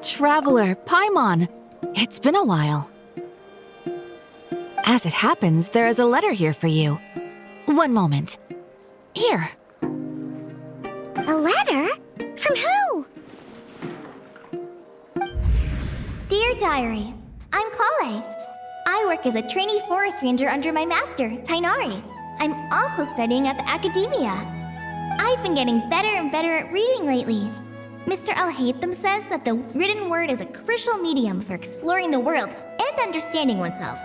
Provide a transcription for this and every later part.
Traveler, Paimon. It's been a while. As it happens, there is a letter here for you. One moment. Here. A letter? From who? Dear Diary, I'm Kale. I work as a trainee forest ranger under my master, Tainari. I'm also studying at the academia. I've been getting better and better at reading lately. Mr. Al-Haytham says that the written word is a crucial medium for exploring the world and understanding oneself.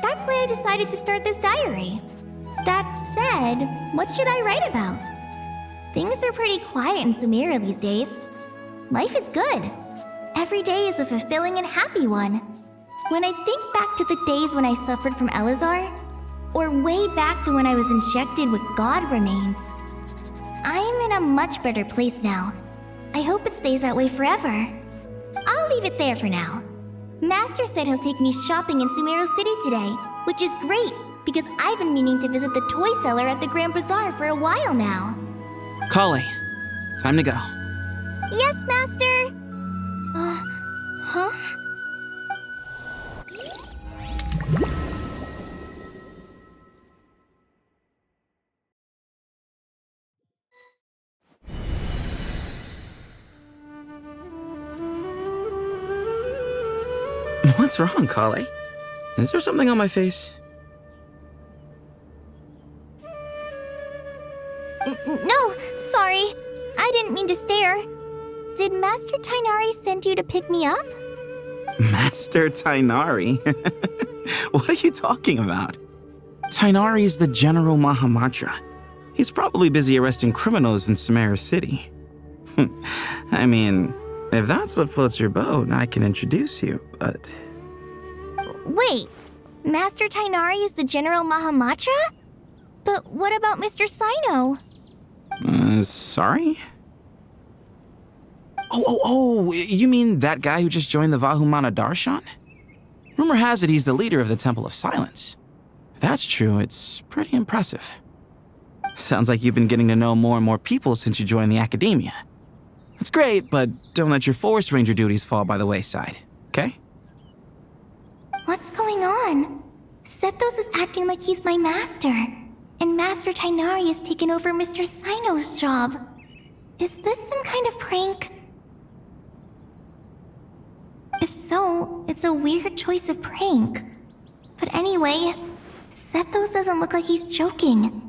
That's why I decided to start this diary. That said, what should I write about? Things are pretty quiet in Sumeru these days. Life is good. Every day is a fulfilling and happy one. When I think back to the days when I suffered from Elazar, or way back to when I was injected with God remains, I'm in a much better place now. I hope it stays that way forever. I'll leave it there for now. Master said he'll take me shopping in Sumeru City today, which is great because I've been meaning to visit the toy seller at the Grand Bazaar for a while now. Kale, time to go. Yes, Master! Huh? What's wrong, Kale? Is there something on my face? No, sorry. I didn't mean to stare. Did Master Tainari send you to pick me up? Master Tainari? What are you talking about? Tainari is the General Mahamatra. He's probably busy arresting criminals in Sumeru City. I mean, if that's what floats your boat, I can introduce you, but... Wait, Master Tainari is the General Mahamatra? But what about Mr. Sino? Sorry? Oh, you mean that guy who just joined the Vahumana Darshan? Rumor has it he's the leader of the Temple of Silence. If that's true, it's pretty impressive. Sounds like you've been getting to know more and more people since you joined the academia. That's great, but don't let your forest ranger duties fall by the wayside, okay? What's going on? Sethos is acting like he's my master, and Master Tainari has taken over Mr. Sino's job. Is this some kind of prank? If so, it's a weird choice of prank. But anyway, Sethos doesn't look like he's joking.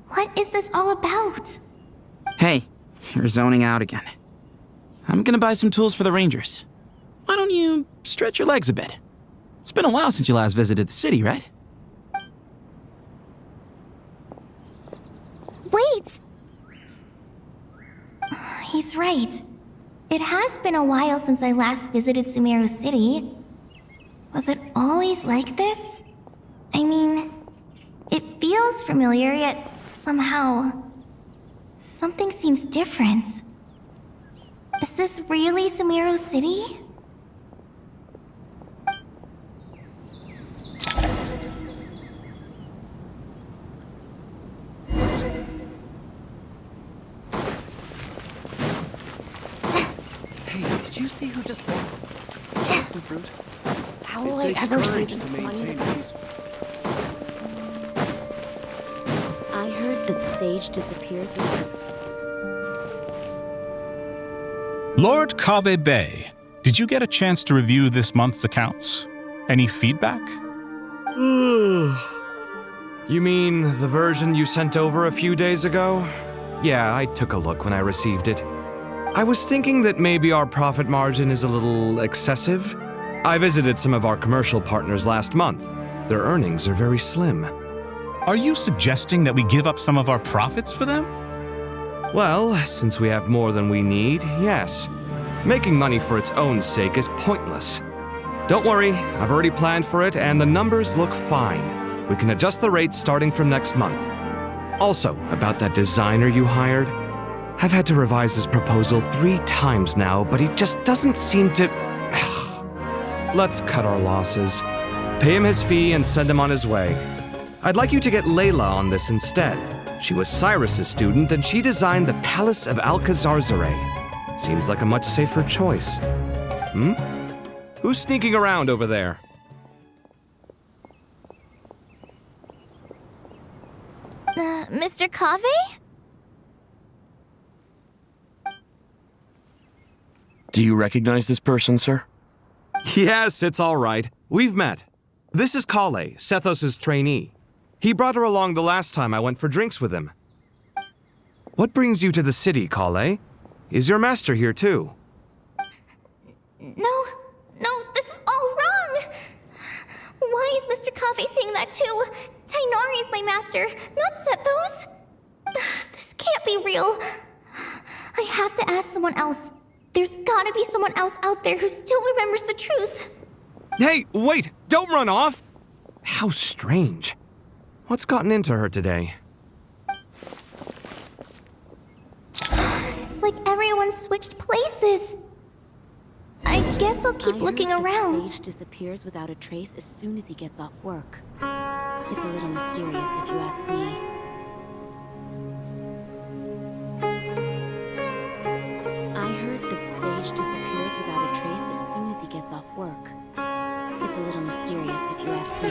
What is this all about? Hey, you're zoning out again. I'm gonna buy some tools for the rangers. Why don't you stretch your legs a bit? It's been a while since you last visited the city, right? Wait! He's right. It has been a while since I last visited Sumeru City. Was it always like this? I mean, it feels familiar, yet somehow... something seems different. Is this really Sumeru City? Did you see who just bought some fruit? How will I ever save to enough money maintain to these. I heard that Sage disappears with... Lord Kabe Bay, did you get a chance to review this month's accounts? Any feedback? You mean the version you sent over a few days ago? Yeah, I took a look when I received it. I was thinking that maybe our profit margin is a little excessive. I visited some of our commercial partners last month. Their earnings are very slim. Are you suggesting that we give up some of our profits for them? Well, since we have more than we need, yes. Making money for its own sake is pointless. Don't worry, I've already planned for it and the numbers look fine. We can adjust the rates starting from next month. Also, about that designer you hired, I've had to revise his proposal 3 times now, but he just doesn't seem to... Let's cut our losses. Pay him his fee and send him on his way. I'd like you to get Layla on this instead. She was Cyrus's student and she designed the Palace of Alcazar Zareh. Seems like a much safer choice. Who's sneaking around over there? Mr. Kave? Do you recognize this person, sir? Yes, it's all right. We've met. This is Kale, Sethos' trainee. He brought her along the last time I went for drinks with him. What brings you to the city, Kale? Is your master here too? No, this is all wrong! Why is Mr. Kave saying that too? Tainari is my master, not Sethos. This can't be real. I have to ask someone else. There's gotta be someone else out there who still remembers the truth. Hey, wait! Don't run off! How strange. What's gotten into her today? It's like everyone switched places. I guess I'll keep looking around. Sage disappears without a trace as soon as he gets off work. It's a little mysterious if you ask me. I heard that Sage disappears without a trace as soon as he gets off work. It's a little mysterious if you ask me.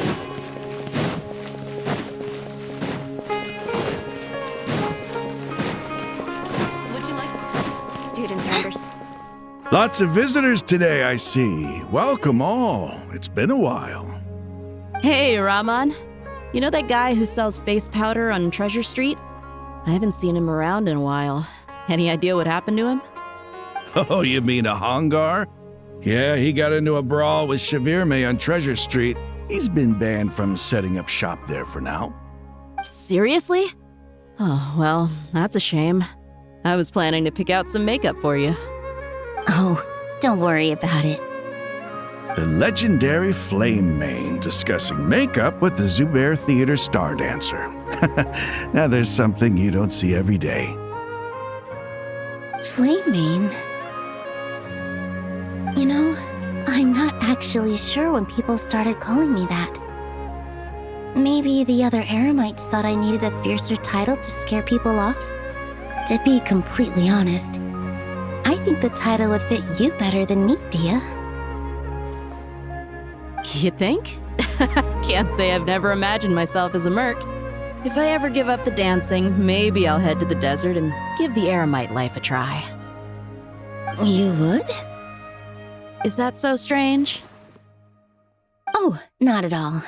Would you like students are under... Lots of visitors today, I see. Welcome all. It's been a while. Hey, Rahman. You know that guy who sells face powder on Treasure Street? I haven't seen him around in a while. Any idea what happened to him? Oh, you mean a Hongar? Yeah, he got into a brawl with Shavirme on Treasure Street. He's been banned from setting up shop there for now. Seriously? Oh, well, that's a shame. I was planning to pick out some makeup for you. Oh, don't worry about it. The legendary Flame Mane discussing makeup with the Zubair Theater star dancer. Now there's something you don't see every day. Flame Mane? You know, I'm not actually sure when people started calling me that. Maybe the other Eremites thought I needed a fiercer title to scare people off? To be completely honest, I think the title would fit you better than me, Dia. You think? Can't say I've never imagined myself as a merc. If I ever give up the dancing, maybe I'll head to the desert and give the Eremite life a try. You would? Is that so strange? Oh, not at all.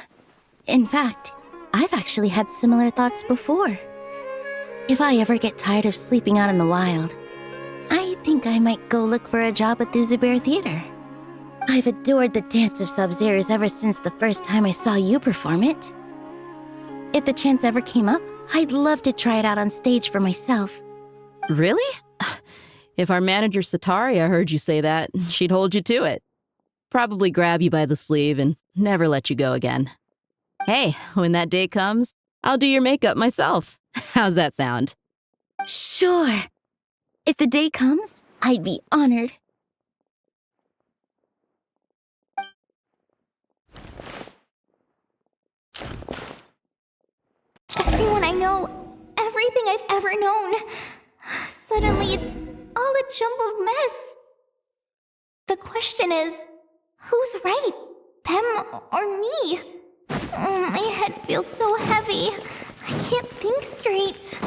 In fact, I've actually had similar thoughts before. If I ever get tired of sleeping out in the wild, I think I might go look for a job at the Zubair Theater. I've adored the dance of Sub-Zeros ever since the first time I saw you perform it. If the chance ever came up, I'd love to try it out on stage for myself. Really? If our manager Sataria heard you say that, she'd hold you to it. Probably grab you by the sleeve and never let you go again. Hey, when that day comes, I'll do your makeup myself. How's that sound? Sure. If the day comes, I'd be honored. Everyone I know, everything I've ever known. Suddenly it's all a jumbled mess. The question is, who's right? Them or me? My head feels so heavy. I can't think straight.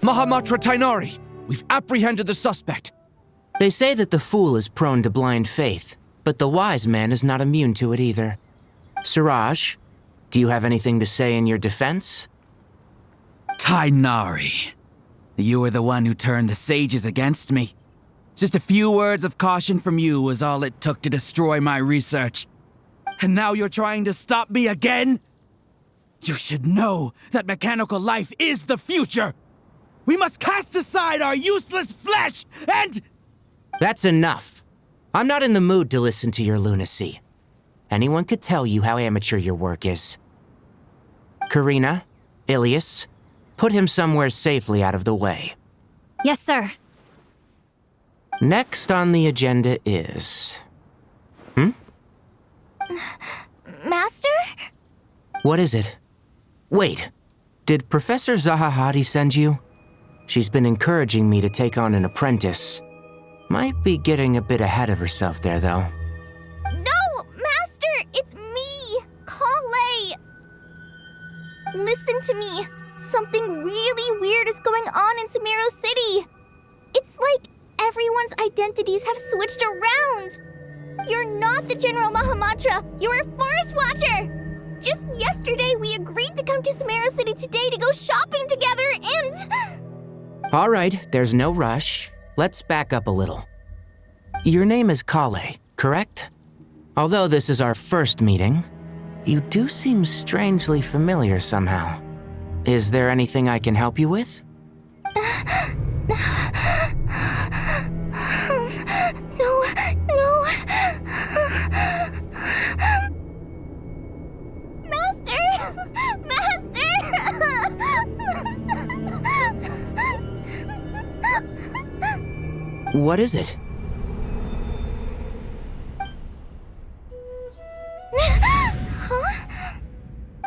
Mahamatra Tainari, we've apprehended the suspect. They say that the fool is prone to blind faith, but the wise man is not immune to it either. Siraj, do you have anything to say in your defense? Tainari, you were the one who turned the sages against me. Just a few words of caution from you was all it took to destroy my research. And now you're trying to stop me again? You should know that mechanical life is the future. We must cast aside our useless flesh and... That's enough. I'm not in the mood to listen to your lunacy. Anyone could tell you how amateur your work is. Karina, Ilias, put him somewhere safely out of the way. Yes, sir. Next on the agenda is... Master? What is it? Wait, did Professor Zahahati send you? She's been encouraging me to take on an apprentice. Might be getting a bit ahead of herself there, though. No, Master! It's me! Kale! Listen to me. Something really weird is going on in Sumeru City. It's like everyone's identities have switched around. You're not the General Mahamatra. You're a Forest Watcher. Just yesterday, we agreed to come to Sumeru City today to go shopping together and... All right, there's no rush. Let's back up a little. Your name is Kale, correct? Although this is our first meeting, you do seem strangely familiar somehow. Is there anything I can help you with? No. Master! What is it?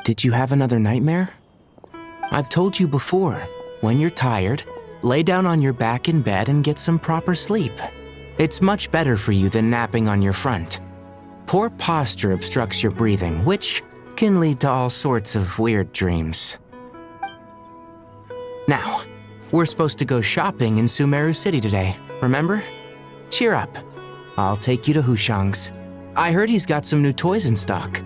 Did you have another nightmare? I've told you before, when you're tired, lay down on your back in bed and get some proper sleep. It's much better for you than napping on your front. Poor posture obstructs your breathing, which can lead to all sorts of weird dreams. Now, we're supposed to go shopping in Sumeru City today, remember? Cheer up. I'll take you to Hushang's. I heard he's got some new toys in stock.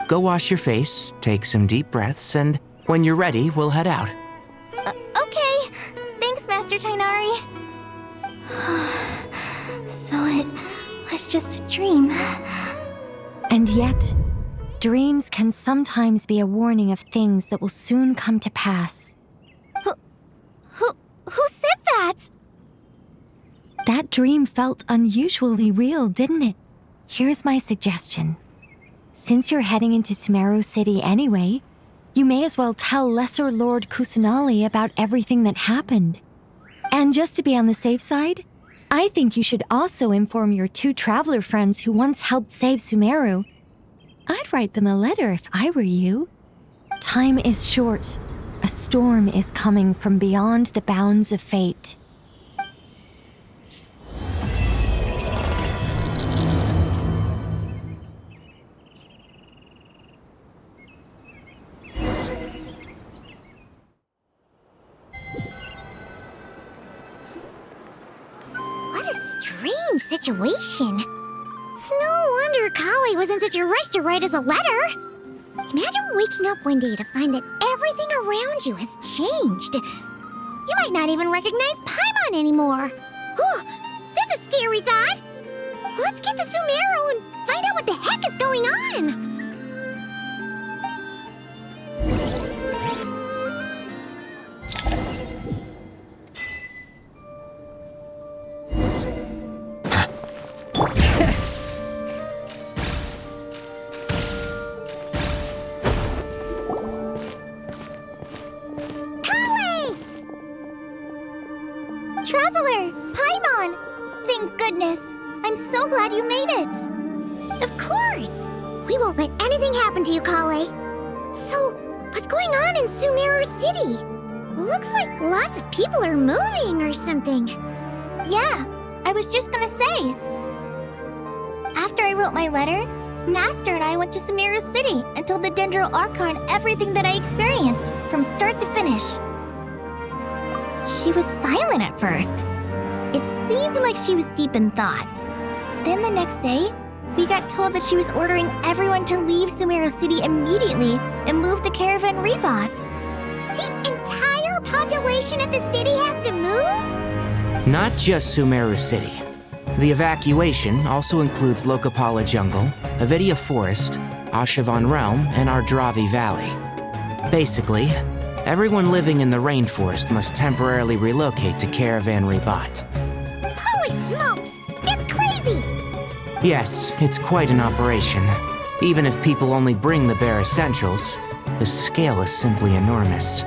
Go wash your face, take some deep breaths, and when you're ready, we'll head out. Okay. Thanks, Master Tainari. So it was just a dream. And yet, dreams can sometimes be a warning of things that will soon come to pass. Who said that? That dream felt unusually real, didn't it? Here's my suggestion. Since you're heading into Sumeru City anyway, you may as well tell Lesser Lord Kusanali about everything that happened. And just to be on the safe side, I think you should also inform your 2 traveler friends who once helped save Sumeru. I'd write them a letter if I were you. Time is short. A storm is coming from beyond the bounds of fate. What a strange situation. No wonder Kale was in such a rush to write us a letter. Imagine waking up one day to find that everything around you has changed. You might not even recognize Paimon anymore. Oh, that's a scary thought. Let's get to Sumeru and find out what the heck is going on. Traveler! Paimon! Thank goodness! I'm so glad you made it! Of course! We won't let anything happen to you, Kale. So, what's going on in Sumeru City? Looks like lots of people are moving or something. Yeah, I was just gonna say. After I wrote my letter, Master and I went to Sumeru City and told the Dendro Archon everything that I experienced, from start to finish. She was silent at first. It seemed like she was deep in thought. Then the next day, we got told that she was ordering everyone to leave Sumeru City immediately and move to Caravan Rebot. The entire population of the city has to move? Not just Sumeru City. The evacuation also includes Lokapala Jungle, Avidia Forest, Ashavan Realm, and Ardravi Valley. Basically, everyone living in the rainforest must temporarily relocate to Caravan Rebot. Holy smokes! It's crazy! Yes, it's quite an operation. Even if people only bring the bare essentials, the scale is simply enormous.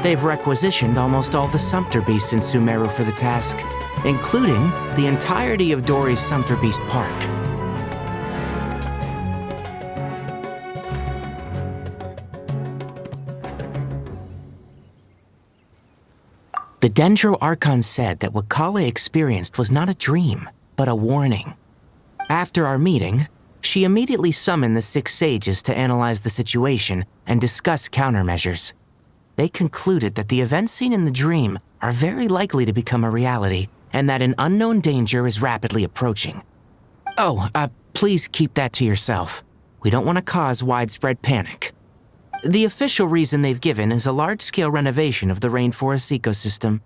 They've requisitioned almost all the Sumpter Beasts in Sumeru for the task, including the entirety of Dori's Sumpter Beast Park. Dendro Archon said that what Kale experienced was not a dream, but a warning. After our meeting, she immediately summoned the 6 sages to analyze the situation and discuss countermeasures. They concluded that the events seen in the dream are very likely to become a reality, and that an unknown danger is rapidly approaching. Oh, please keep that to yourself. We don't want to cause widespread panic. The official reason they've given is a large-scale renovation of the rainforest ecosystem.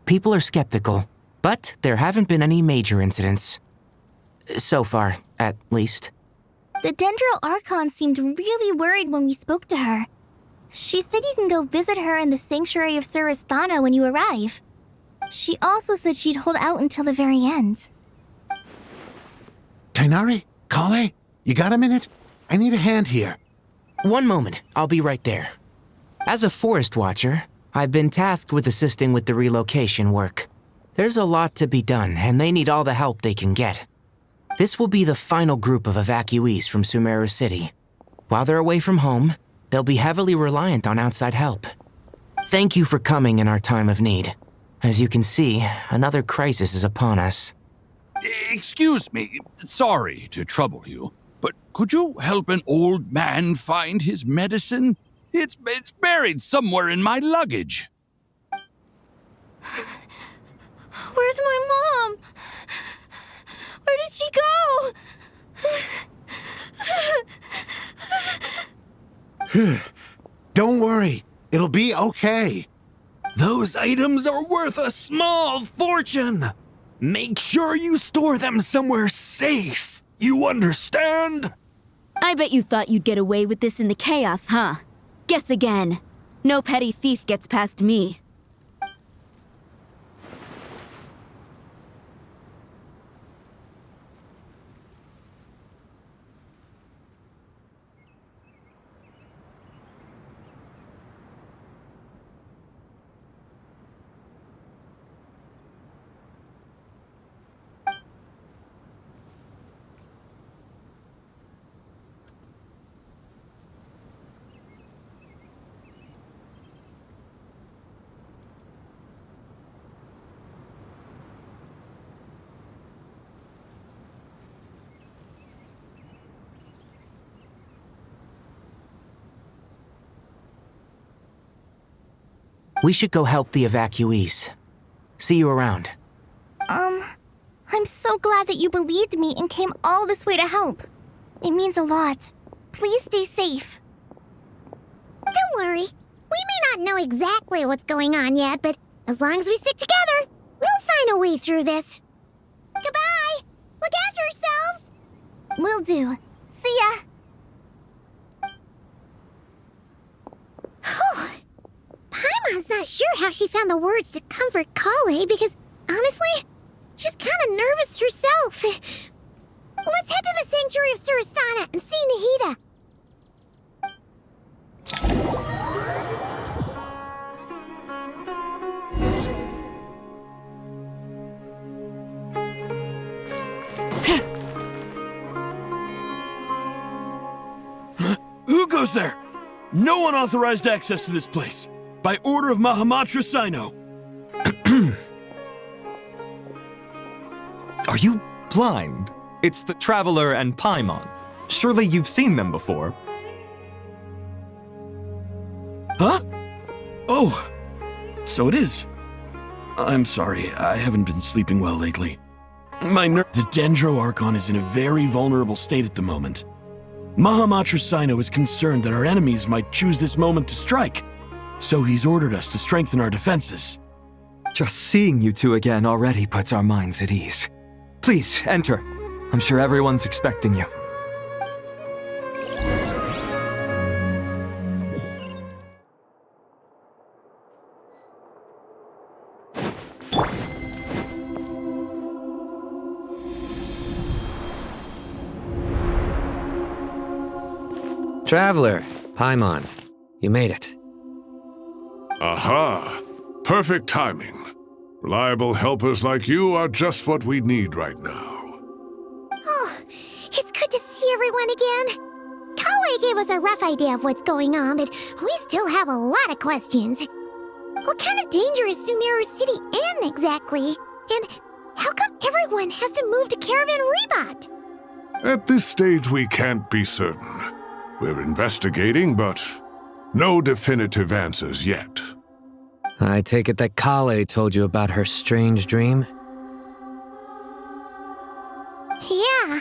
People are skeptical, but there haven't been any major incidents. So far, at least. The Dendro Archon seemed really worried when we spoke to her. She said you can go visit her in the Sanctuary of Surasthana when you arrive. She also said she'd hold out until the very end. Tighnari? Kale? You got a minute? I need a hand here. One moment, I'll be right there. As a forest watcher, I've been tasked with assisting with the relocation work. There's a lot to be done, and they need all the help they can get. This will be the final group of evacuees from Sumeru City. While they're away from home, they'll be heavily reliant on outside help. Thank you for coming in our time of need. As you can see, another crisis is upon us. Excuse me, sorry to trouble you, but could you help an old man find his medicine? It's buried somewhere in my luggage. Where's my mom? Where did she go? Don't worry. It'll be okay. Those items are worth a small fortune. Make sure you store them somewhere safe. You understand? I bet you thought you'd get away with this in the chaos, huh? Guess again. No petty thief gets past me. We should go help the evacuees. See you around. I'm so glad that you believed me and came all this way to help. It means a lot. Please stay safe. Don't worry. We may not know exactly what's going on yet, but as long as we stick together, we'll find a way through this. Goodbye! Look after yourselves! Will do. See ya! Paimon's not sure how she found the words to comfort Kale because, honestly, she's kind of nervous herself. Let's head to the Sanctuary of Surasthana and see Nahida. Who goes there? No unauthorized access to this place. By order of Mahamatra Sino. Are you blind? It's the Traveler and Paimon. Surely you've seen them before. Huh? Oh, so it is. I'm sorry, I haven't been sleeping well lately. The Dendro Archon is in a very vulnerable state at the moment. Mahamatra Sino is concerned that our enemies might choose this moment to strike, so he's ordered us to strengthen our defenses. Just seeing you two again already puts our minds at ease. Please, enter. I'm sure everyone's expecting you. Traveler, Paimon, you made it. Aha! Perfect timing. Reliable helpers like you are just what we need right now. Oh, it's good to see everyone again. Kale gave us a rough idea of what's going on, but we still have a lot of questions. What kind of danger is Sumeru City in, exactly? And how come everyone has to move to Caravan Rebot? At this stage, we can't be certain. We're investigating, but no definitive answers yet. I take it that Kale told you about her strange dream? Yeah.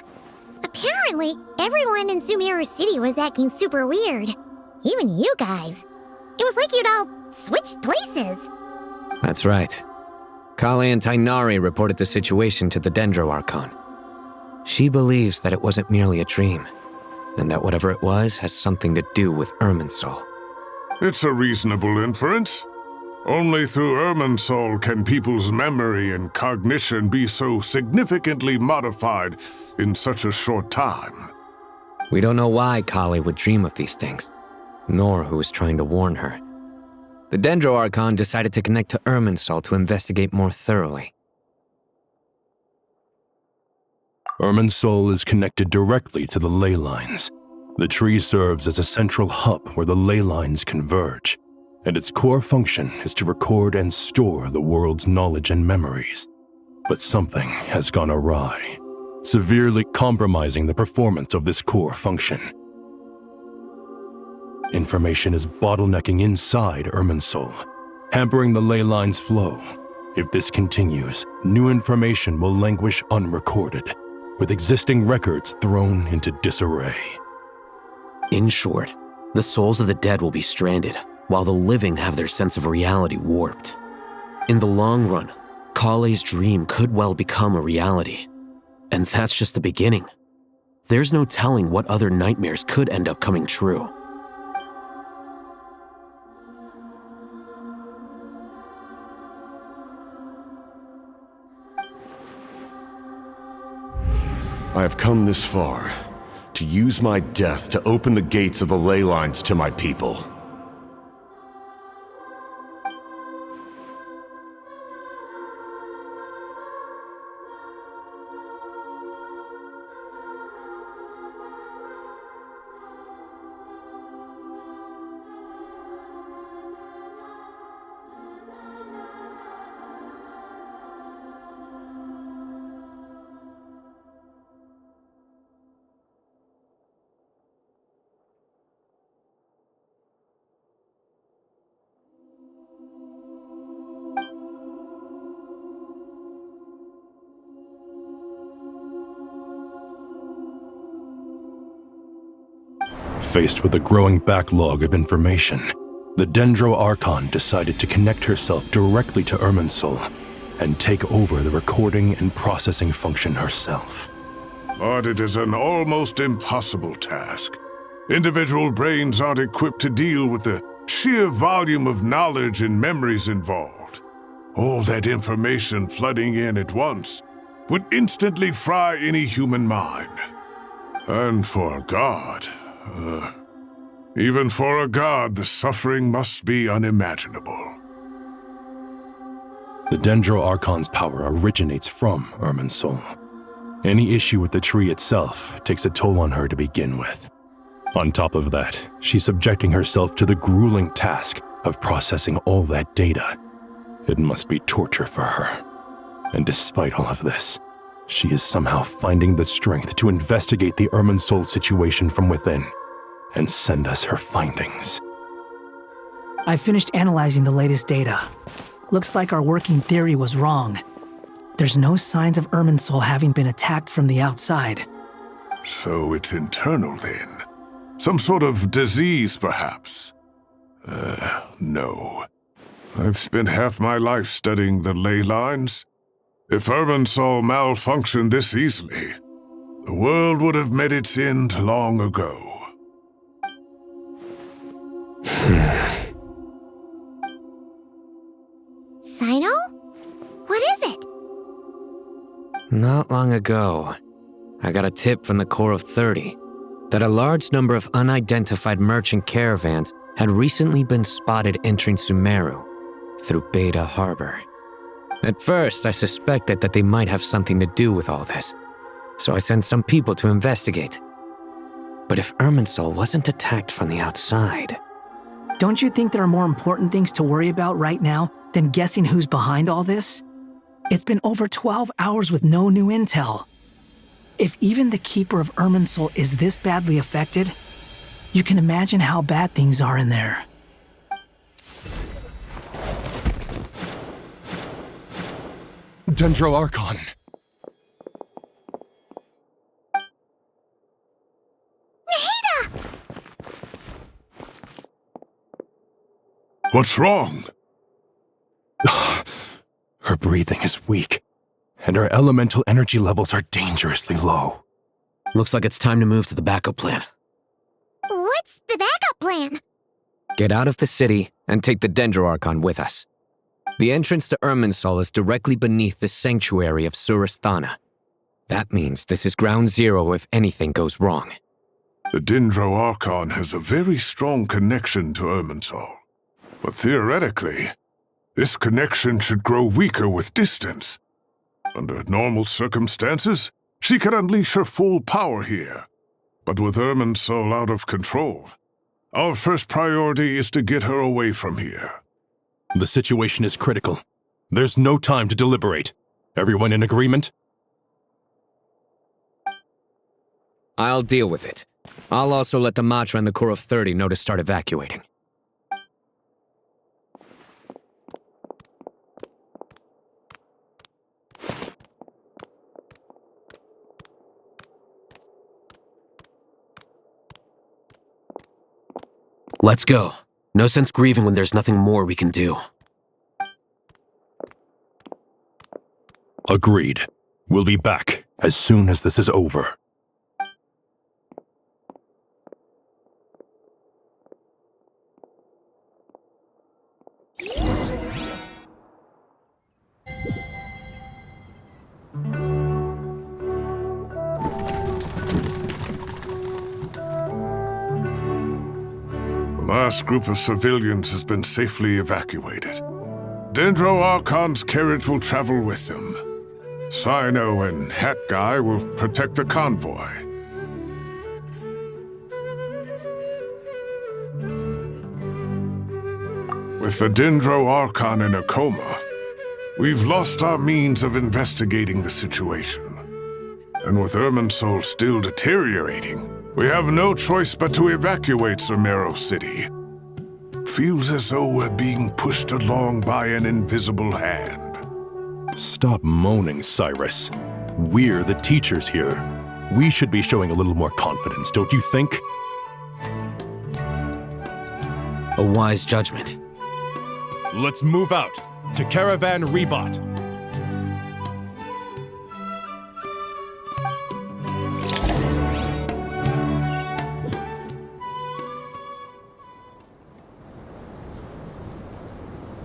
Apparently, everyone in Sumeru City was acting super weird. Even you guys. It was like you'd all switched places. That's right. Kale and Tainari reported the situation to the Dendro Archon. She believes that it wasn't merely a dream, and that whatever it was has something to do with Irminsul. It's a reasonable inference. Only through Irminsul can people's memory and cognition be so significantly modified in such a short time. We don't know why Kale would dream of these things, nor who was trying to warn her. The Dendro Archon decided to connect to Irminsul to investigate more thoroughly. Irminsul is connected directly to the ley lines. The tree serves as a central hub where the ley lines converge, and its core function is to record and store the world's knowledge and memories. But something has gone awry, severely compromising the performance of this core function. Information is bottlenecking inside Irminsul, hampering the ley line's flow. If this continues, new information will languish unrecorded, with existing records thrown into disarray. In short, the souls of the dead will be stranded, while the living have their sense of reality warped. In the long run, Kale's dream could well become a reality. And that's just the beginning. There's no telling what other nightmares could end up coming true. I have come this far, to use my death to open the gates of the ley lines to my people. Faced with a growing backlog of information, the Dendro Archon decided to connect herself directly to Irminsul and take over the recording and processing function herself. But it is an almost impossible task. Individual brains aren't equipped to deal with the sheer volume of knowledge and memories involved. All that information flooding in at once would instantly fry any human mind. And for a god, even for a god, the suffering must be unimaginable. The Dendro Archon's power originates from Irminsul. Any issue with the tree itself takes a toll on her to begin with. On top of that, she's subjecting herself to the grueling task of processing all that data. It must be torture for her. And despite all of this, she is somehow finding the strength to investigate the Irminsul situation from within and send us her findings. I finished analyzing the latest data. Looks like our working theory was wrong. There's no signs of Irminsul having been attacked from the outside. So it's internal then? Some sort of disease, perhaps? No. I've spent half my life studying the ley lines. If Irminsul malfunctioned this easily, the world would have met its end long ago. Sino? What is it? Not long ago, I got a tip from the Core of 30 that a large number of unidentified merchant caravans had recently been spotted entering Sumeru through Beta Harbor. At first, I suspected that they might have something to do with all this, so I sent some people to investigate. But if Irminsul wasn't attacked from the outside, Don't you think there are more important things to worry about right now than guessing who's behind all this? It's been over 12 hours with no new intel. If even the Keeper of Irminsul is this badly affected, you can imagine how bad things are in there. Dendro Archon. What's wrong? Her breathing is weak, and her elemental energy levels are dangerously low. Looks like it's time to move to the backup plan. What's the backup plan? Get out of the city and take the Dendro Archon with us. The entrance to Irminsul is directly beneath the sanctuary of Surasthana. That means this is ground zero if anything goes wrong. The Dendro Archon has a very strong connection to Irminsul. But theoretically, this connection should grow weaker with distance. Under normal circumstances, she can unleash her full power here. But with Irminsul out of control, our first priority is to get her away from here. The situation is critical. There's no time to deliberate. Everyone in agreement? I'll deal with it. I'll also let the Matra and the Core of 30 know to start evacuating. Let's go. No sense grieving when there's nothing more we can do. Agreed. We'll be back as soon as this is over. The last group of civilians has been safely evacuated. Dendro Archon's carriage will travel with them. Sino and Hat Guy will protect the convoy. With the Dendro Archon in a coma, we've lost our means of investigating the situation. And with Irminsul still deteriorating, we have no choice but to evacuate Sumeru City. Feels as though we're being pushed along by an invisible hand. Stop moaning, Cyrus. We're the teachers here. We should be showing a little more confidence, don't you think? A wise judgment. Let's move out to Caravan Rebot.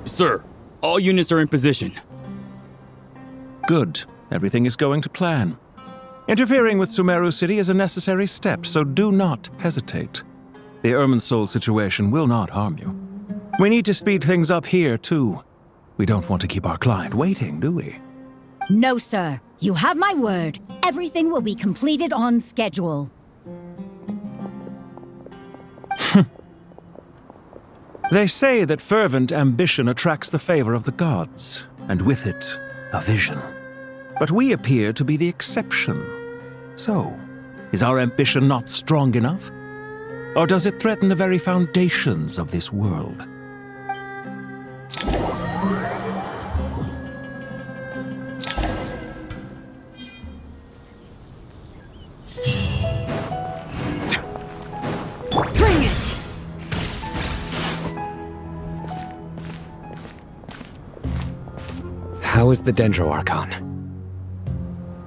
Sir, all units are in position. Good. Everything is going to plan. Interfering with Sumeru City is a necessary step, so do not hesitate. The Irminsul situation will not harm you. We need to speed things up here, too. We don't want to keep our client waiting, do we? No, sir. You have my word. Everything will be completed on schedule. They say that fervent ambition attracts the favor of the gods, and with it, a vision. But we appear to be the exception. So, is our ambition not strong enough? Or does it threaten the very foundations of this world? Bring it! How is the Dendro Archon?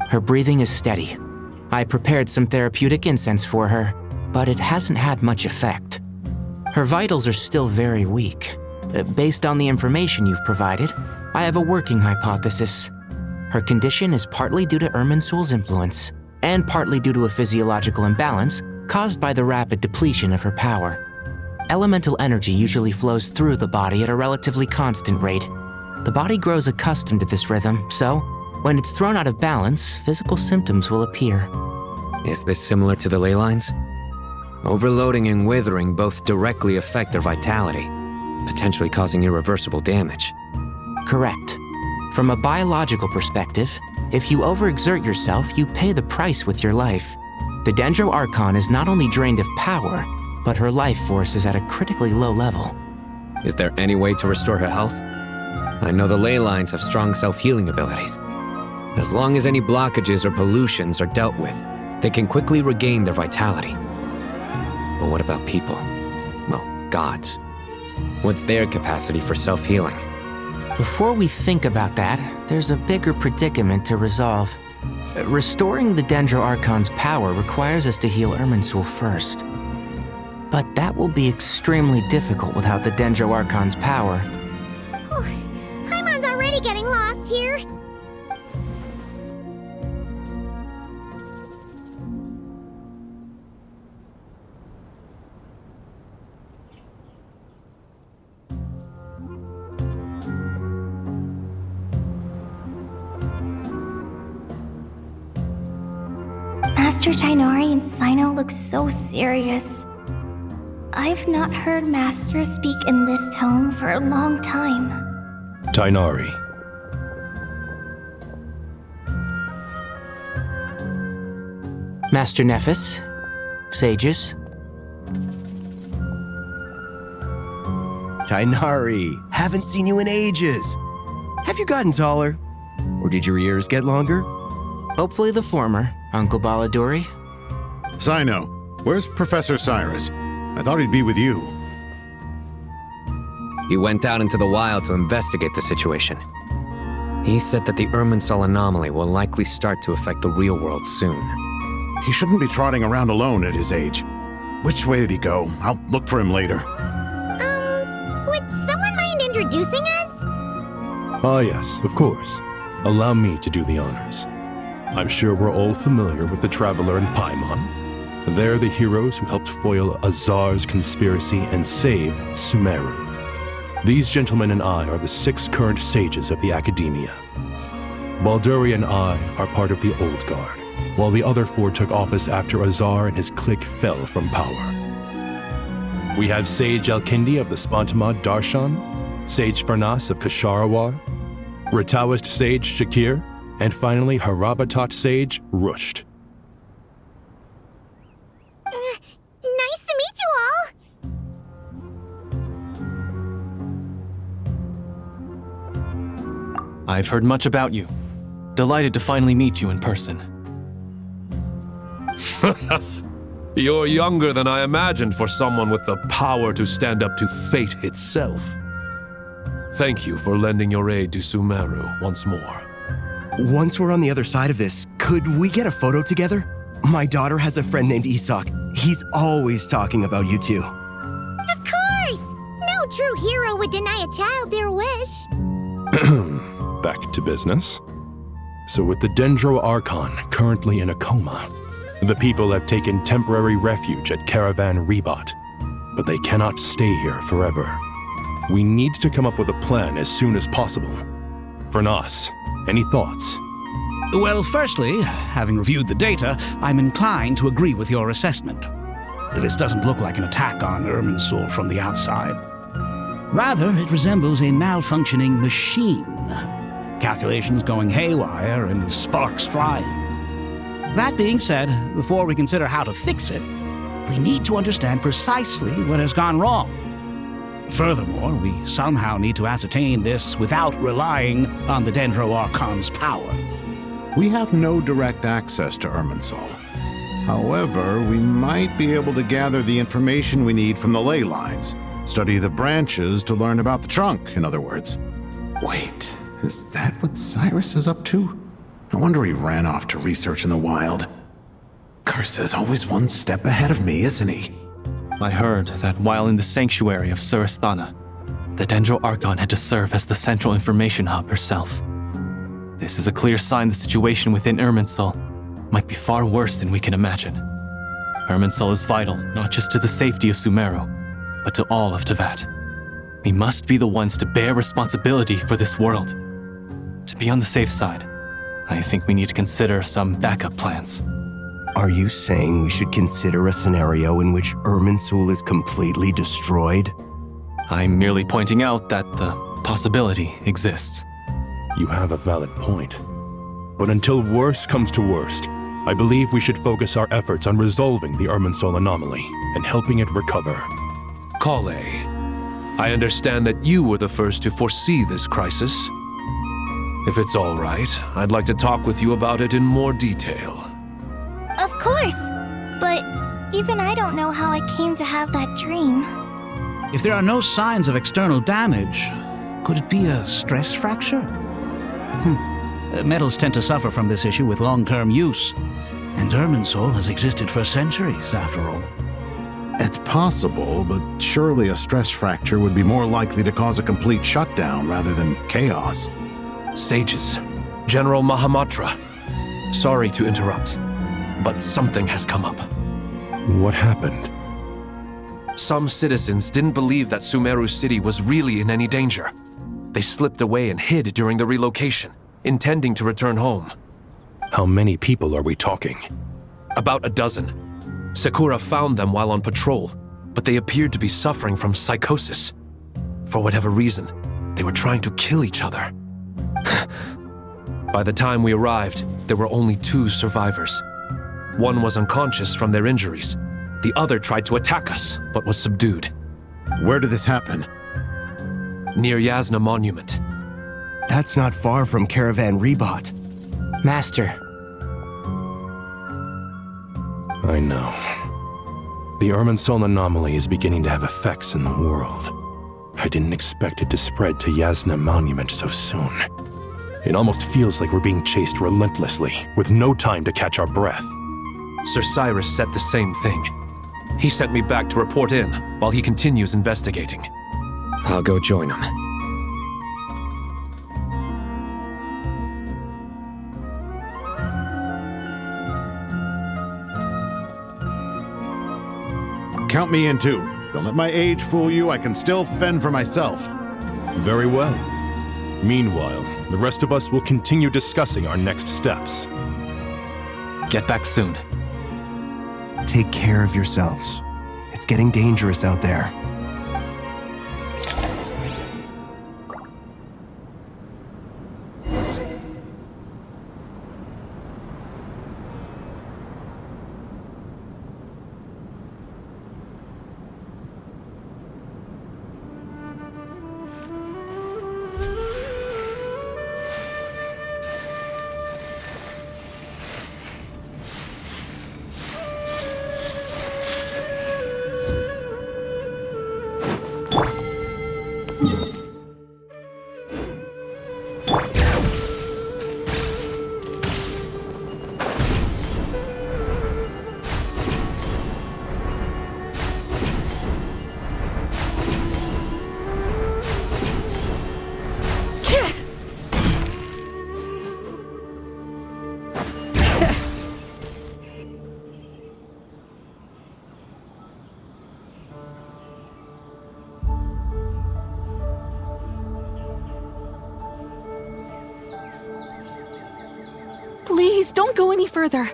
Her breathing is steady. I prepared some therapeutic incense for her, but it hasn't had much effect. Her vitals are still very weak. Based on the information you've provided, I have a working hypothesis. Her condition is partly due to Irminsul's influence, and partly due to a physiological imbalance caused by the rapid depletion of her power. Elemental energy usually flows through the body at a relatively constant rate. The body grows accustomed to this rhythm, so when it's thrown out of balance, physical symptoms will appear. Is this similar to the ley lines? Overloading and withering both directly affect their vitality, potentially causing irreversible damage. Correct. From a biological perspective, if you overexert yourself, you pay the price with your life. The Dendro Archon is not only drained of power, but her life force is at a critically low level. Is there any way to restore her health? I know the ley lines have strong self-healing abilities. As long as any blockages or pollutions are dealt with, they can quickly regain their vitality. But what about people? Well, gods. What's their capacity for self-healing? Before we think about that, there's a bigger predicament to resolve. Restoring the Dendro Archon's power requires us to heal Irminsul first. But that will be extremely difficult without the Dendro Archon's power. Paimon's already getting lost here. Master Tainari and Sino look so serious. I've not heard Masters speak in this tone for a long time. Tainari. Master Nephis, sages. Tainari, haven't seen you in ages. Have you gotten taller? Or did your ears get longer? Hopefully the former, Uncle Baladuri. Sino, where's Professor Cyrus? I thought he'd be with you. He went out into the wild to investigate the situation. He said that the Irminsul anomaly will likely start to affect the real world soon. He shouldn't be trotting around alone at his age. Which way did he go? I'll look for him later. Would someone mind introducing us? Ah yes, of course. Allow me to do the honors. I'm sure we're all familiar with the Traveler and Paimon. They're the heroes who helped foil Azar's conspiracy and save Sumeru. These gentlemen and I are the 6 current sages of the Academia. Balduri and I are part of the Old Guard, while the other 4 took office after Azar and his clique fell from power. We have Sage Elkindi of the Spantamad Darshan, Sage Farnas of Kasharawar, Rataoist Sage Shakir, and finally Harabatot Sage Rusht. Nice to meet you all. I've heard much about you. Delighted to finally meet you in person. You're younger than I imagined for someone with the power to stand up to fate itself. Thank you for lending your aid to Sumeru once more. Once we're on the other side of this, could we get a photo together? My daughter has a friend named Isak. He's always talking about you two. Of course! No true hero would deny a child their wish. Back to business. So with the Dendro Archon currently in a coma, the people have taken temporary refuge at Caravan Rebat, but they cannot stay here forever. We need to come up with a plan as soon as possible. Fernas, any thoughts? Well, firstly, having reviewed the data, I'm inclined to agree with your assessment. This doesn't look like an attack on Irminsul from the outside. Rather, it resembles a malfunctioning machine. Calculations going haywire and sparks flying. That being said, before we consider how to fix it, we need to understand precisely what has gone wrong. Furthermore, we somehow need to ascertain this without relying on the Dendro Archon's power. We have no direct access to Irminsul. However, we might be able to gather the information we need from the ley lines. Study the branches to learn about the trunk, in other words. Wait, is that what Cyrus is up to? No wonder he ran off to research in the wild. Curse, always one step ahead of me, isn't he? I heard that while in the sanctuary of Surasthana, the Dendro Archon had to serve as the central information hub herself. This is a clear sign the situation within Irminsul might be far worse than we can imagine. Irminsul is vital not just to the safety of Sumeru, but to all of Teyvat. We must be the ones to bear responsibility for this world. To be on the safe side, I think we need to consider some backup plans. Are you saying we should consider a scenario in which Irminsul is completely destroyed? I'm merely pointing out that the possibility exists. You have a valid point. But until worst comes to worst, I believe we should focus our efforts on resolving the Irminsul anomaly and helping it recover. Kale, I understand that you were the first to foresee this crisis. If it's all right, I'd like to talk with you about it in more detail. Of course! But even I don't know how I came to have that dream. If there are no signs of external damage, could it be a stress fracture? Metals tend to suffer from this issue with long-term use, and Irminsul has existed for centuries, after all. It's possible, but surely a stress fracture would be more likely to cause a complete shutdown rather than chaos. Sages, General Mahamatra, sorry to interrupt, but something has come up. What happened? Some citizens didn't believe that Sumeru City was really in any danger. They slipped away and hid during the relocation, intending to return home. How many people are we talking? About a dozen. Sakura found them while on patrol, but they appeared to be suffering from psychosis. For whatever reason, they were trying to kill each other. By the time we arrived, there were only 2 survivors. One was unconscious from their injuries. The other tried to attack us, but was subdued. Where did this happen? Near Yasna Monument. That's not far from Caravan Rebot. Master. I know. The Irminsul anomaly is beginning to have effects in the world. I didn't expect it to spread to Yasna Monument so soon. It almost feels like we're being chased relentlessly, with no time to catch our breath. Sir Cyrus said the same thing. He sent me back to report in, while he continues investigating. I'll go join him. Count me in too. Don't let my age fool you, I can still fend for myself. Very well. Meanwhile, the rest of us will continue discussing our next steps. Get back soon. Take care of yourselves. It's getting dangerous out there. Please, don't go any further.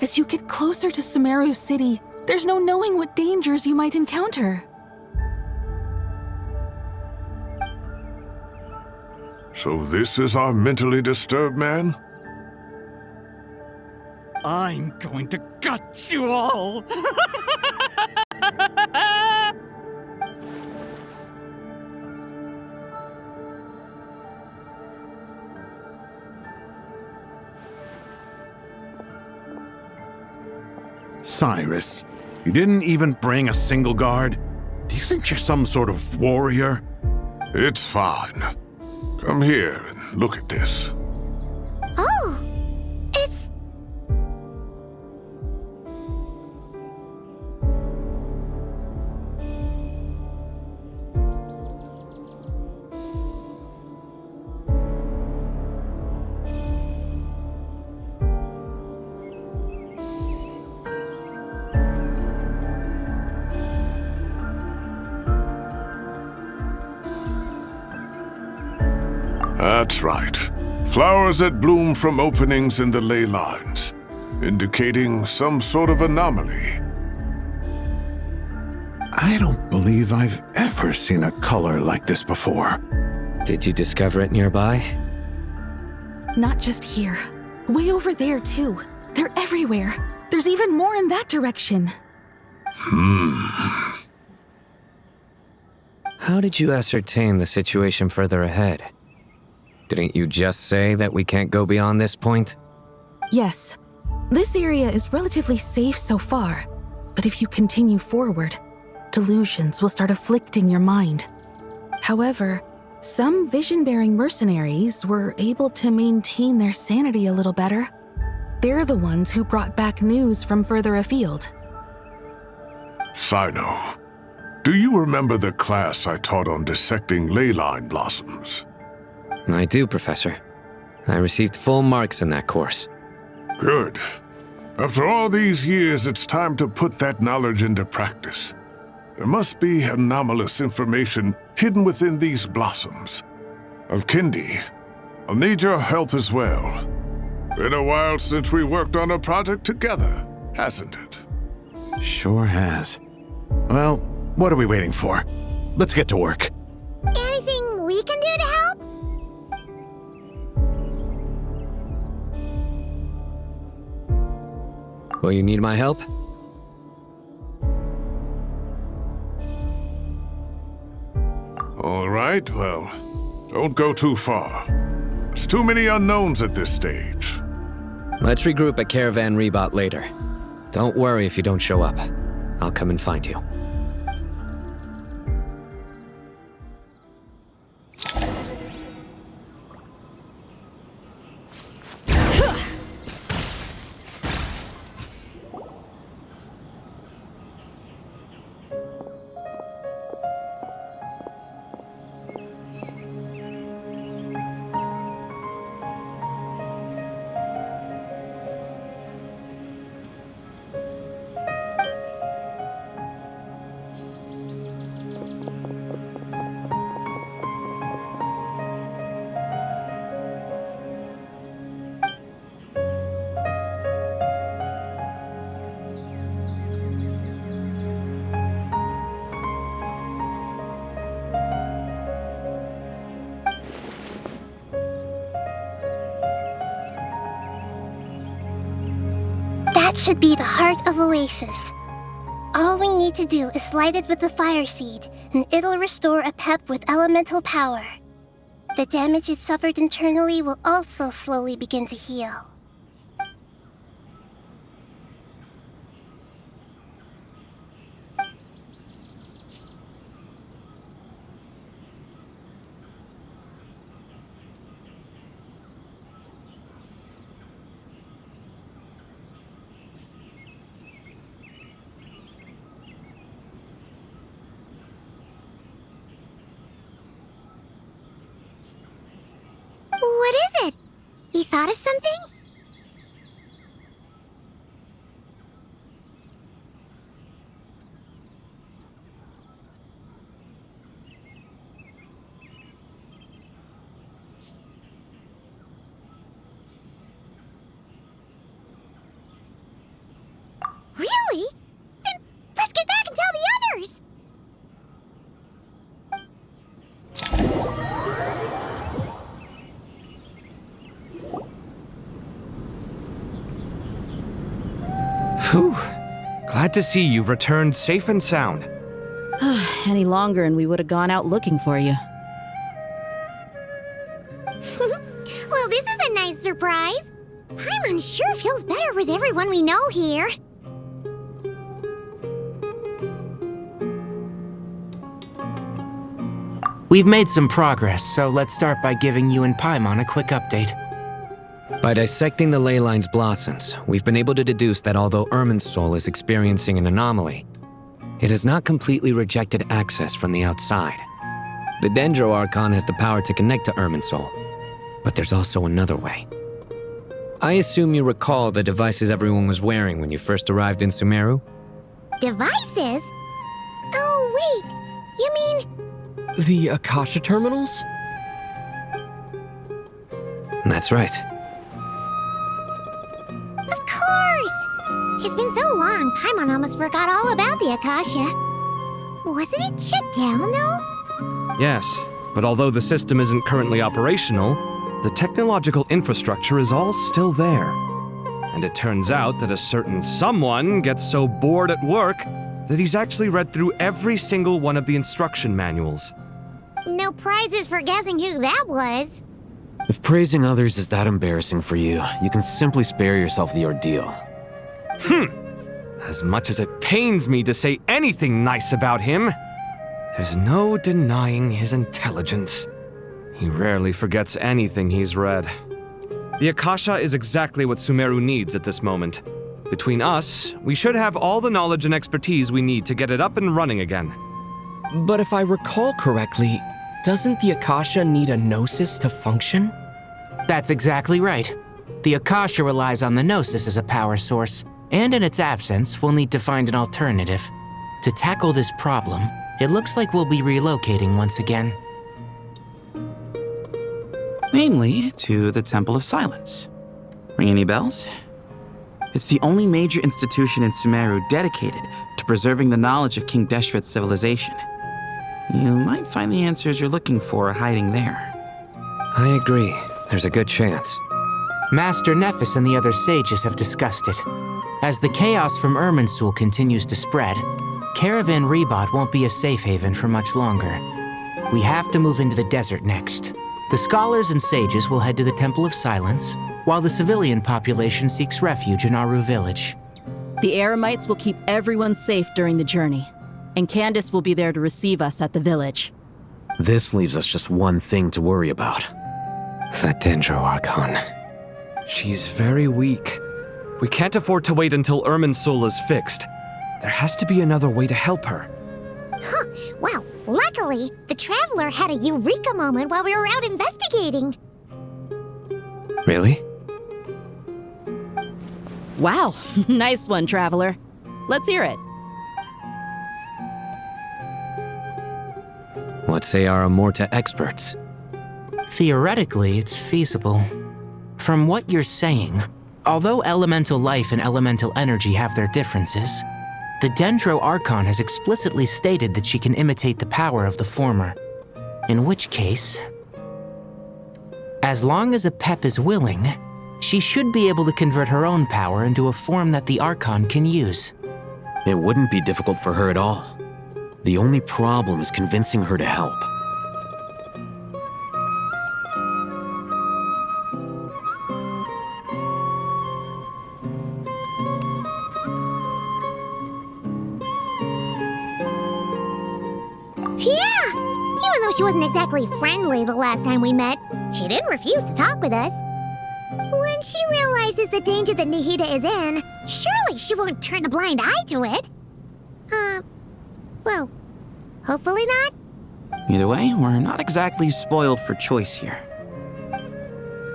As you get closer to Sumeru City, there's no knowing what dangers you might encounter. So this is our mentally disturbed man? I'm going to gut you all! Cyrus, you didn't even bring a single guard? Do you think you're some sort of warrior? It's fine. Come here and look at this. Oh, it's... That's right. Flowers that bloom from openings in the ley lines. indicating some sort of anomaly. I don't believe I've ever seen a color like this before. Did you discover it nearby? Not just here. Way over there, too. They're everywhere. There's even more in that direction. How did you ascertain the situation further ahead? Didn't you just say that we can't go beyond this point? Yes. This area is relatively safe so far, but if you continue forward, delusions will start afflicting your mind. However, some vision-bearing mercenaries were able to maintain their sanity a little better. They're the ones who brought back news from further afield. Sino, do you remember the class I taught on dissecting ley line blossoms? I do, Professor. I received full marks in that course. Good. After all these years, it's time to put that knowledge into practice. There must be anomalous information hidden within these blossoms. Alkindi, I'll need your help as well. Been a while since we worked on a project together, hasn't it? Sure has. Well, what are we waiting for? Let's get to work. Anything we can do to help? Will you need my help? All right, well, don't go too far. There's too many unknowns at this stage. Let's regroup at Caravan Rebot later. Don't worry if you don't show up. I'll come and find you. That should be the heart of Oasis. All we need to do is light it with the fire seed, and it'll restore a pep with elemental power. The damage it suffered internally will also slowly begin to heal. What is it? You thought of something? Really? Then let's get back and tell the others! Whew. Glad to see you've returned safe and sound. Any longer and we would have gone out looking for you. Well, this is a nice surprise. Paimon sure feels better with everyone we know here. We've made some progress, so let's start by giving you and Paimon a quick update. By dissecting the ley line's blossoms, we've been able to deduce that although Irminsul is experiencing an anomaly, it has not completely rejected access from the outside. The Dendro Archon has the power to connect to Irminsul, but there's also another way. I assume you recall the devices everyone was wearing when you first arrived in Sumeru? Devices? Oh, wait. You mean... The Akasha terminals? That's right. Of course! It's been so long, Paimon almost forgot all about the Akasha. Wasn't it shut down, though? Yes, but although the system isn't currently operational, the technological infrastructure is all still there. And it turns out that a certain someone gets so bored at work that he's actually read through every single one of the instruction manuals. No prizes for guessing who that was. If praising others is that embarrassing for you, you can simply spare yourself the ordeal. As much as it pains me to say anything nice about him, there's no denying his intelligence. He rarely forgets anything he's read. The Akasha is exactly what Sumeru needs at this moment. Between us, we should have all the knowledge and expertise we need to get it up and running again. But if I recall correctly, doesn't the Akasha need a gnosis to function? That's exactly right. The Akasha relies on the gnosis as a power source, and in its absence, we'll need to find an alternative. To tackle this problem, it looks like we'll be relocating once again. Namely, to the Temple of Silence. Ring any bells? It's the only major institution in Sumeru dedicated to preserving the knowledge of King Deshret's civilization. You might find the answers you're looking for hiding there. I agree. There's a good chance. Master Nephis and the other sages have discussed it. As the chaos from Irminsul continues to spread, Caravan Rebot won't be a safe haven for much longer. We have to move into the desert next. The scholars and sages will head to the Temple of Silence, while the civilian population seeks refuge in Aru village. The Eremites will keep everyone safe during the journey, and Candace will be there to receive us at the village. This leaves us just one thing to worry about. That Dendro Archon. She's very weak. We can't afford to wait until Irminsul is fixed. There has to be another way to help her. Huh. Wow, luckily, the Traveler had a eureka moment while we were out investigating. Really? Wow, nice one, Traveler. Let's hear it. What say our Amorta experts? Theoretically, it's feasible. From what you're saying, although elemental life and elemental energy have their differences, the Dendro Archon has explicitly stated that she can imitate the power of the former. In which case, as long as Apep is willing, she should be able to convert her own power into a form that the Archon can use. It wouldn't be difficult for her at all. The only problem is convincing her to help. Yeah! Even though she wasn't exactly friendly the last time we met, she didn't refuse to talk with us. When she realizes the danger that Nihida is in, surely she won't turn a blind eye to it. Well, hopefully not. Either way, we're not exactly spoiled for choice here.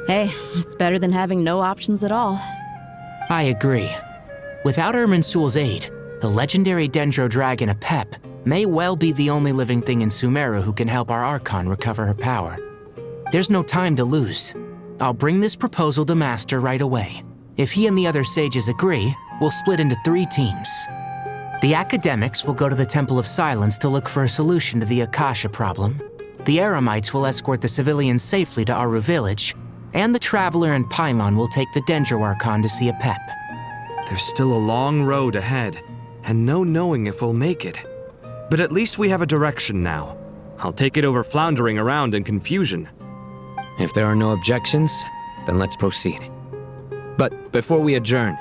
Hey, it's better than having no options at all. I agree. Without Irminsul's aid, the legendary Dendro Dragon Apep may well be the only living thing in Sumeru who can help our Archon recover her power. There's no time to lose. I'll bring this proposal to Master right away. If he and the other sages agree, we'll split into 3 teams. The academics will go to the Temple of Silence to look for a solution to the Akasha problem. The Eremites will escort the civilians safely to Aru village, and the Traveler and Paimon will take the Dendro Archon to see Apep. There's still a long road ahead, and no knowing if we'll make it. But at least we have a direction now. I'll take it over floundering around in confusion. If there are no objections, then let's proceed. But before we adjourn,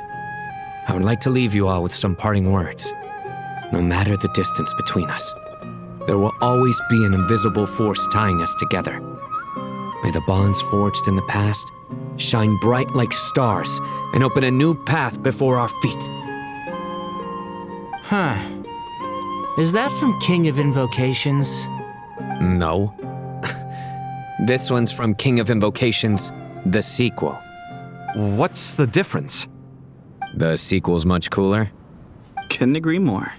I would like to leave you all with some parting words. No matter the distance between us, there will always be an invisible force tying us together. May the bonds forged in the past shine bright like stars and open a new path before our feet. Huh. Is that from King of Invocations? No. This one's from King of Invocations, the sequel. What's the difference? The sequel's much cooler. Couldn't agree more.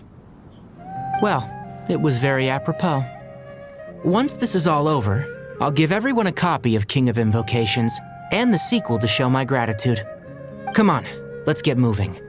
Well, it was very apropos. Once this is all over, I'll give everyone a copy of King of Invocations and the sequel to show my gratitude. Come on, Let's get moving.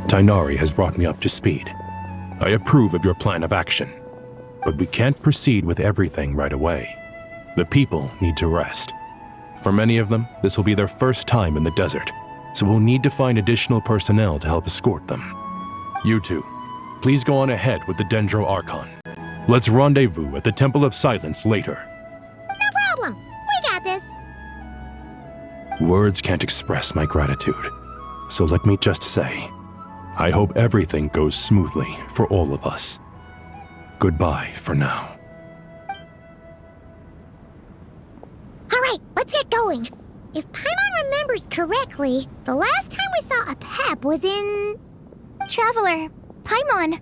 Tainari has brought me up to speed. I approve of your plan of action, but we can't proceed with everything right away. The people need to rest. For many of them, this will be their first time in the desert, so we'll need to find additional personnel to help escort them. You two, please go on ahead with the Dendro Archon. Let's rendezvous at the Temple of Silence later. No problem. We got this. Words can't express my gratitude, so let me just say, I hope everything goes smoothly for all of us. Goodbye for now. All right, let's get going. If Paimon remembers correctly, the last time we saw a Pep was in... Traveler, Paimon.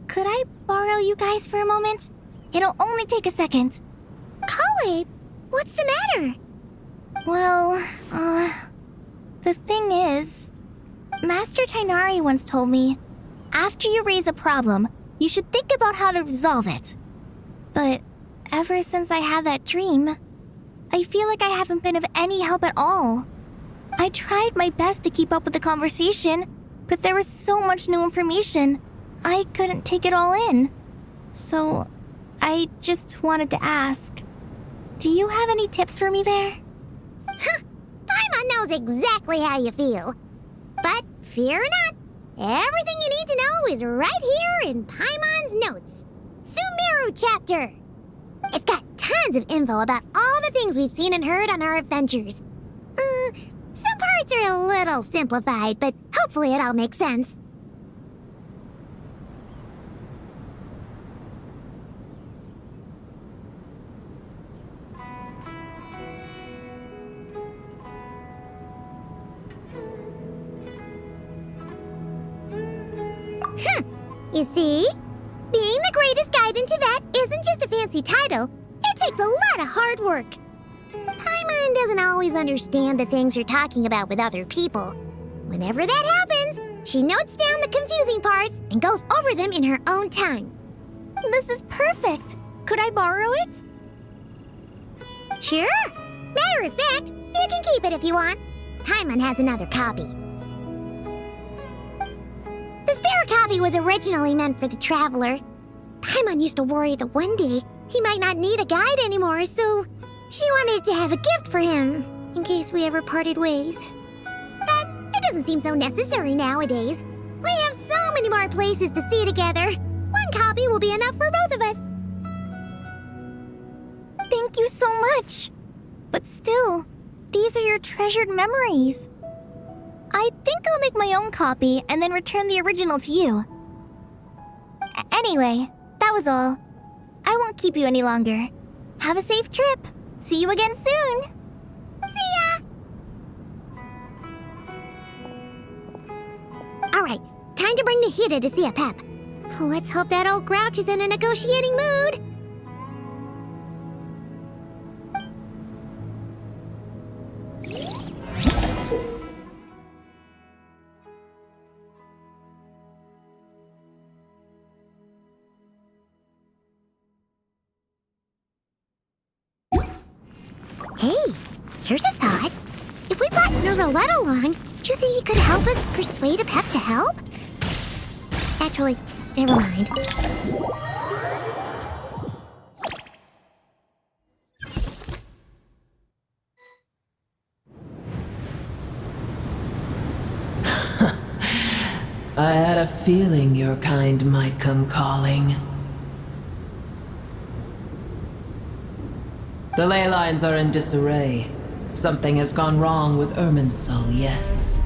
Could I borrow you guys for a moment? It'll only take a second. Kale, what's the matter? Well, the thing is... Master Tainari once told me, after you raise a problem, you should think about how to resolve it. But ever since I had that dream, I feel like I haven't been of any help at all. I tried my best to keep up with the conversation, but there was so much new information, I couldn't take it all in. So, I just wanted to ask, do you have any tips for me there? Huh, Paimon knows exactly how you feel. But fear not, everything you need to know is right here in Paimon's notes. Sumeru chapter. It's got tons of info about all the things we've seen and heard on our adventures. Some parts are a little simplified, but hopefully it all makes sense. You see? Being the greatest guide in Tibet isn't just a fancy title. It takes a lot of hard work. Paimon doesn't always understand the things you're talking about with other people. Whenever that happens, she notes down the confusing parts and goes over them in her own time. This is perfect. Could I borrow it? Sure. Matter of fact, you can keep it if you want. Paimon has another copy. The spare copy was originally meant for the traveler. Paimon used to worry that one day he might not need a guide anymore, so she wanted to have a gift for him, in case we ever parted ways. But it doesn't seem so necessary nowadays. We have so many more places to see together. One copy will be enough for both of us. Thank you so much. But still, these are your treasured memories. I think I'll make my own copy and then return the original to you. Anyway, that was all. I won't keep you any longer. Have a safe trip. See you again soon. See ya! Alright, time to bring the Hida to see a Pep. Let's hope that old grouch is in a negotiating mood. Hey, here's a thought. If we brought Nervalette along, do you think he could help us persuade a Pep to help? Actually, never mind. I had a feeling your kind might come calling. The ley lines are in disarray. Something has gone wrong with Irminsul, yes.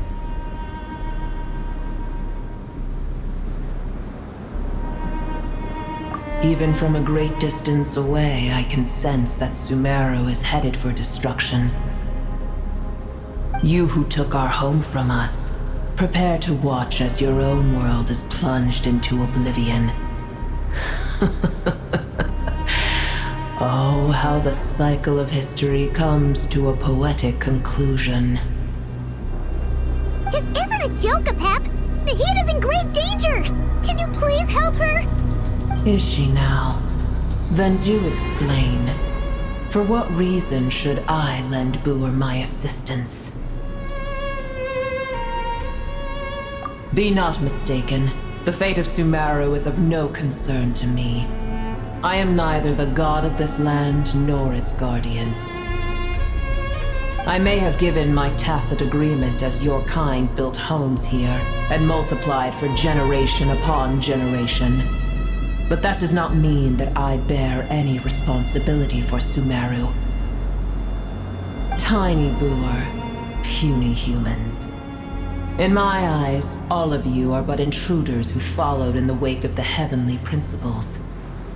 Even from a great distance away, I can sense that Sumeru is headed for destruction. You who took our home from us, Prepare to watch as your own world is plunged into oblivion. Oh, how the cycle of history comes to a poetic conclusion. This isn't a joke, Apep! Nahida's in grave danger! Can you please help her? Is she now? Then do explain. For what reason should I lend Boer my assistance? Be not mistaken. The fate of Sumeru is of no concern to me. I am neither the god of this land nor its guardian. I may have given my tacit agreement as your kind built homes here and multiplied for generation upon generation. But that does not mean that I bear any responsibility for Sumeru. Tiny Boer, puny humans. In my eyes, all of you are but intruders who followed in the wake of the heavenly principles.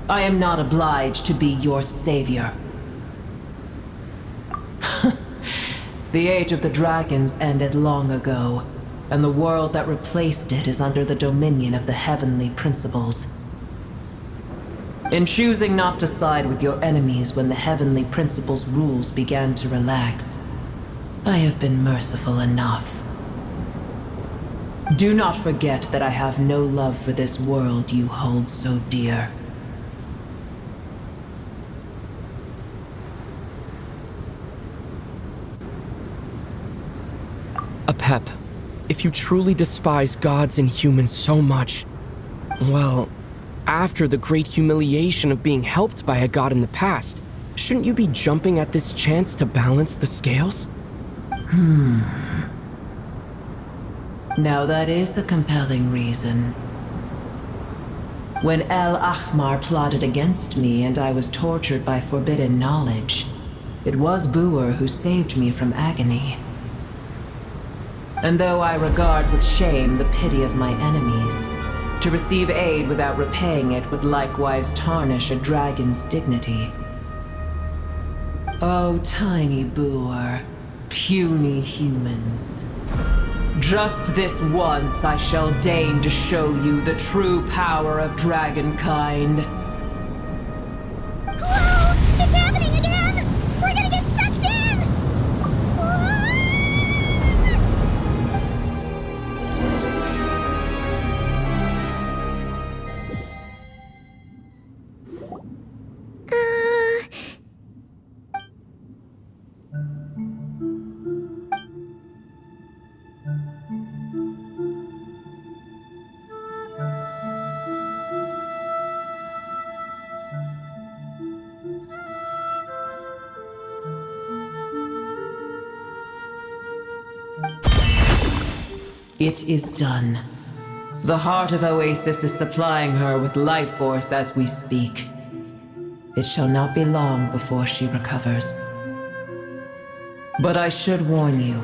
I am not obliged to be your savior. The age of the dragons ended long ago, and the world that replaced it is under the dominion of the heavenly principles. In choosing not to side with your enemies when the heavenly principles' rules began to relax, I have been merciful enough. Do not forget that I have no love for this world you hold so dear. Apep, if you truly despise gods and humans so much, well, after the great humiliation of being helped by a god in the past, shouldn't you be jumping at this chance to balance the scales? Now that is a compelling reason. When El Ahmar plotted against me and I was tortured by forbidden knowledge, it was Boer who saved me from agony. And though I regard with shame the pity of my enemies, to receive aid without repaying it would likewise tarnish a dragon's dignity. Oh, tiny Boer, puny humans. Just this once I shall deign to show you the true power of dragonkind. Whoa! It's happening again! We're gonna get sucked in! It is done. The heart of Oasis is supplying her with life force as we speak. It shall not be long before she recovers. But I should warn you,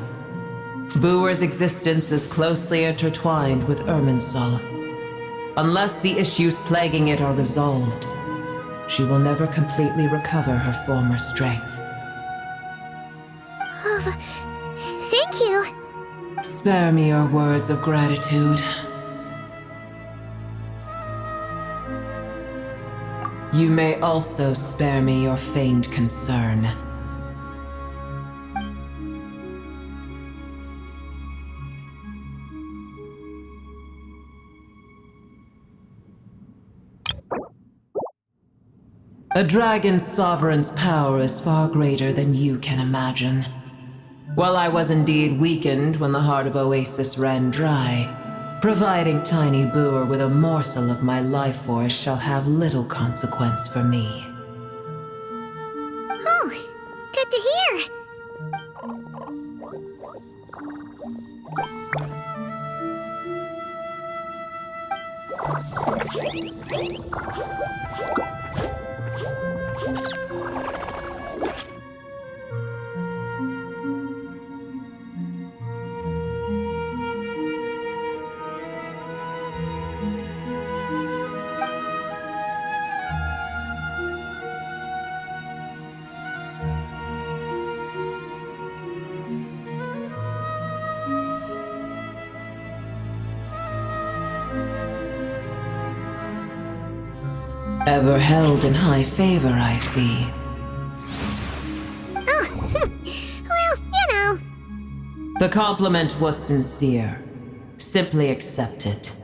Boer's existence is closely intertwined with Irminsul. Unless the issues plaguing it are resolved, she will never completely recover her former strength. Oh, thank you. Spare me your words of gratitude. You may also spare me your feigned concern. A dragon's sovereign's power is far greater than you can imagine. While I was indeed weakened when the heart of Oasis ran dry, providing Tiny Boer with a morsel of my life force shall have little consequence for me. Oh, good to hear. Ever held in high favor, I see. Oh, well, you know. The compliment was sincere. Simply accept it.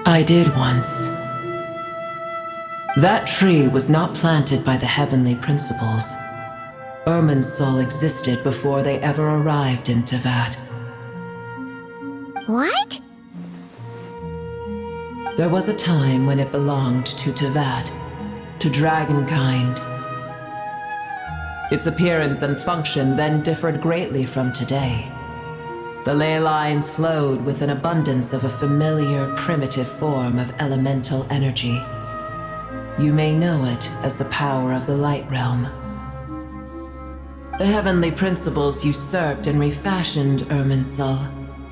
I did once. That tree was not planted by the heavenly principles. Irminsul existed before they ever arrived in Tevat. What? There was a time when it belonged to Tevat, to dragonkind. Its appearance and function then differed greatly from today. The ley lines flowed with an abundance of a familiar, primitive form of elemental energy. You may know it as the power of the Light Realm. The heavenly principles usurped and refashioned Irminsul,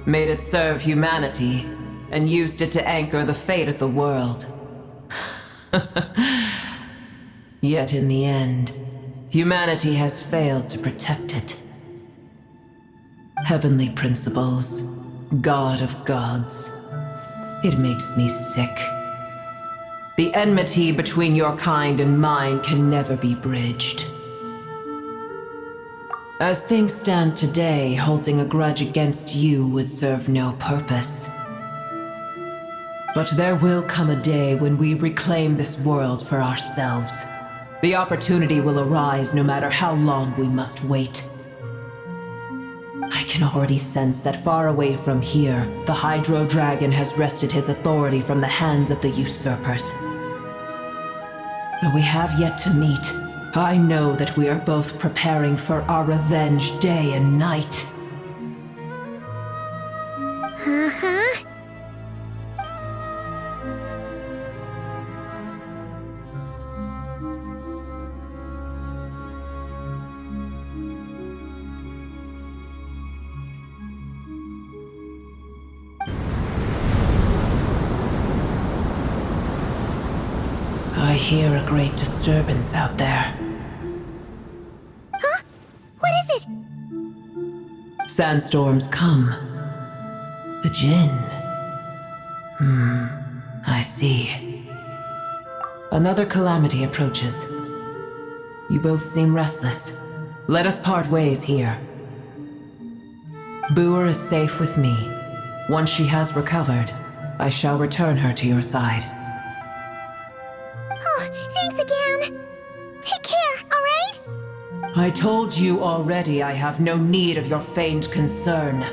made it serve humanity, and used it to anchor the fate of the world. Yet in the end, humanity has failed to protect it. Heavenly principles, God of gods. It makes me sick. The enmity between your kind and mine can never be bridged. As things stand today, holding a grudge against you would serve no purpose. But there will come a day when we reclaim this world for ourselves. The opportunity will arise no matter how long we must wait. I can already sense that far away from here, the Hydro Dragon has wrested his authority from the hands of the usurpers. Though we have yet to meet, I know that we are both preparing for our revenge day and night. Uh-huh. I hear a great disturbance out there. Huh? What is it? Sandstorms come. The Jinn. I see. Another calamity approaches. You both seem restless. Let us part ways here. Boer is safe with me. Once she has recovered, I shall return her to your side. Oh, thanks again. Take care, alright? I told you already I have no need of your feigned concern.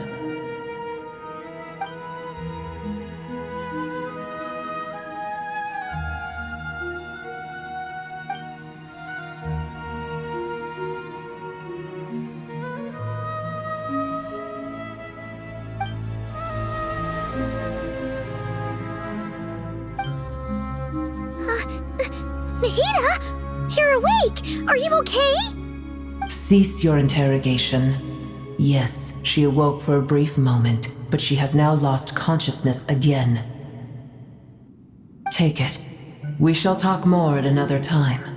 Nahida? You're awake! Are you okay? Cease your interrogation. Yes, she awoke for a brief moment, but she has now lost consciousness again. Take it. We shall talk more at another time.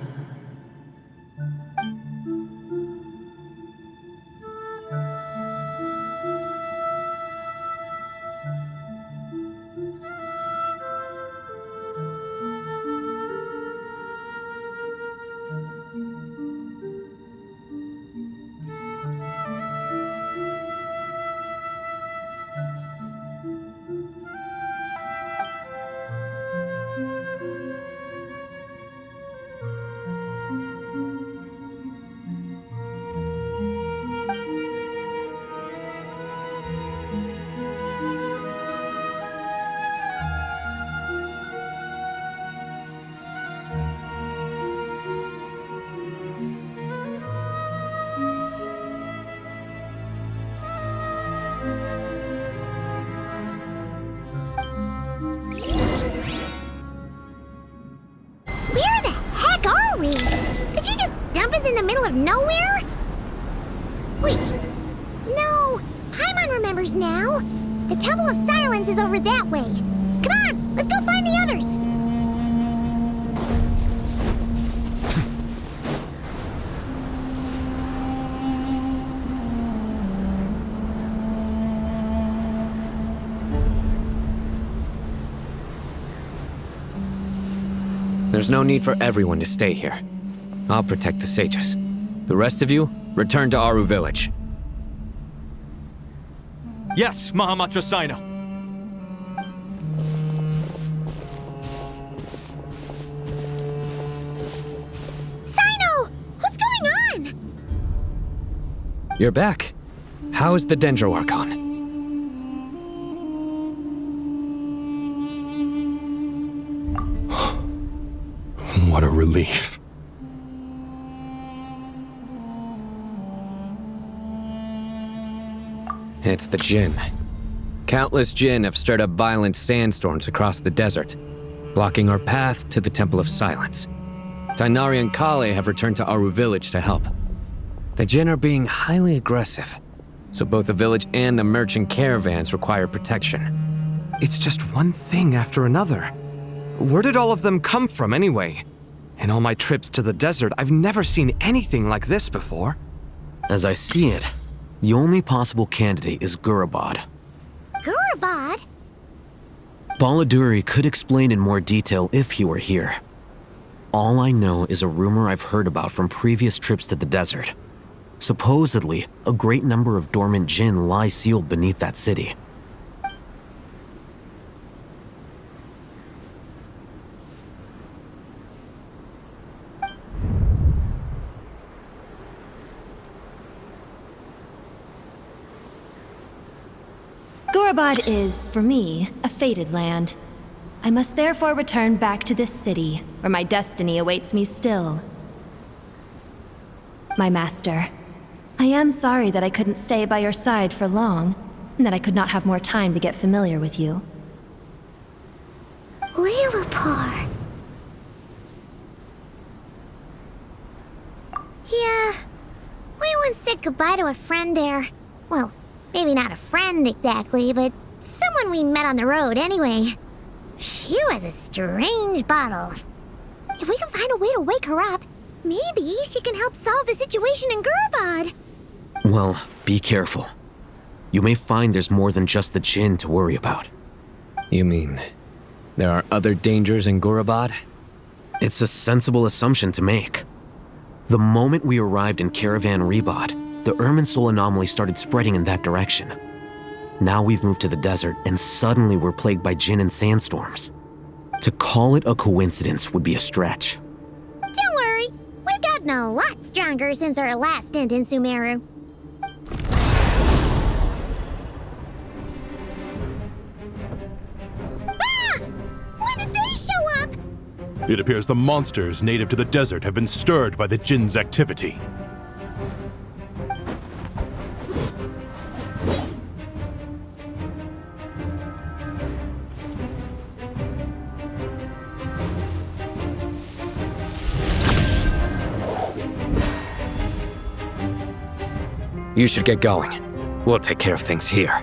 Where the heck are we? Did you just dump us in the middle of nowhere? Wait, members now. The Temple of Silence is over that way. Come on, let's go find the others. There's no need for everyone to stay here. I'll protect the sages. The rest of you, return to Aru village. Yes, Mahamatra Sino. Sino! What's going on? You're back. How's the Dendro Archon? What a relief. It's the Jinn. Countless Jinn have stirred up violent sandstorms across the desert, blocking our path to the Temple of Silence. Tainari and Kale have returned to Aru village to help. The Jinn are being highly aggressive, so both the village and the merchant caravans require protection. It's just one thing after another. Where did all of them come from anyway? In all my trips to the desert, I've never seen anything like this before. As I see it, the only possible candidate is Gurabad. Gurabad? Baladuri could explain in more detail if he were here. All I know is a rumor I've heard about from previous trips to the desert. Supposedly, a great number of dormant Jinn lie sealed beneath that city. Gurabad is, for me, a fated land. I must therefore return back to this city, where my destiny awaits me still. My master, I am sorry that I couldn't stay by your side for long, and that I could not have more time to get familiar with you. Lailapar. Yeah, we once said goodbye to a friend there. Well, maybe not a friend exactly, but someone we met on the road anyway. She was a strange bottle. If we can find a way to wake her up, maybe she can help solve the situation in Gurabad. Well, be careful. You may find there's more than just the Jinn to worry about. You mean, there are other dangers in Gurabad? It's a sensible assumption to make. The moment we arrived in Caravan Rebad, the Irminsul anomaly started spreading in that direction. Now we've moved to the desert, and suddenly we're plagued by Jinn and sandstorms. To call it a coincidence would be a stretch. Don't worry, we've gotten a lot stronger since our last stint in Sumeru. Ah! When did they show up? It appears the monsters native to the desert have been stirred by the Jinn's activity. You should get going. We'll take care of things here.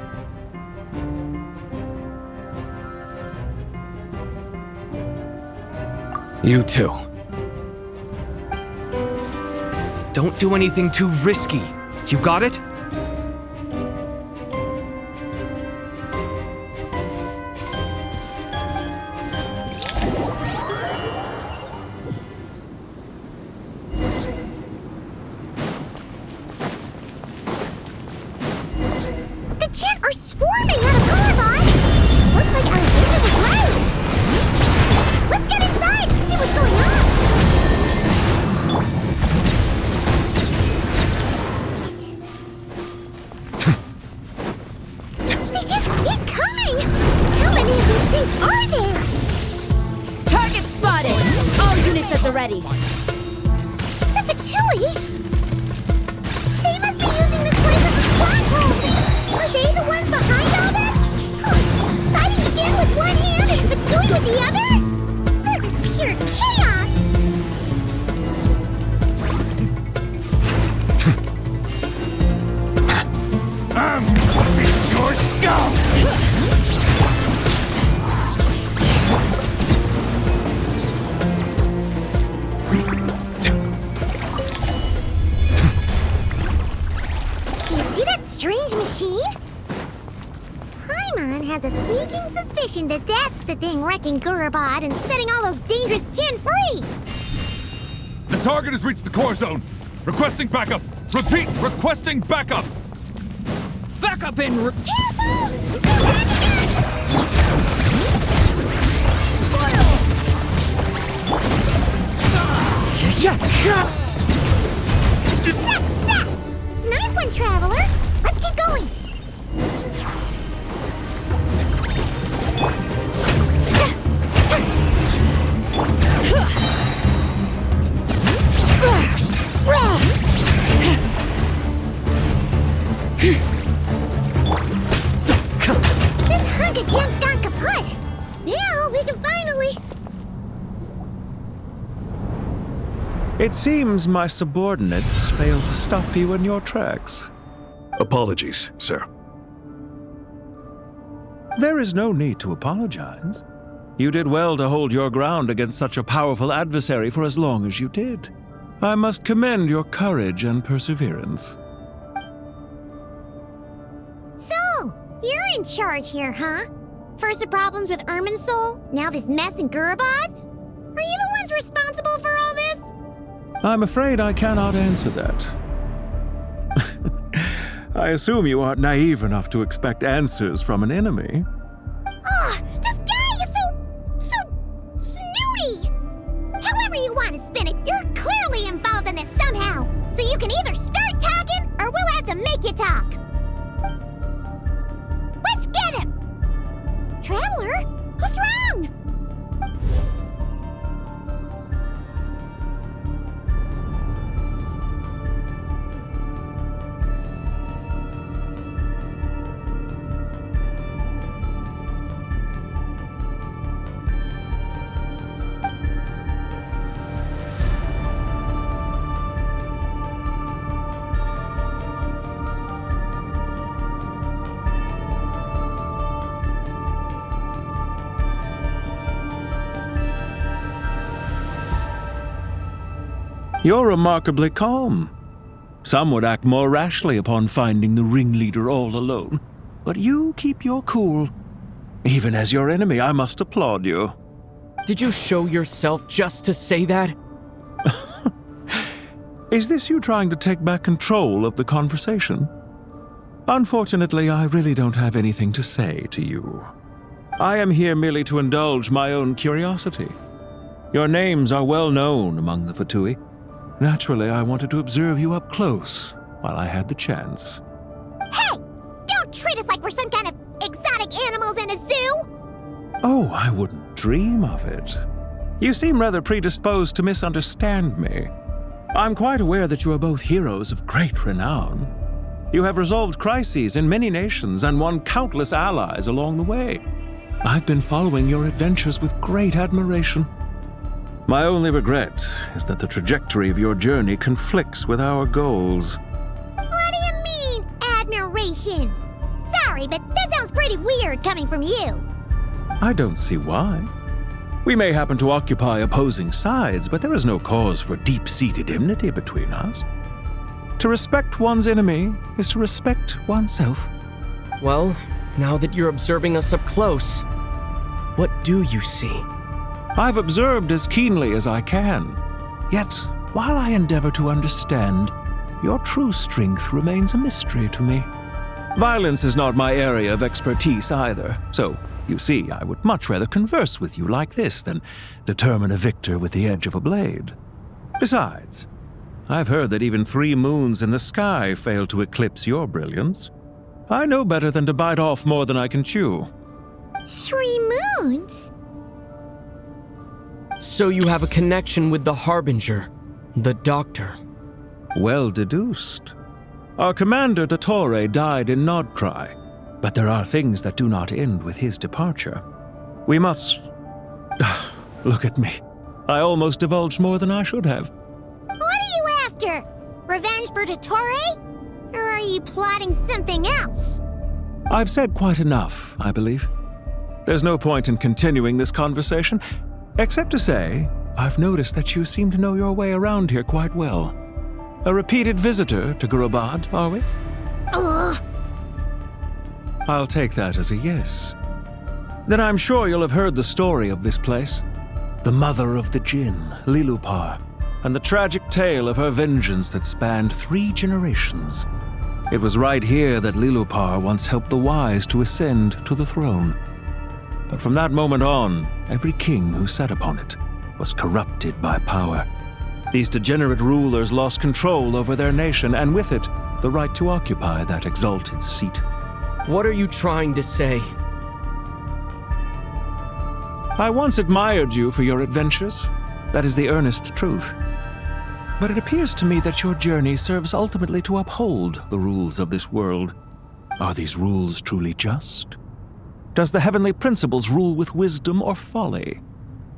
You too. Don't do anything too risky. You got it? has a sneaking suspicion that that's the thing wrecking Gurabad and setting all those dangerous Jinn free! The target has reached the core zone. Requesting backup. Repeat, requesting backup. Backup in. Success! Nice one, Traveler. Let's keep going. This hunk of Jinn's gone kaput. Now we can finally... It seems my subordinates failed to stop you in your tracks. Apologies, sir. There is no need to apologize. You did well to hold your ground against such a powerful adversary for as long as you did. I must commend your courage and perseverance. So, you're in charge here, huh? First the problems with Irminsul, now this mess in Gurabad? Are you the ones responsible for all this? I'm afraid I cannot answer that. I assume you aren't naive enough to expect answers from an enemy. This guy is so snooty! However you want to spin it, you're clearly involved in this somehow. So you can either start talking, or we'll have to make you talk. Let's get him! Traveler, what's wrong? You're remarkably calm. Some would act more rashly upon finding the ringleader all alone. But you keep your cool. Even as your enemy, I must applaud you. Did you show yourself just to say that? Is this you trying to take back control of the conversation? Unfortunately, I really don't have anything to say to you. I am here merely to indulge my own curiosity. Your names are well known among the Fatui. Naturally, I wanted to observe you up close while I had the chance. Hey! Don't treat us like we're some kind of exotic animals in a zoo! Oh, I wouldn't dream of it. You seem rather predisposed to misunderstand me. I'm quite aware that you are both heroes of great renown. You have resolved crises in many nations and won countless allies along the way. I've been following your adventures with great admiration. My only regret is that the trajectory of your journey conflicts with our goals. What do you mean, admiration? Sorry, but that sounds pretty weird coming from you. I don't see why. We may happen to occupy opposing sides, but there is no cause for deep-seated enmity between us. To respect one's enemy is to respect oneself. Well, now that you're observing us up close, what do you see? I've observed as keenly as I can. Yet, while I endeavor to understand, your true strength remains a mystery to me. Violence is not my area of expertise either, so, you see, I would much rather converse with you like this than determine a victor with the edge of a blade. Besides, I've heard that even 3 moons in the sky fail to eclipse your brilliance. I know better than to bite off more than I can chew. 3 moons? So you have a connection with the Harbinger, the Doctor. Well deduced. Our commander, Dottore, died in Nodcry, but there are things that do not end with his departure. We must... Look at me. I almost divulged more than I should have. What are you after? Revenge for Dottore? Or are you plotting something else? I've said quite enough, I believe. There's no point in continuing this conversation, except to say, I've noticed that you seem to know your way around here quite well. A repeated visitor to Gurabad, are we? Ugh! I'll take that as a yes. Then I'm sure you'll have heard the story of this place. The mother of the Jinn, Lilupar, and the tragic tale of her vengeance that spanned 3 generations. It was right here that Lilupar once helped the wise to ascend to the throne. But from that moment on, every king who sat upon it was corrupted by power. These degenerate rulers lost control over their nation, and with it, the right to occupy that exalted seat. What are you trying to say? I once admired you for your adventures. That is the earnest truth. But it appears to me that your journey serves ultimately to uphold the rules of this world. Are these rules truly just? Does the heavenly principles rule with wisdom or folly?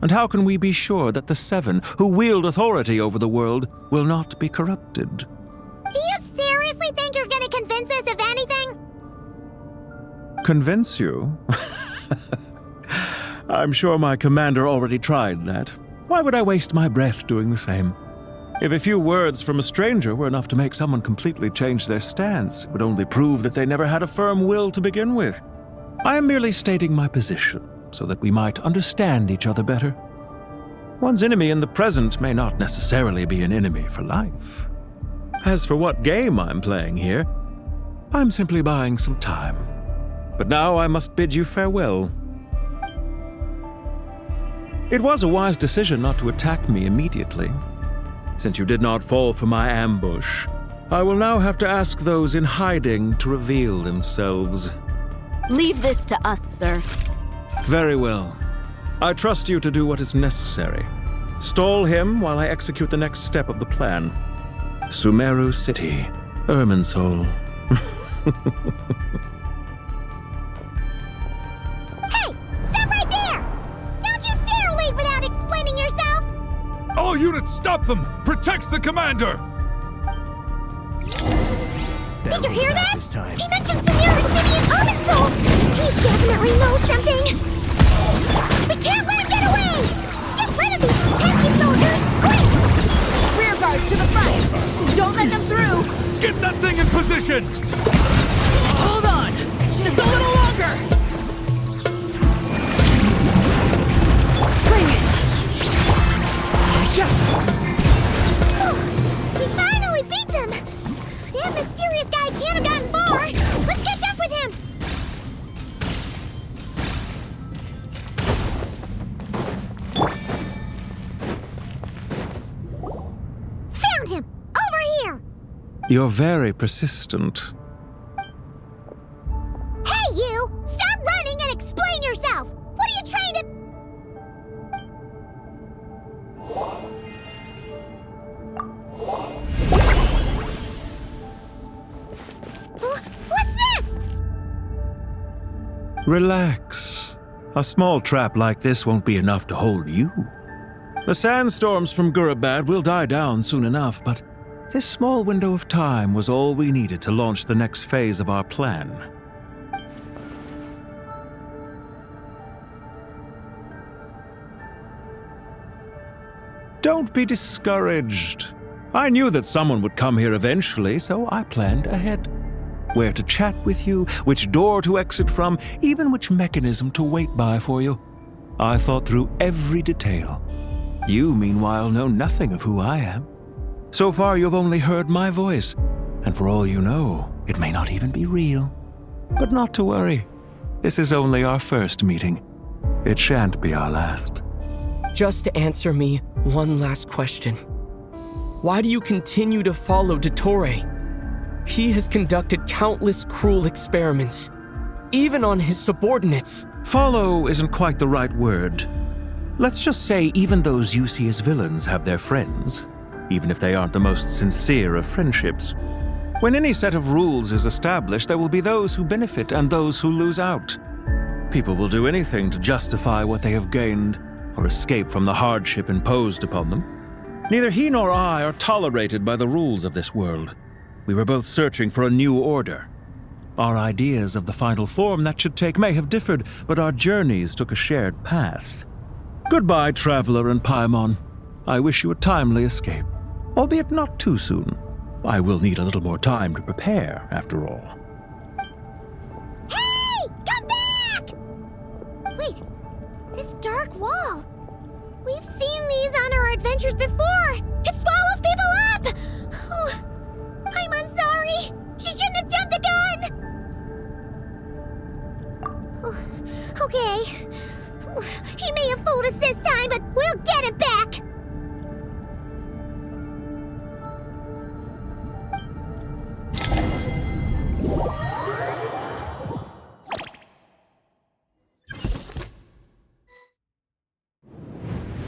And how can we be sure that the 7 who wield authority over the world will not be corrupted? Do you seriously think you're gonna convince us of anything? Convince you? I'm sure my commander already tried that. Why would I waste my breath doing the same? If a few words from a stranger were enough to make someone completely change their stance, it would only prove that they never had a firm will to begin with. I am merely stating my position, so that we might understand each other better. One's enemy in the present may not necessarily be an enemy for life. As for what game I'm playing here, I'm simply buying some time. But now I must bid you farewell. It was a wise decision not to attack me immediately. Since you did not fall for my ambush, I will now have to ask those in hiding to reveal themselves. Leave this to us, sir. Very well. I trust you to do what is necessary. Stall him while I execute the next step of the plan. Sumeru City, Irminsul. Hey! Stop right there! Don't you dare leave without explaining yourself! All units, stop them! Protect the commander! Did you hear that? He mentioned Sumeru City and Irminsul! He definitely knows something! We can't let him get away! Get rid of these pesky soldiers, quick! Rear guard to the front! Don't let them through! Get that thing in position! Hold on! Just a little longer! Bring it! We finally beat them! That mysterious guy can't have gotten far! Let's catch up with him! Found him! Over here! You're very persistent. Hey, you! Stop running and explain yourself! What are you trying to... What's this? Relax. A small trap like this won't be enough to hold you. The sandstorms from Gurabad will die down soon enough, but this small window of time was all we needed to launch the next phase of our plan. Don't be discouraged. I knew that someone would come here eventually, so I planned ahead. Where to chat with you, which door to exit from, even which mechanism to wait by for you. I thought through every detail. You, meanwhile, know nothing of who I am. So far, you've only heard my voice, and for all you know, it may not even be real. But not to worry. This is only our first meeting. It shan't be our last. Just answer me one last question. Why do you continue to follow Dottore? He has conducted countless cruel experiments, even on his subordinates. Follow isn't quite the right word. Let's just say even those you see as villains have their friends, even if they aren't the most sincere of friendships. When any set of rules is established, there will be those who benefit and those who lose out. People will do anything to justify what they have gained or escape from the hardship imposed upon them. Neither he nor I are tolerated by the rules of this world. We were both searching for a new order. Our ideas of the final form that should take may have differed, but our journeys took a shared path. Goodbye, Traveler and Paimon. I wish you a timely escape, albeit not too soon. I will need a little more time to prepare, after all. Hey! Come back! We've seen these on our adventures before! It swallows people up! Oh, I'm sorry! She shouldn't have jumped the gun! Oh, okay. He may have fooled us this time, but we'll get him back!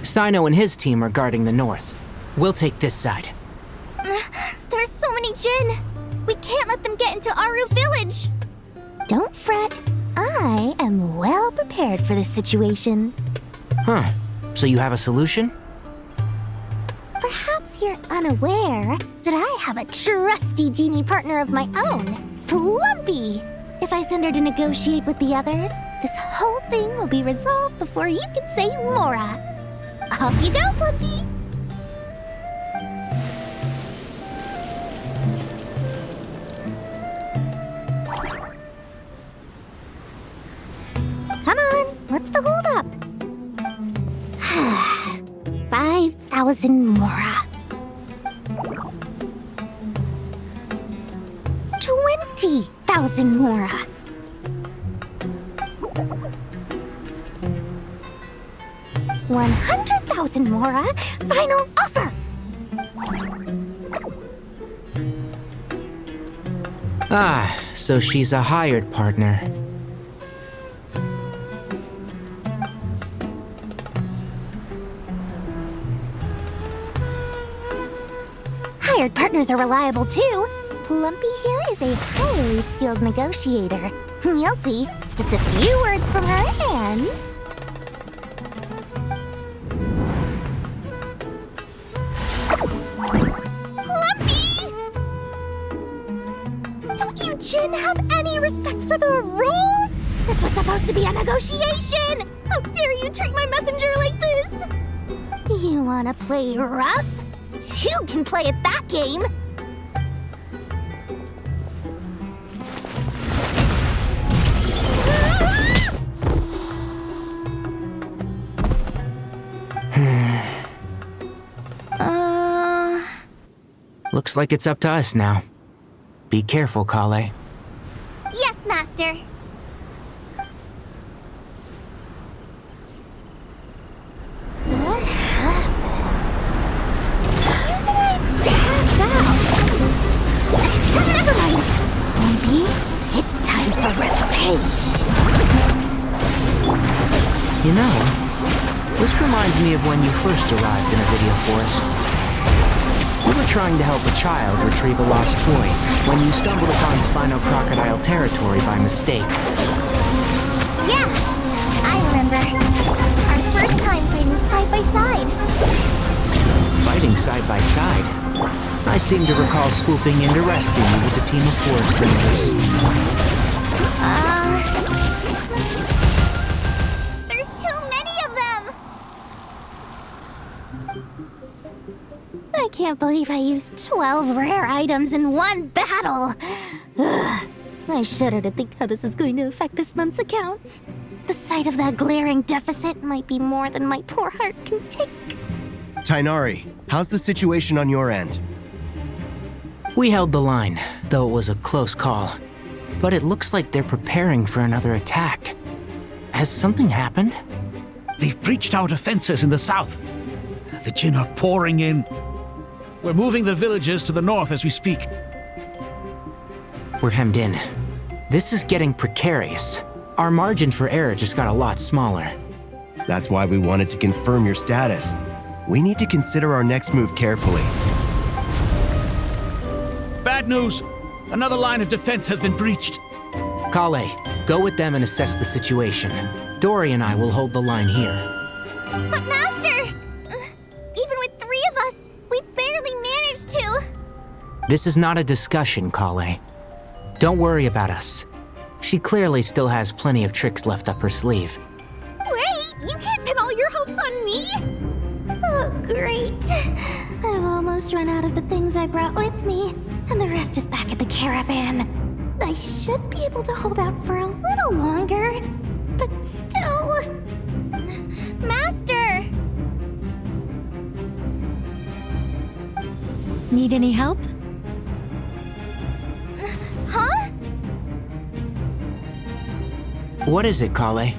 Sino and his team are guarding the north. We'll take this side. There's so many Jinn. We can't let them get into Aru village. Don't fret. I am well prepared for this situation. Huh. So you have a solution? Perhaps you're unaware that I have a trusty genie partner of my own, Plumpy. If I send her to negotiate with the others, this whole thing will be resolved before you can say Mora. Off you go, Plumpy! Come on, what's the holdup? 5,000 Mora. 20,000 Mora. 100,000 Mora. Final offer. Ah, so she's a hired partner. Hired partners are reliable too. Plumpy here is a highly skilled negotiator. You'll see. Just a few words from her and... Plumpy! Don't you Jinn have any respect for the rules? This was supposed to be a negotiation! How dare you treat my messenger like this? You wanna play rough? Two can play at that game! Looks like it's up to us now. Be careful, Kale. Yes, Master. Never mind. Maybe it's time for revenge. You know, this reminds me of when you first arrived in a video forest. You were trying to help a child retrieve a lost toy when you stumbled upon Spino Crocodile territory by mistake. Yeah, I remember. Our first time fighting side by side. Fighting side by side? I seem to recall swooping in to rescue you with a team of forest rangers. There's too many of them! I can't believe I used 12 rare items in one battle! Ugh. I shudder to think how this is going to affect this month's accounts. The sight of that glaring deficit might be more than my poor heart can take. Tainari, how's the situation on your end? We held the line, though it was a close call. But it looks like they're preparing for another attack. Has something happened? They've breached our defenses in the south. The Jinn are pouring in. We're moving the villages to the north as we speak. We're hemmed in. This is getting precarious. Our margin for error just got a lot smaller. That's why we wanted to confirm your status. We need to consider our next move carefully. Bad news! Another line of defense has been breached. Kale, go with them and assess the situation. Dory and I will hold the line here. But Master! Even with 3 of us, we barely managed to. This is not a discussion, Kale. Don't worry about us. She clearly still has plenty of tricks left up her sleeve. Wait! You can't pin all your hopes on me! Oh, great. I've almost run out of the things I brought with me, and the rest is back at the caravan. I should be able to hold out for a little longer, but still... Master! Need any help? Huh? What is it, Kale?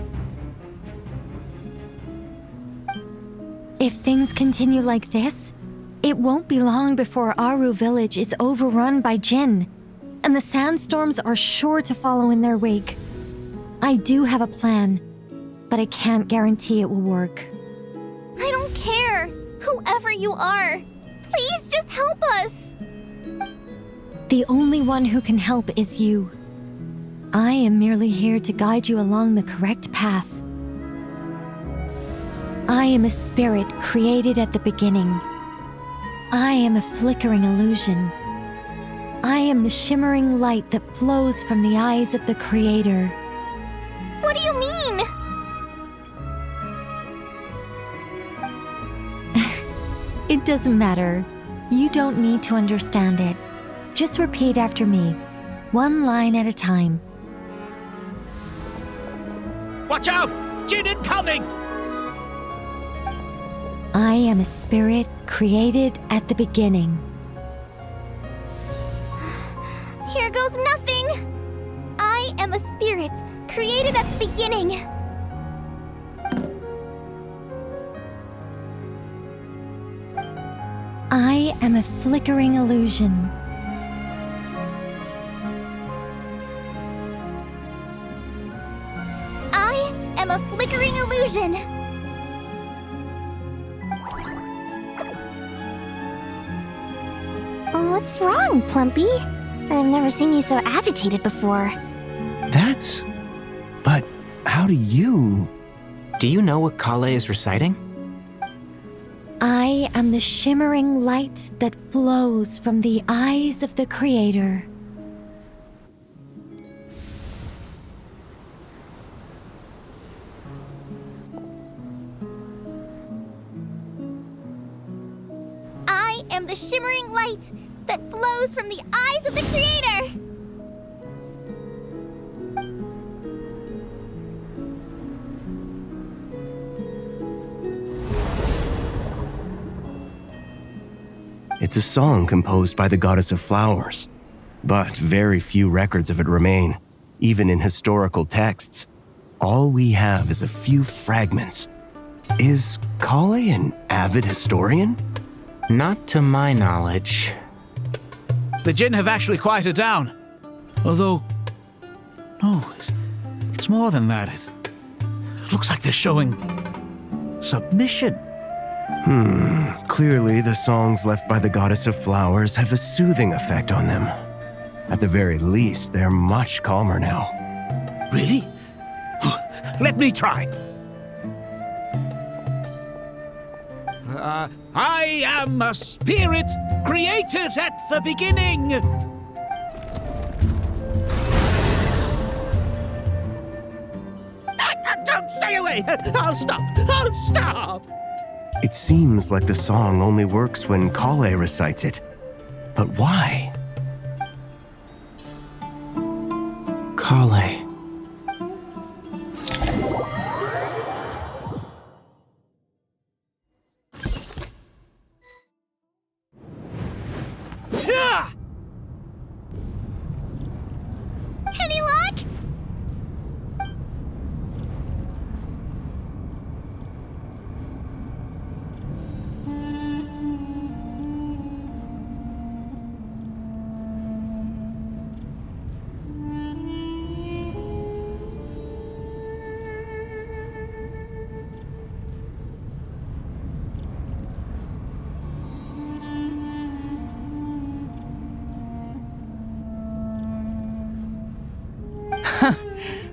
If things continue like this, it won't be long before Aru village is overrun by Jinn, and the sandstorms are sure to follow in their wake. I do have a plan, but I can't guarantee it will work. I don't care. Whoever you are, please just help us. The only one who can help is you. I am merely here to guide you along the correct path. I am a spirit created at the beginning. I am a flickering illusion. I am the shimmering light that flows from the eyes of the Creator. What do you mean? It doesn't matter. You don't need to understand it. Just repeat after me, one line at a time. Watch out! Jinn incoming! I am a spirit created at the beginning. Here goes nothing. I am a spirit created at the beginning. I am a flickering illusion. I am a flickering illusion. What's wrong, Plumpy? I've never seen you so agitated before. But how do you... Do you know what Kale is reciting? I am the shimmering light that flows from the eyes of the Creator. I am the shimmering light that flows from the eyes of the Creator. It's a song composed by the goddess of flowers, but very few records of it remain, even in historical texts. All we have is a few fragments. Is Kale an avid historian? Not to my knowledge. The Jinn have actually quieted down. Although, no, it's more than that. It looks like they're showing submission. Clearly the songs left by the goddess of flowers have a soothing effect on them. At the very least, they're much calmer now. Really? Let me try. I am a spirit created at the beginning. Don't stay away. I'll stop. It seems like the song only works when Kale recites it. But why? Kale. Any luck?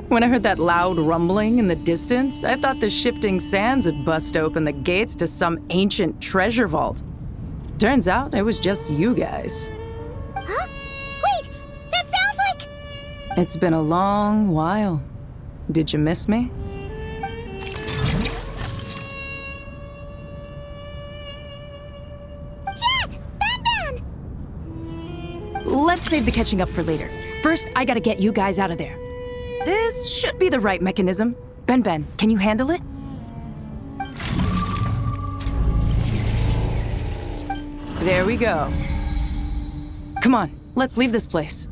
When I heard that loud rumbling in the distance, I thought the shifting sands had bust open the gates to some ancient treasure vault. Turns out it was just you guys. Huh? Wait, that sounds like... It's been a long while. Did you miss me? Jet! Ben! Let's save the catching up for later. First, I gotta get you guys out of there. This should be the right mechanism. Ben, can you handle it? There we go. Come on, let's leave this place.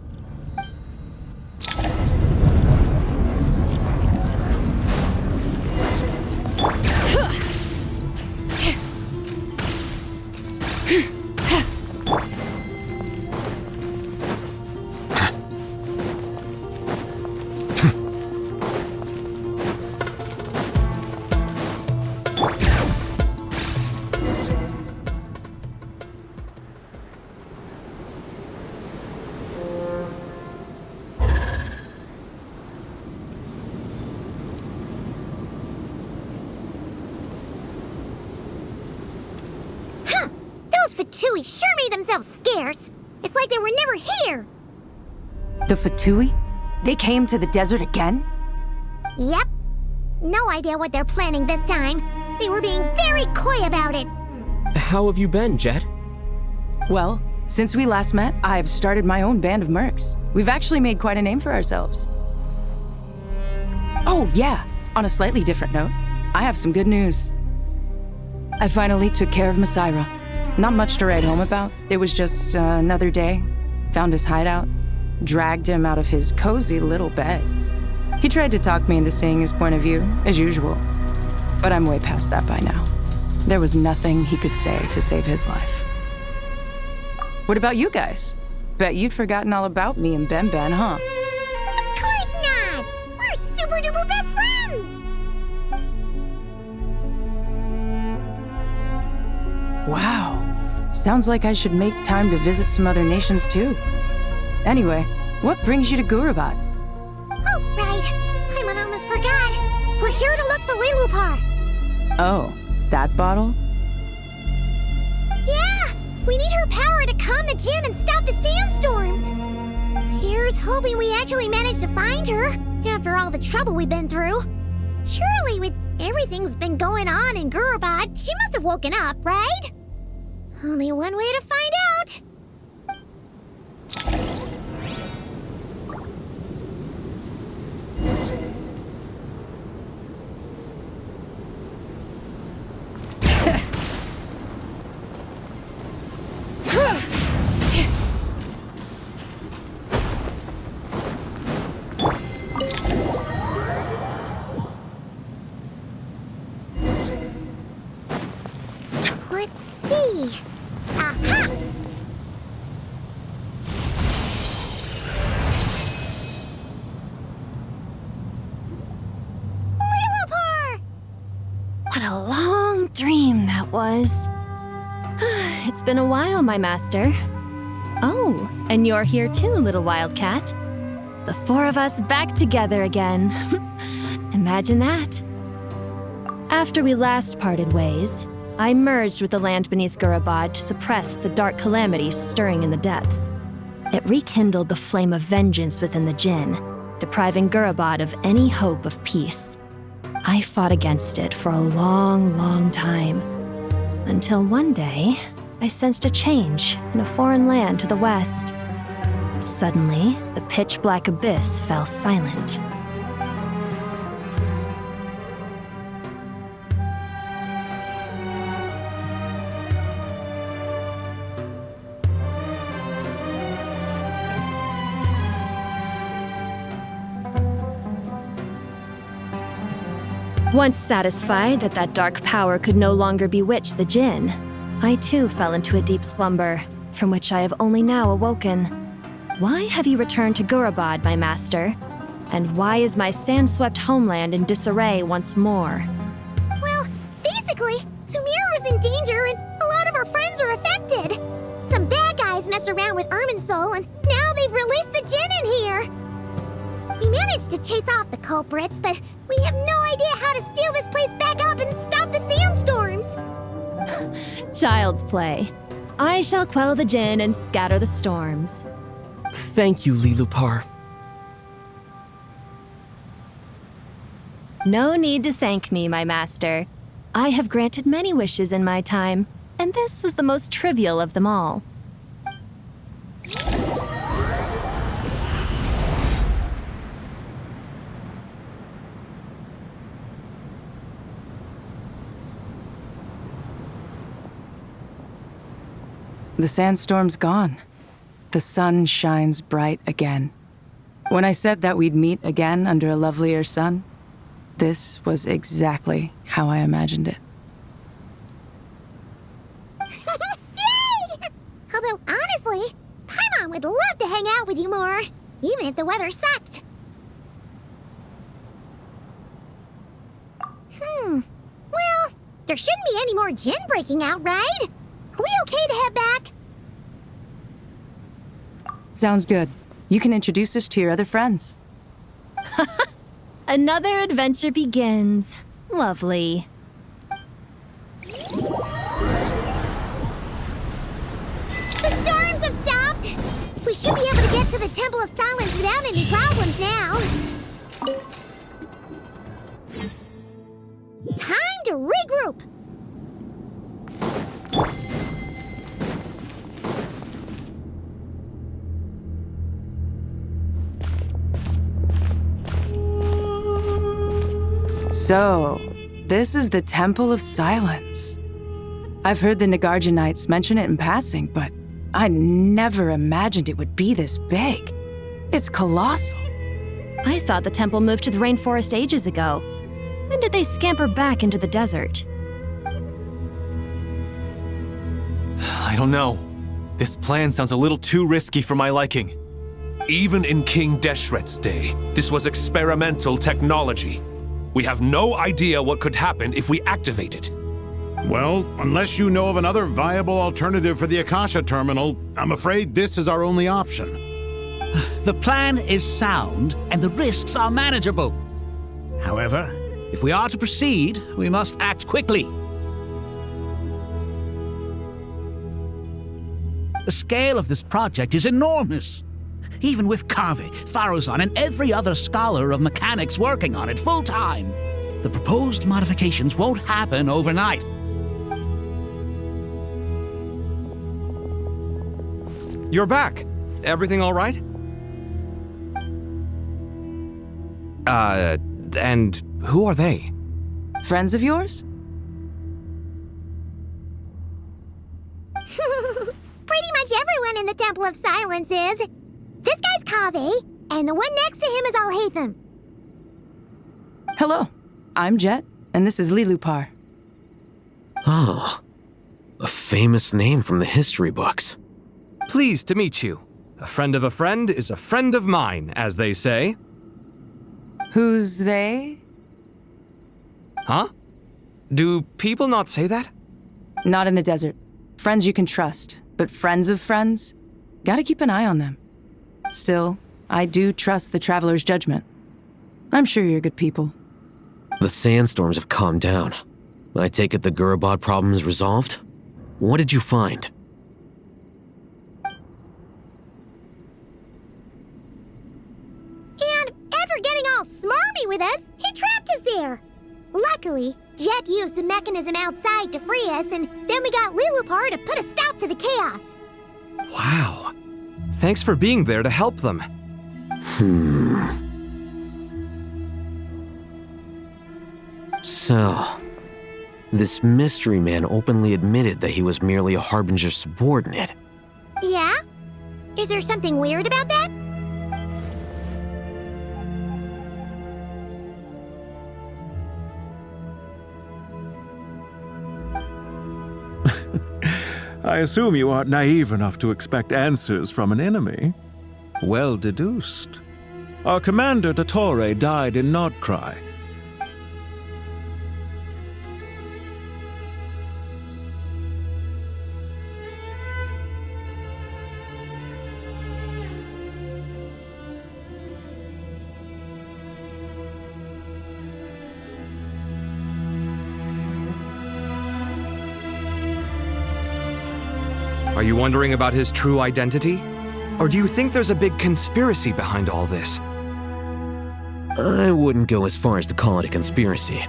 Fatui sure made themselves scarce. It's like they were never here. The Fatui? They came to the desert again? Yep. No idea what they're planning this time. They were being very coy about it. How have you been, Jet? Well, since we last met, I've started my own band of mercs. We've actually made quite a name for ourselves. Oh, yeah. On a slightly different note, I have some good news. I finally took care of Masaira. Not much to write home about. It was just another day. Found his hideout. Dragged him out of his cozy little bed. He tried to talk me into seeing his point of view, as usual. But I'm way past that by now. There was nothing he could say to save his life. What about you guys? Bet you'd forgotten all about me and Ben, huh? Of course not! We're super duper best friends! Wow. Sounds like I should make time to visit some other nations too. Anyway, what brings you to Gurabad? Oh, right. I almost forgot. We're here to look for Lilupar. Oh, that bottle? Yeah! We need her power to calm the Jinn and stop the sandstorms. Here's hoping we actually manage to find her, after all the trouble we've been through. Surely, with everything's been going on in Gurabad, she must have woken up, right? Only one way to find out. Let's see. Aha! Lilupar! What a long dream that was. It's been a while, my master. Oh, and you're here too, little wildcat. The four of us back together again. Imagine that. After we last parted ways, I merged with the land beneath Gurabad to suppress the dark calamities stirring in the depths. It rekindled the flame of vengeance within the Jinn, depriving Gurabad of any hope of peace. I fought against it for a long, long time, until one day, I sensed a change in a foreign land to the west. Suddenly, the pitch-black abyss fell silent. Once satisfied that that dark power could no longer bewitch the Jinn, I too fell into a deep slumber, from which I have only now awoken. Why have you returned to Gurabad, my master? And why is my sand-swept homeland in disarray once more? Well, basically, Sumeru's in danger and a lot of our friends are affected. Some bad guys messed around with Irminsul and now they've released the Jinn in here. We managed to chase off the culprits, but we have no idea how to seal this place back up and stop the sandstorms. Child's play. I shall quell the Jinn and scatter the storms. Thank you, Lilupar. No need to thank me, my master. I have granted many wishes in my time, and this was the most trivial of them all. The sandstorm's gone. the sun shines bright again. When I said that we'd meet again under a lovelier sun, this was exactly how I imagined it. Yay! Although, honestly, Paimon would love to hang out with you more, even if the weather sucked. Well, there shouldn't be any more Jinn breaking out, right? Are we okay to head back? Sounds good. You can introduce us to your other friends. Another adventure begins. Lovely. The storms have stopped! We should be able to get to the Temple of Silence without any problems now. Time to regroup! So, this is the Temple of Silence. I've heard the Nagarjanites mention it in passing, but I never imagined it would be this big. It's colossal. I thought the temple moved to the rainforest ages ago. When did they scamper back into the desert? I don't know. This plan sounds a little too risky for my liking. Even in King Deshret's day, this was experimental technology. We have no idea what could happen if we activate it. Well, unless you know of another viable alternative for the Akasha terminal, I'm afraid this is our only option. The plan is sound, and the risks are manageable. However, if we are to proceed, we must act quickly. The scale of this project is enormous. Even with Kave, Faruzan, and every other scholar of mechanics working on it full-time, the proposed modifications won't happen overnight. You're back. Everything all right? And who are they? Friends of yours? Pretty much everyone in the Temple of Silence is. This guy's Kave, and the one next to him is Alhaitham. Hello, I'm Jet, and this is Lilupar. Ah, a famous name from the history books. Pleased to meet you. A friend of a friend is a friend of mine, as they say. Who's they? Huh? Do people not say that? Not in the desert. Friends you can trust, but friends of friends? Gotta keep an eye on them. Still, I do trust the Traveler's judgment. I'm sure you're good people. The sandstorms have calmed down. I take it the Gurabad problem is resolved? What did you find? And after getting all smarmy with us, he trapped us there. Luckily, Jet used the mechanism outside to free us, and then we got Lilupar to put a stop to the chaos. Wow. Thanks for being there to help them. So, this mystery man openly admitted that he was merely a Harbinger subordinate. Yeah? Is there something weird about that? I assume you aren't naive enough to expect answers from an enemy. Well deduced. Our commander, Dottore, died in Nordkrai. Are you wondering about his true identity? Or do you think there's a big conspiracy behind all this? I wouldn't go as far as to call it a conspiracy.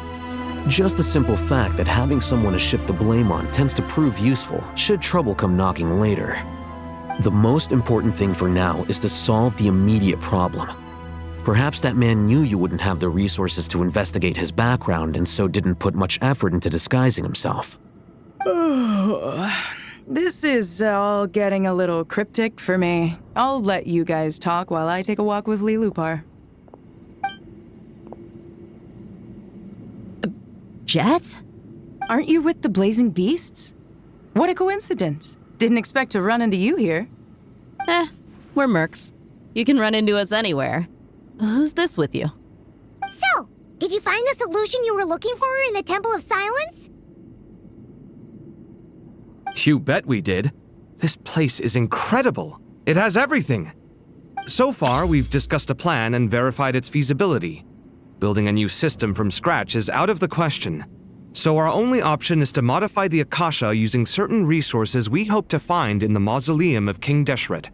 Just the simple fact that having someone to shift the blame on tends to prove useful should trouble come knocking later. The most important thing for now is to solve the immediate problem. Perhaps that man knew you wouldn't have the resources to investigate his background and so didn't put much effort into disguising himself. This is all getting a little cryptic for me. I'll let you guys talk while I take a walk with Lilupar. Jet? Aren't you with the Blazing Beasts? What a coincidence. Didn't expect to run into you here. We're mercs. You can run into us anywhere. Who's this with you? So, did you find the solution you were looking for in the Temple of Silence? You bet we did. This place is incredible. It has everything. So far, we've discussed a plan and verified its feasibility. Building a new system from scratch is out of the question. So our only option is to modify the Akasha using certain resources we hope to find in the mausoleum of King Deshret.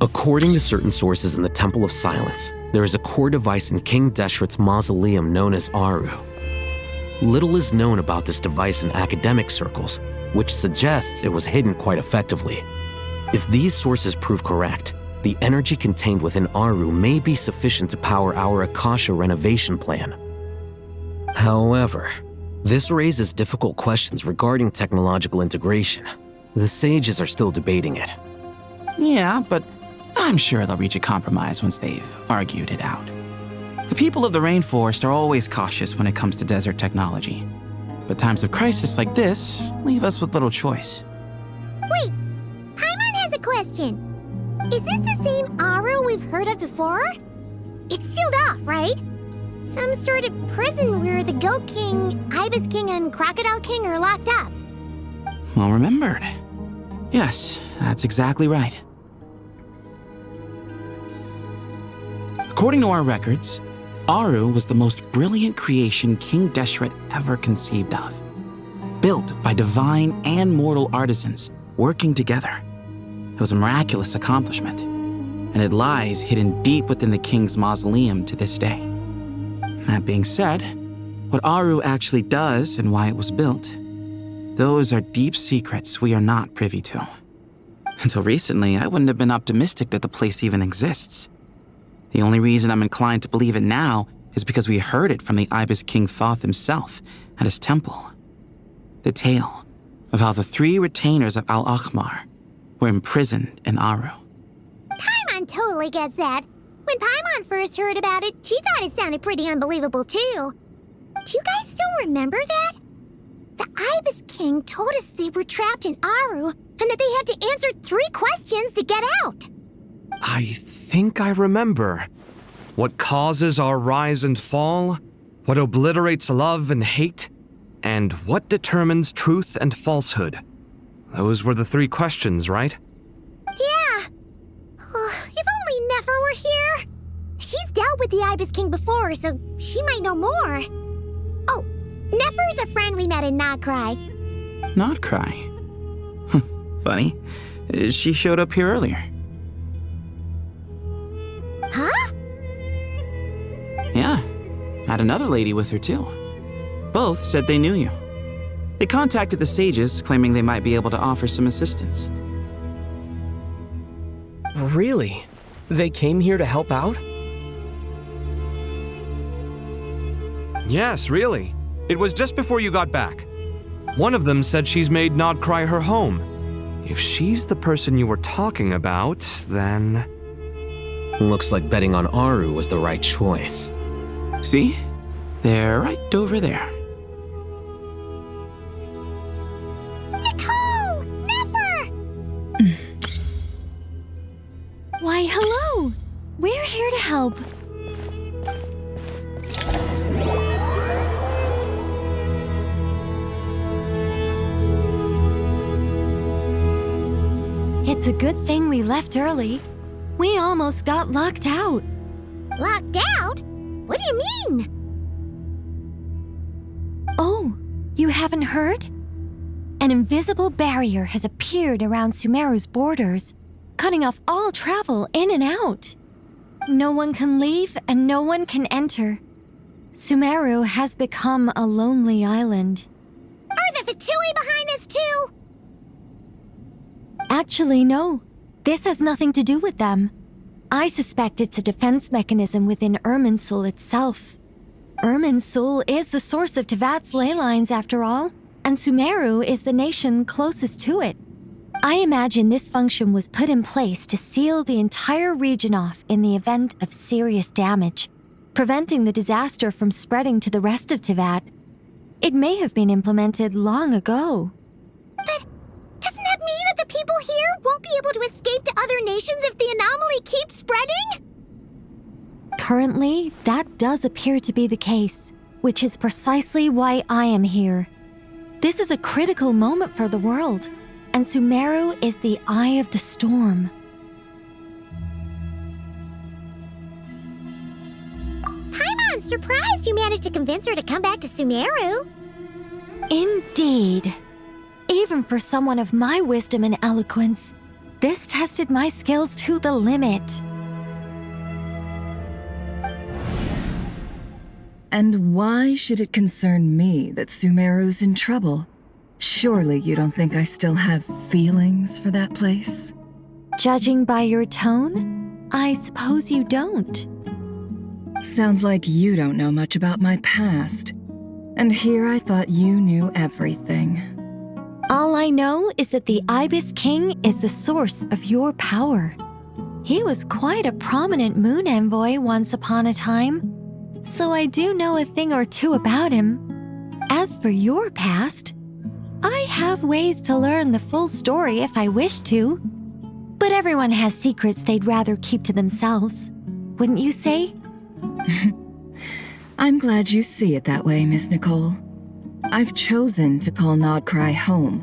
According to certain sources in the Temple of Silence, there is a core device in King Deshret's mausoleum known as Aru. Little is known about this device in academic circles, which suggests it was hidden quite effectively. If these sources prove correct, the energy contained within Aru may be sufficient to power our Akasha renovation plan. However, this raises difficult questions regarding technological integration. The sages are still debating it. Yeah, but I'm sure they'll reach a compromise once they've argued it out. The people of the rainforest are always cautious when it comes to desert technology. But times of crisis like this leave us with little choice. Wait, Paimon has a question. Is this the same Aru we've heard of before? It's sealed off, right? Some sort of prison where the Goat King, Ibis King, and Crocodile King are locked up. Well remembered. Yes, that's exactly right. According to our records, Aru was the most brilliant creation King Deshret ever conceived of. Built by divine and mortal artisans working together. It was a miraculous accomplishment, and it lies hidden deep within the king's mausoleum to this day. That being said, what Aru actually does and why it was built, those are deep secrets we are not privy to. Until recently, I wouldn't have been optimistic that the place even exists. The only reason I'm inclined to believe it now is because we heard it from the Ibis King Thoth himself at his temple. The tale of how the 3 retainers of Al-Akhmar were imprisoned in Aru. Paimon totally gets that. When Paimon first heard about it, she thought it sounded pretty unbelievable too. Do you guys still remember that? The Ibis King told us they were trapped in Aru and that they had to answer 3 questions to get out. I think I remember. What causes our rise and fall? What obliterates love and hate? And what determines truth and falsehood? Those were the 3 questions, right? Yeah. If only Nefer were here. She's dealt with the Ibis King before, so she might know more. Oh, Nefer's a friend we met in Notcry. Notcry? Funny. She showed up here earlier. Huh? Yeah. Had another lady with her too. Both said they knew you. They contacted the sages, claiming they might be able to offer some assistance. Really? They came here to help out? Yes, really. It was just before you got back. One of them said she's made Notcry her home. If she's the person you were talking about, then... Looks like betting on Aru was the right choice. See? They're right over there. Nicole! Nefer! Why, hello! We're here to help. It's a good thing we left early. We almost got locked out. Locked out? What do you mean? Oh, you haven't heard? An invisible barrier has appeared around Sumeru's borders, cutting off all travel in and out. No one can leave and no one can enter. Sumeru has become a lonely island. Are the Fatui behind this too? Actually, no. This has nothing to do with them. I suspect it's a defense mechanism within Irminsul itself. Irminsul is the source of Tevat's ley lines after all, and Sumeru is the nation closest to it. I imagine this function was put in place to seal the entire region off in the event of serious damage, preventing the disaster from spreading to the rest of Tevat. It may have been implemented long ago. But doesn't that mean that the people here won't be able to escape to other nations if the anomaly keeps spreading? Currently, that does appear to be the case, which is precisely why I am here. This is a critical moment for the world, and Sumeru is the eye of the storm. Paimon's surprised you managed to convince her to come back to Sumeru. Indeed. Even for someone of my wisdom and eloquence, this tested my skills to the limit. And why should it concern me that Sumeru's in trouble? Surely you don't think I still have feelings for that place? Judging by your tone, I suppose you don't. Sounds like you don't know much about my past. And here I thought you knew everything. All I know is that the Ibis King is the source of your power. He was quite a prominent moon envoy once upon a time, so I do know a thing or two about him. As for your past, I have ways to learn the full story if I wish to. But everyone has secrets they'd rather keep to themselves, wouldn't you say? I'm glad you see it that way, Miss Nicole. I've chosen to call Nodcry home,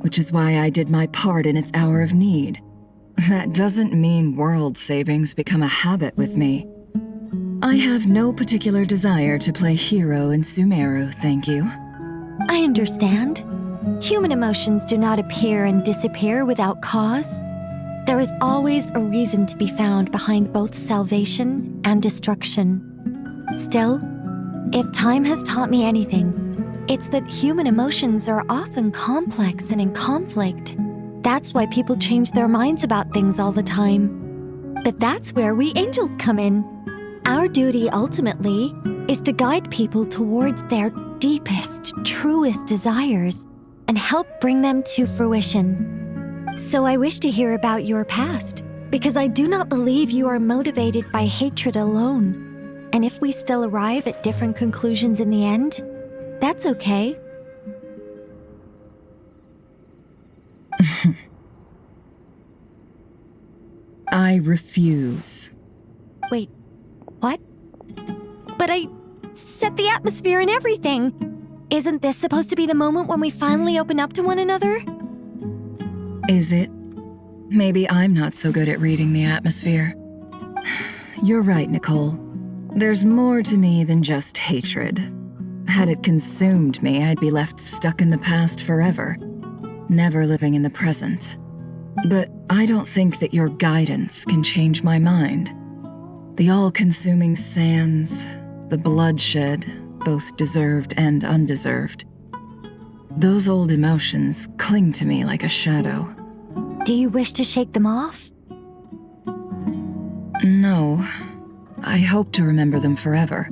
which is why I did my part in its hour of need. That doesn't mean world savings become a habit with me. I have no particular desire to play hero in Sumeru, thank you. I understand. Human emotions do not appear and disappear without cause. There is always a reason to be found behind both salvation and destruction. Still, if time has taught me anything, it's that human emotions are often complex and in conflict. That's why people change their minds about things all the time. But that's where we angels come in. Our duty ultimately is to guide people towards their deepest, truest desires and help bring them to fruition. So I wish to hear about your past, because I do not believe you are motivated by hatred alone. And if we still arrive at different conclusions in the end, that's okay. I refuse. Wait, what? But I set the atmosphere and everything. Isn't this supposed to be the moment when we finally open up to one another? Is it? Maybe I'm not so good at reading the atmosphere. You're right, Nicole. There's more to me than just hatred. Had it consumed me, I'd be left stuck in the past forever, never living in the present. But I don't think that your guidance can change my mind. The all-consuming sands, the bloodshed, both deserved and undeserved. Those old emotions cling to me like a shadow. Do you wish to shake them off? No. I hope to remember them forever.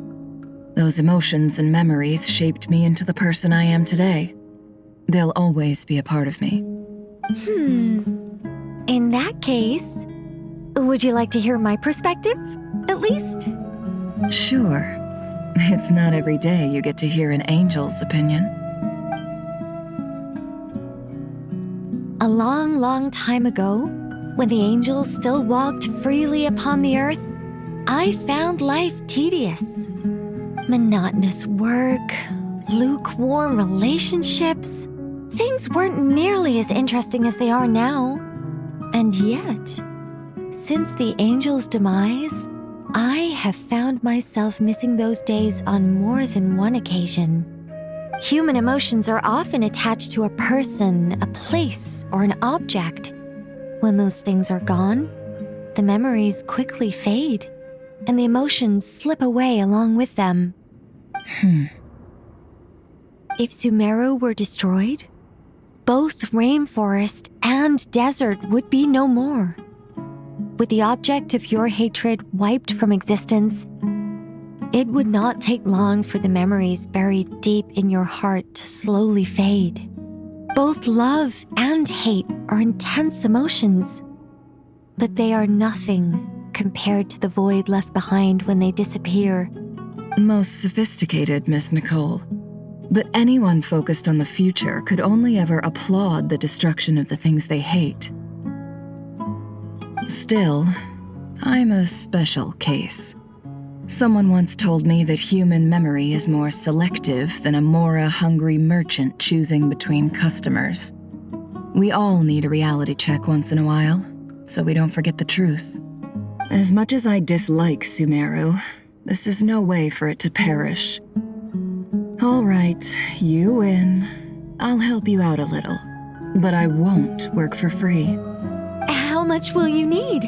Those emotions and memories shaped me into the person I am today. They'll always be a part of me. In that case, would you like to hear my perspective, at least? Sure. It's not every day you get to hear an angel's opinion. A long, long time ago, when the angels still walked freely upon the earth, I found life tedious. Monotonous work, lukewarm relationships. Things weren't nearly as interesting as they are now. And yet, since the angel's demise, I have found myself missing those days on more than one occasion. Human emotions are often attached to a person, a place, or an object. When those things are gone, the memories quickly fade, and the emotions slip away along with them. If Sumeru were destroyed, both rainforest and desert would be no more. With the object of your hatred wiped from existence, It would not take long for the memories buried deep in your heart to slowly fade. Both love and hate are intense emotions, but they are nothing compared to the void left behind when they disappear. Most sophisticated, Miss Nicole. But anyone focused on the future could only ever applaud the destruction of the things they hate. Still, I'm a special case. Someone once told me that human memory is more selective than a Mora-hungry merchant choosing between customers. We all need a reality check once in a while, so we don't forget the truth. As much as I dislike Sumeru, this is no way for it to perish. All right, you win. I'll help you out a little, but I won't work for free. How much will you need?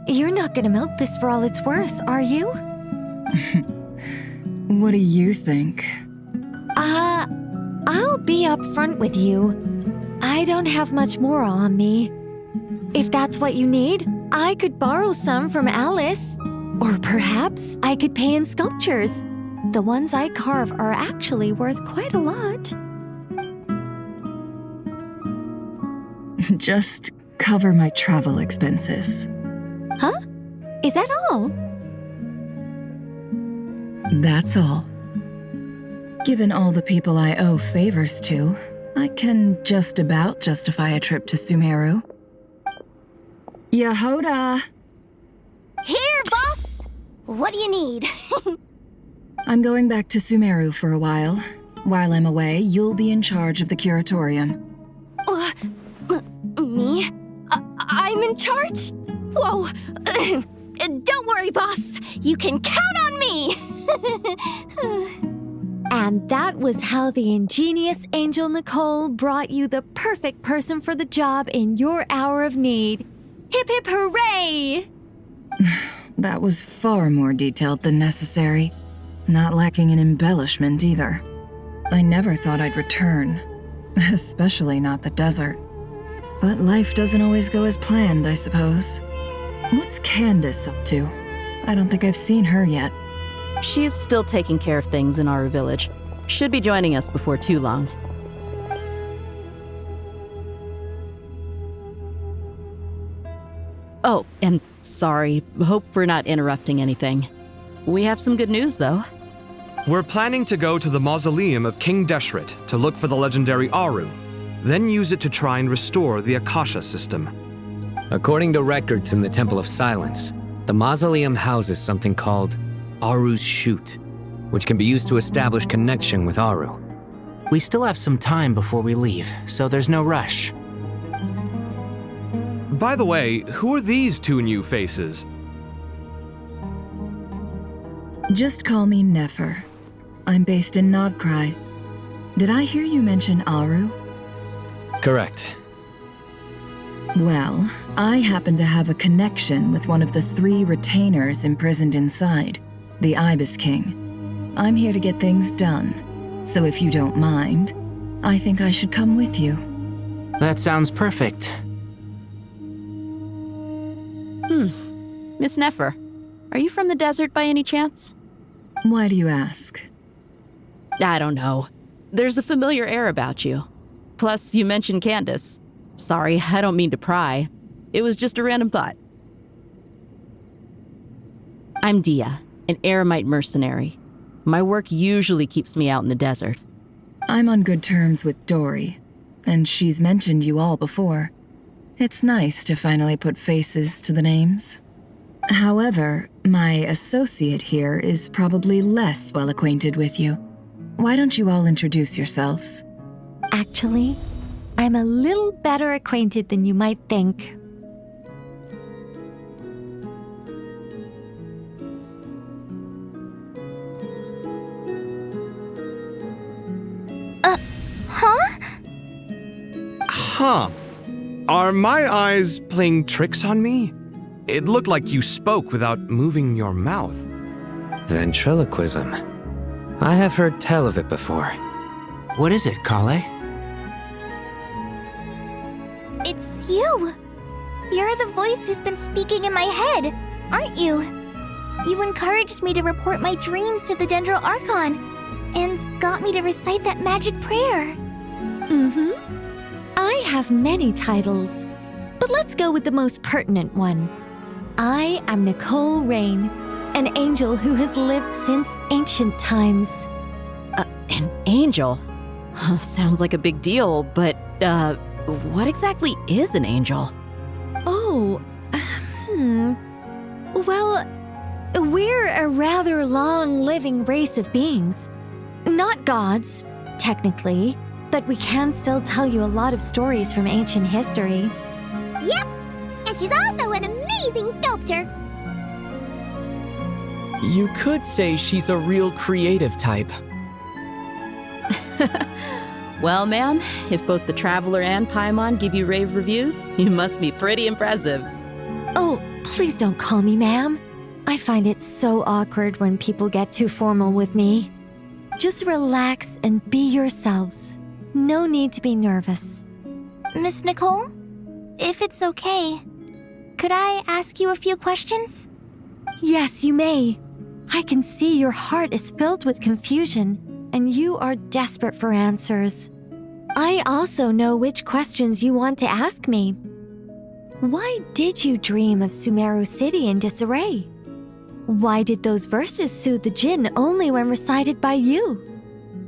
You're not gonna milk this for all it's worth, are you? What do you think? I'll be upfront with you. I don't have much more on me. If that's what you need, I could borrow some from Alice. Or perhaps I could pay in sculptures. The ones I carve are actually worth quite a lot. Just cover my travel expenses. Huh? Is that all? That's all. Given all the people I owe favors to, I can just about justify a trip to Sumeru. Yehoda! Here, boss! What do you need? I'm going back to Sumeru for a while. While I'm away, you'll be in charge of the curatorium. Me? I'm in charge? Whoa! Don't worry, boss. You can count on me! And that was how the ingenious Angel Nicole brought you the perfect person for the job in your hour of need. Hip hip hooray! That was far more detailed than necessary. Not lacking in embellishment either. I never thought I'd return. Especially not the desert. But life doesn't always go as planned, I suppose. What's Candace up to? I don't think I've seen her yet. She is still taking care of things in Aru Village. Should be joining us before too long. Oh, and sorry, hope we're not interrupting anything. We have some good news, though. We're planning to go to the mausoleum of King Deshret to look for the legendary Aru, then use it to try and restore the Akasha system. According to records in the Temple of Silence, the mausoleum houses something called Aru's Chute, which can be used to establish connection with Aru. We still have some time before we leave, so there's no rush. By the way, who are these two new faces? Just call me Nefer. I'm based in Nodcry. Did I hear you mention Aru? Correct. Well, I happen to have a connection with one of the 3 retainers imprisoned inside, the Ibis King. I'm here to get things done, so if you don't mind, I think I should come with you. That sounds perfect. Miss Nefer, are you from the desert by any chance? Why do you ask? I don't know. There's a familiar air about you. Plus, you mentioned Candace. Sorry, I don't mean to pry. It was just a random thought. I'm Dia, an eremite mercenary. My work usually keeps me out in the desert. I'm on good terms with Dory, and she's mentioned you all before. It's nice to finally put faces to the names. However, my associate here is probably less well acquainted with you. Why don't you all introduce yourselves? Actually, I'm a little better acquainted than you might think. Huh. Are my eyes playing tricks on me? It looked like you spoke without moving your mouth. Ventriloquism. I have heard tell of it before. What is it, Kale? It's you! You're the voice who's been speaking in my head, aren't you? You encouraged me to report my dreams to the Dendro Archon, and got me to recite that magic prayer. Mm-hmm. I have many titles, but let's go with the most pertinent one. I am Nicole Rain, an angel who has lived since ancient times. An angel? Sounds like a big deal, but, what exactly is an angel? Oh, Well, we're a rather long-living race of beings. Not gods, technically, but we can still tell you a lot of stories from ancient history. Yep, and she's also an amazing sculptor. You could say she's a real creative type. Well, ma'am, if both the Traveler and Paimon give you rave reviews, you must be pretty impressive. Oh, please don't call me ma'am. I find it so awkward when people get too formal with me. Just relax and be yourselves. No need to be nervous. Miss Nicole, if it's okay, could I ask you a few questions? Yes, you may. I can see your heart is filled with confusion, and you are desperate for answers. I also know which questions you want to ask me. Why did you dream of Sumeru City in disarray? Why did those verses soothe the Jinn only when recited by you?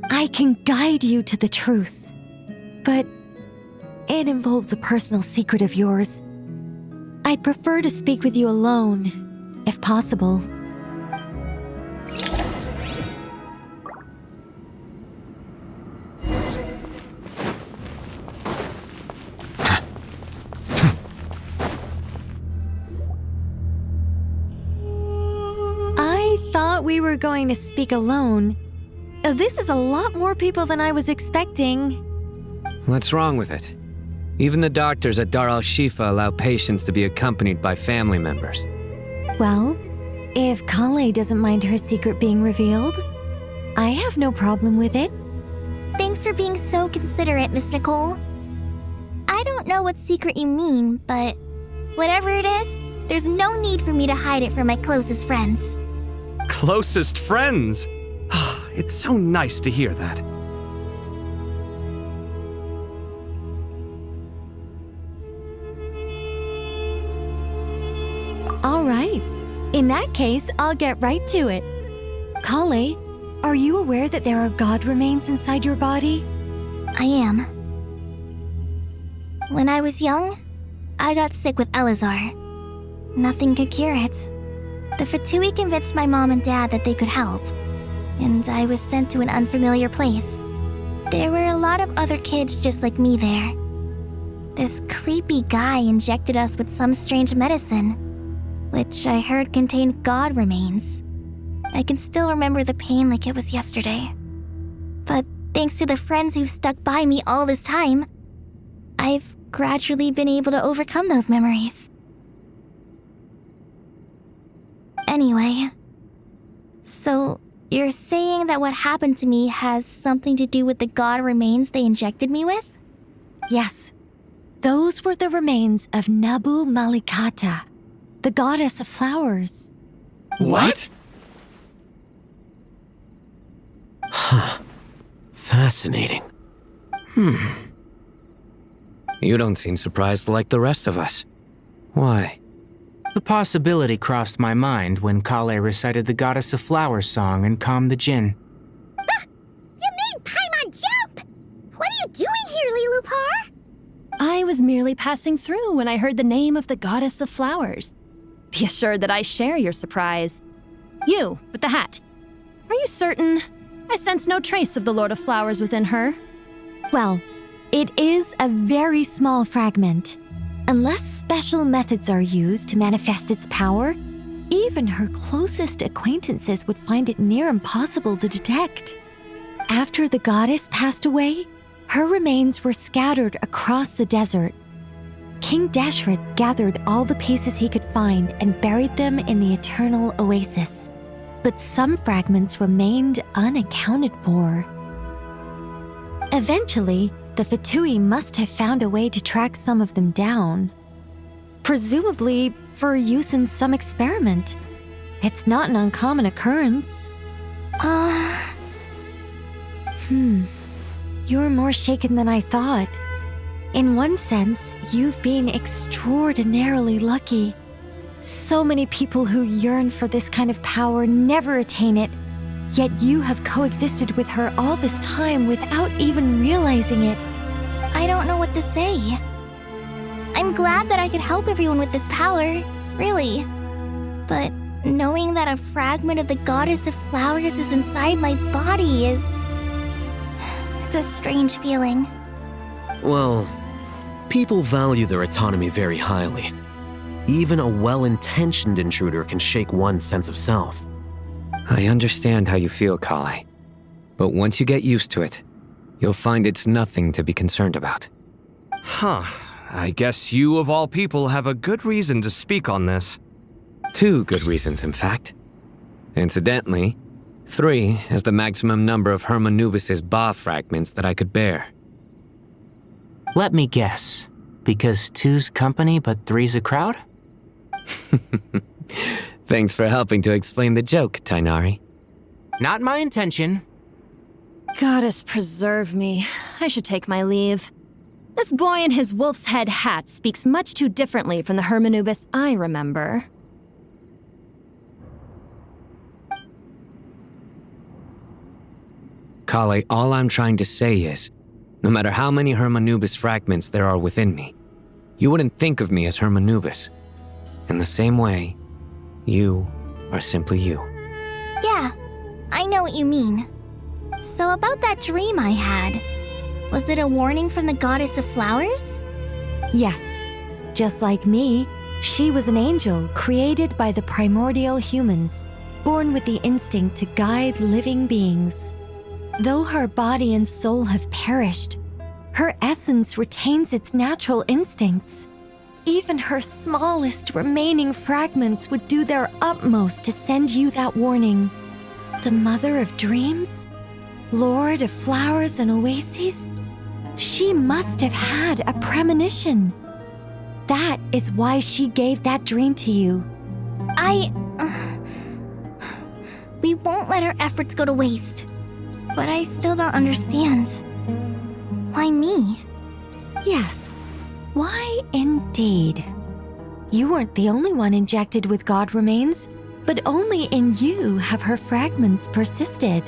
I can guide you to the truth, but it involves a personal secret of yours. I'd prefer to speak with you alone, if possible. We were going to speak alone. This is a lot more people than I was expecting. What's wrong with it? Even the doctors at Dar al-Shifa allow patients to be accompanied by family members. Well, if Kale doesn't mind her secret being revealed, I have no problem with it. Thanks for being so considerate, Miss Nicole. I don't know what secret you mean, but whatever it is, there's no need for me to hide it from my closest friends. Closest friends? It's so nice to hear that. All right. In that case, I'll get right to it. Kale, are you aware that there are god remains inside your body? I am. When I was young, I got sick with Elazar. Nothing could cure it. The Fatui convinced my mom and dad that they could help, and I was sent to an unfamiliar place. There were a lot of other kids just like me there. This creepy guy injected us with some strange medicine, which I heard contained god remains. I can still remember the pain like it was yesterday. But thanks to the friends who've stuck by me all this time, I've gradually been able to overcome those memories. Anyway, so you're saying that what happened to me has something to do with the god remains they injected me with? Yes. Those were the remains of Nabu Malikata, the goddess of flowers. What? Huh. Fascinating. You don't seem surprised like the rest of us. Why? The possibility crossed my mind when Kale recited the Goddess of Flowers song and calmed the Jinn. You made Paimon jump! What are you doing here, Lilupar? I was merely passing through when I heard the name of the Goddess of Flowers. Be assured that I share your surprise. You, with the hat. Are you certain? I sense no trace of the Lord of Flowers within her. Well, it is a very small fragment. Unless special methods are used to manifest its power, even her closest acquaintances would find it near impossible to detect. After the goddess passed away, her remains were scattered across the desert. King Deshret gathered all the pieces he could find and buried them in the eternal oasis. But some fragments remained unaccounted for. Eventually, the Fatui must have found a way to track some of them down. Presumably for use in some experiment. It's not an uncommon occurrence. You're more shaken than I thought. In one sense, you've been extraordinarily lucky. So many people who yearn for this kind of power never attain it, yet you have coexisted with her all this time without even realizing it. I don't know what to say. I'm glad that I could help everyone with this power, really. But knowing that a fragment of the Goddess of Flowers is inside my body is... it's a strange feeling. Well, people value their autonomy very highly. Even a well-intentioned intruder can shake one's sense of self. I understand how you feel, Kale. But once you get used to it, you'll find it's nothing to be concerned about. Huh. I guess you, of all people, have a good reason to speak on this. 2 good reasons, in fact. Incidentally, 3 is the maximum number of Hermanubis' Ba fragments that I could bear. Let me guess. Because 2's company, but 3's a crowd? Thanks for helping to explain the joke, Tainari. Not my intention. Goddess preserve me. I should take my leave. This boy in his wolf's head hat speaks much too differently from the Hermanubis I remember. Kale, all I'm trying to say is, no matter how many Hermanubis fragments there are within me, you wouldn't think of me as Hermanubis. In the same way, you are simply you. Yeah, I know what you mean. So about that dream I had, was it a warning from the Goddess of Flowers? Yes. Just like me, she was an angel created by the primordial humans, born with the instinct to guide living beings. Though her body and soul have perished, her essence retains its natural instincts. Even her smallest remaining fragments would do their utmost to send you that warning. The Mother of Dreams? Lord of Flowers and Oases? She must have had a premonition. That is why she gave that dream to you. We won't let our efforts go to waste. But I still don't understand. Why me? Yes. Why indeed? You weren't the only one injected with God remains, but only in you have her fragments persisted.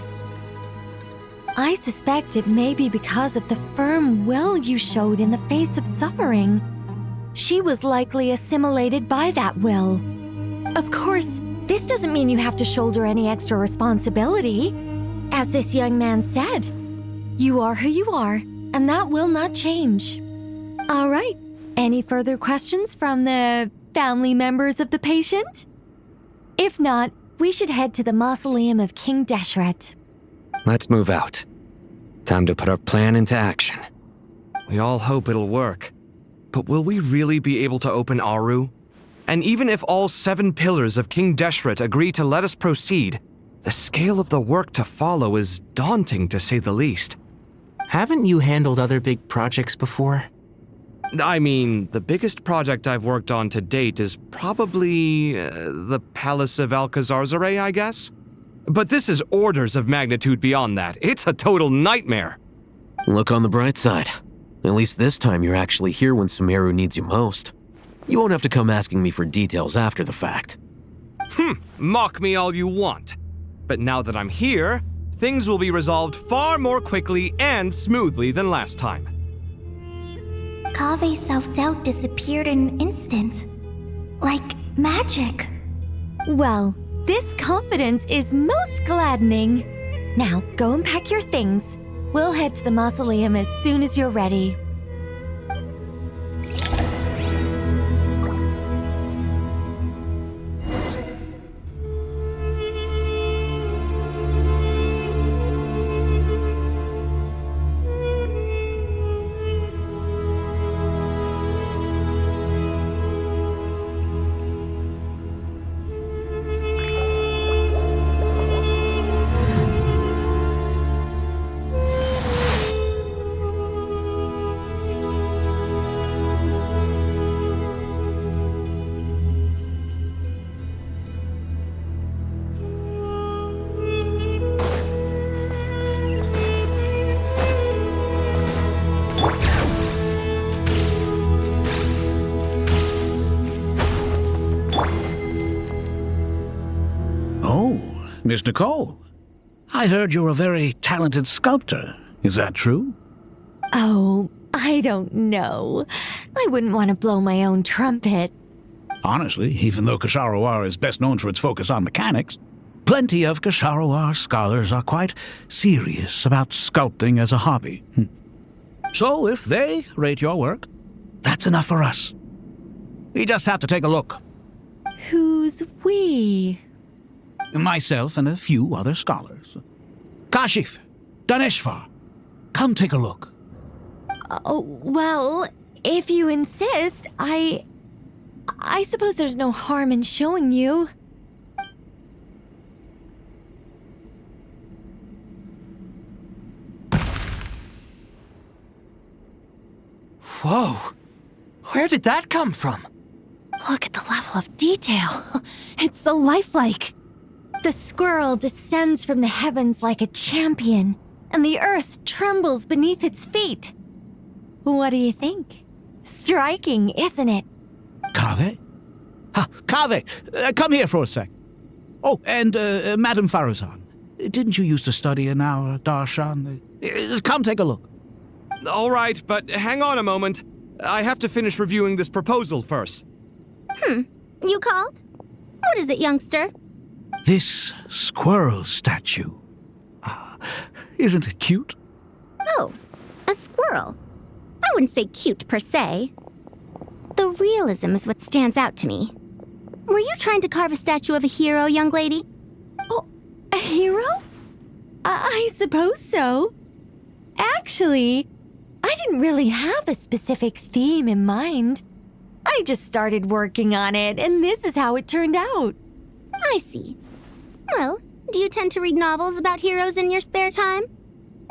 I suspect it may be because of the firm will you showed in the face of suffering. She was likely assimilated by that will. Of course, this doesn't mean you have to shoulder any extra responsibility. As this young man said, you are who you are, and that will not change. All right, any further questions from the family members of the patient? If not, we should head to the mausoleum of King Deshret. Let's move out. Time to put our plan into action. We all hope it'll work. But will we really be able to open Aru? And even if all 7 pillars of King Deshret agree to let us proceed, the scale of the work to follow is daunting, to say the least. Haven't you handled other big projects before? I mean, the biggest project I've worked on to date is probably the Palace of Alcazarzaray, I guess? But this is orders of magnitude beyond that. It's a total nightmare. Look on the bright side. At least this time you're actually here when Sumeru needs you most. You won't have to come asking me for details after the fact. Mock me all you want. But now that I'm here, things will be resolved far more quickly and smoothly than last time. Kave's self-doubt disappeared in an instant. Like magic. Well, this confidence is most gladdening. Now, go and pack your things. We'll head to the mausoleum as soon as you're ready. Miss Nicole, I heard you're a very talented sculptor. Is that true? Oh, I don't know. I wouldn't want to blow my own trumpet. Honestly, even though Kasharawar is best known for its focus on mechanics, plenty of Kasharawar scholars are quite serious about sculpting as a hobby. So if they rate your work, that's enough for us. We just have to take a look. Who's we? Myself and a few other scholars. Kashif, Daneshvar, come take a look. Oh, well, if you insist, I suppose there's no harm in showing you. Whoa! Where did that come from? Look at the level of detail. It's so lifelike. The squirrel descends from the heavens like a champion, and the earth trembles beneath its feet. What do you think? Striking, isn't it? Kaveh? Kaveh, come here for a sec. Oh, and Madame Faruzan, didn't you used to study in our darshan? Come take a look. All right, but hang on a moment. I have to finish reviewing this proposal first. You called? What is it, youngster? This squirrel statue. Isn't it cute? Oh, a squirrel. I wouldn't say cute per se. The realism is what stands out to me. Were you trying to carve a statue of a hero, young lady? Oh, a hero? I suppose so. Actually, I didn't really have a specific theme in mind. I just started working on it, and this is how it turned out. I see. Well, do you tend to read novels about heroes in your spare time?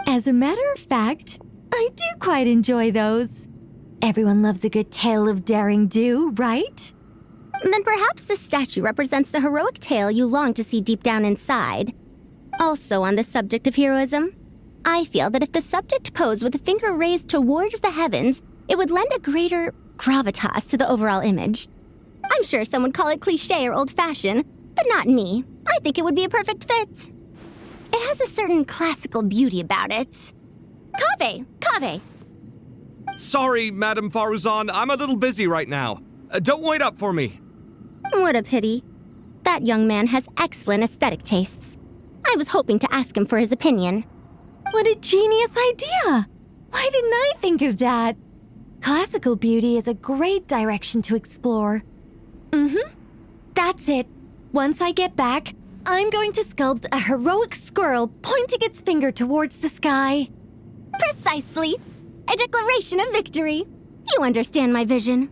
As a matter of fact, I do quite enjoy those. Everyone loves a good tale of daring do, right? Then perhaps the statue represents the heroic tale you long to see deep down inside. Also on the subject of heroism, I feel that if the subject posed with a finger raised towards the heavens, it would lend a greater gravitas to the overall image. I'm sure some would call it cliché or old-fashioned, but not me. I think it would be a perfect fit. It has a certain classical beauty about it. Kaveh! Sorry, Madame Faruzan, I'm a little busy right now. Don't wait up for me. What a pity. That young man has excellent aesthetic tastes. I was hoping to ask him for his opinion. What a genius idea! Why didn't I think of that? Classical beauty is a great direction to explore. That's it. Once I get back, I'm going to sculpt a heroic squirrel pointing its finger towards the sky. Precisely. A declaration of victory. You understand my vision.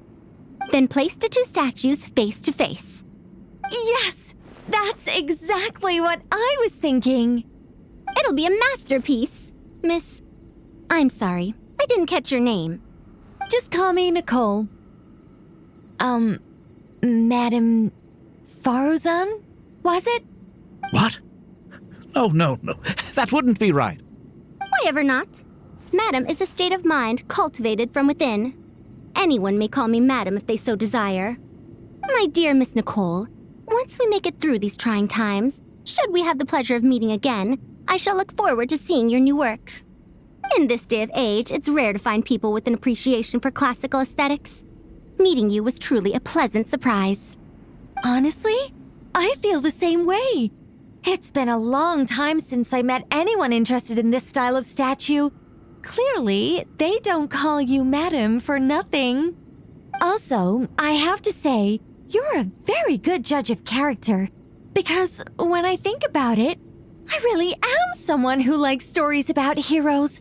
Then place the two statues face to face. Yes! That's exactly what I was thinking. It'll be a masterpiece. Miss... I'm sorry. I didn't catch your name. Just call me Nicole. Madame Faruzan? Was it? What? No. That wouldn't be right. Why ever not? Madam is a state of mind cultivated from within. Anyone may call me Madam if they so desire. My dear Miss Nicole, once we make it through these trying times, should we have the pleasure of meeting again, I shall look forward to seeing your new work. In this day of age, it's rare to find people with an appreciation for classical aesthetics. Meeting you was truly a pleasant surprise. Honestly, I feel the same way. It's been a long time since I met anyone interested in this style of statue. Clearly, they don't call you Madam for nothing. Also, I have to say, you're a very good judge of character. Because when I think about it, I really am someone who likes stories about heroes.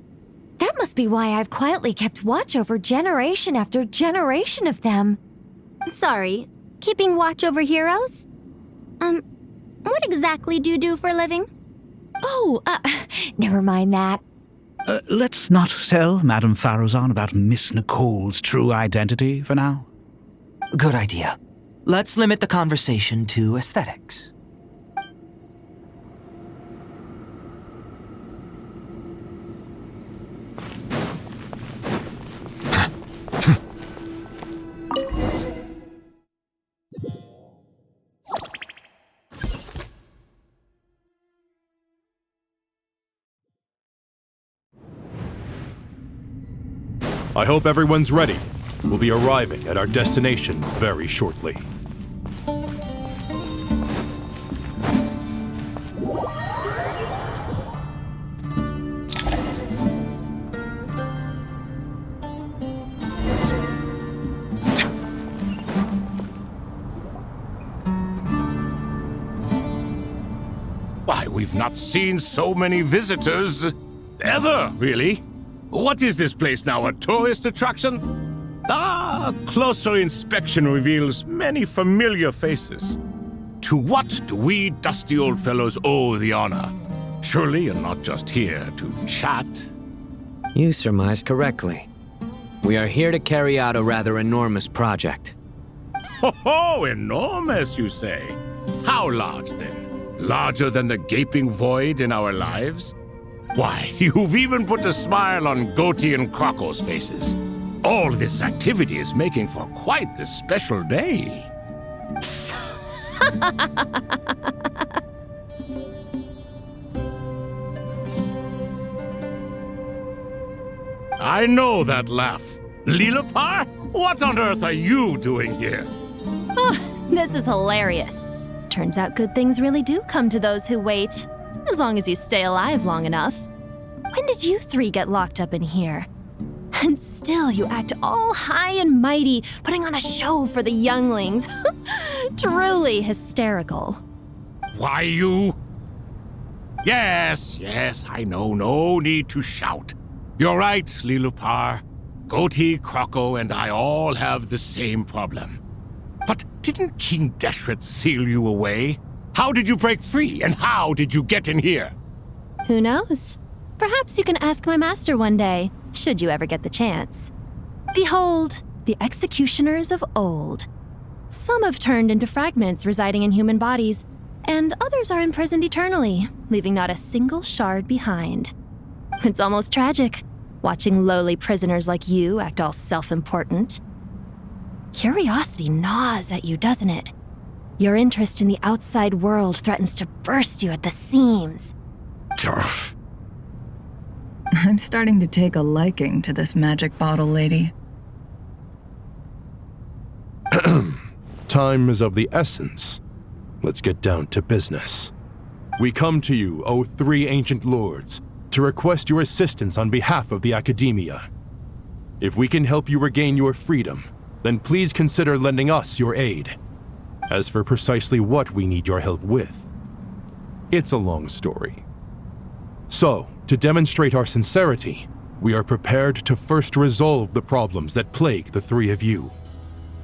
That must be why I've quietly kept watch over generation after generation of them. Sorry, keeping watch over heroes? What exactly do you do for a living? Oh, never mind that. Let's not tell Madame Faruzan about Miss Nicole's true identity for now. Good idea. Let's limit the conversation to aesthetics. I hope everyone's ready. We'll be arriving at our destination very shortly. Why, we've not seen so many visitors ever, really. What is this place now, a tourist attraction? Ah, closer inspection reveals many familiar faces. To what do we dusty old fellows owe the honor? Surely you're not just here to chat. You surmise correctly. We are here to carry out a rather enormous project. Ho, enormous, you say? How large, then? Larger than the gaping void in our lives? Why, you've even put a smile on Goatee and Crocco's faces. All this activity is making for quite the special day. I know that laugh. Lilipar? What on earth are you doing here? Oh, this is hilarious. Turns out good things really do come to those who wait, as long as you stay alive long enough. When did you three get locked up in here? And still you act all high and mighty, putting on a show for the younglings. Truly hysterical. Why, you... Yes, I know, no need to shout. You're right, Lilipar. Goatee, Crocco, and I all have the same problem. But didn't King Deshret seal you away? How did you break free, and how did you get in here? Who knows? Perhaps you can ask my master one day, should you ever get the chance. Behold, the executioners of old. Some have turned into fragments residing in human bodies, and others are imprisoned eternally, leaving not a single shard behind. It's almost tragic, watching lowly prisoners like you act all self-important. Curiosity gnaws at you, doesn't it? Your interest in the outside world threatens to burst you at the seams. Turf. I'm starting to take a liking to this magic bottle lady. Time is of the essence. Let's get down to business. We come to you, O three ancient lords, to request your assistance on behalf of the Academia. If we can help you regain your freedom, then please consider lending us your aid. As for precisely what we need your help with, it's a long story. So, to demonstrate our sincerity, we are prepared to first resolve the problems that plague the three of you.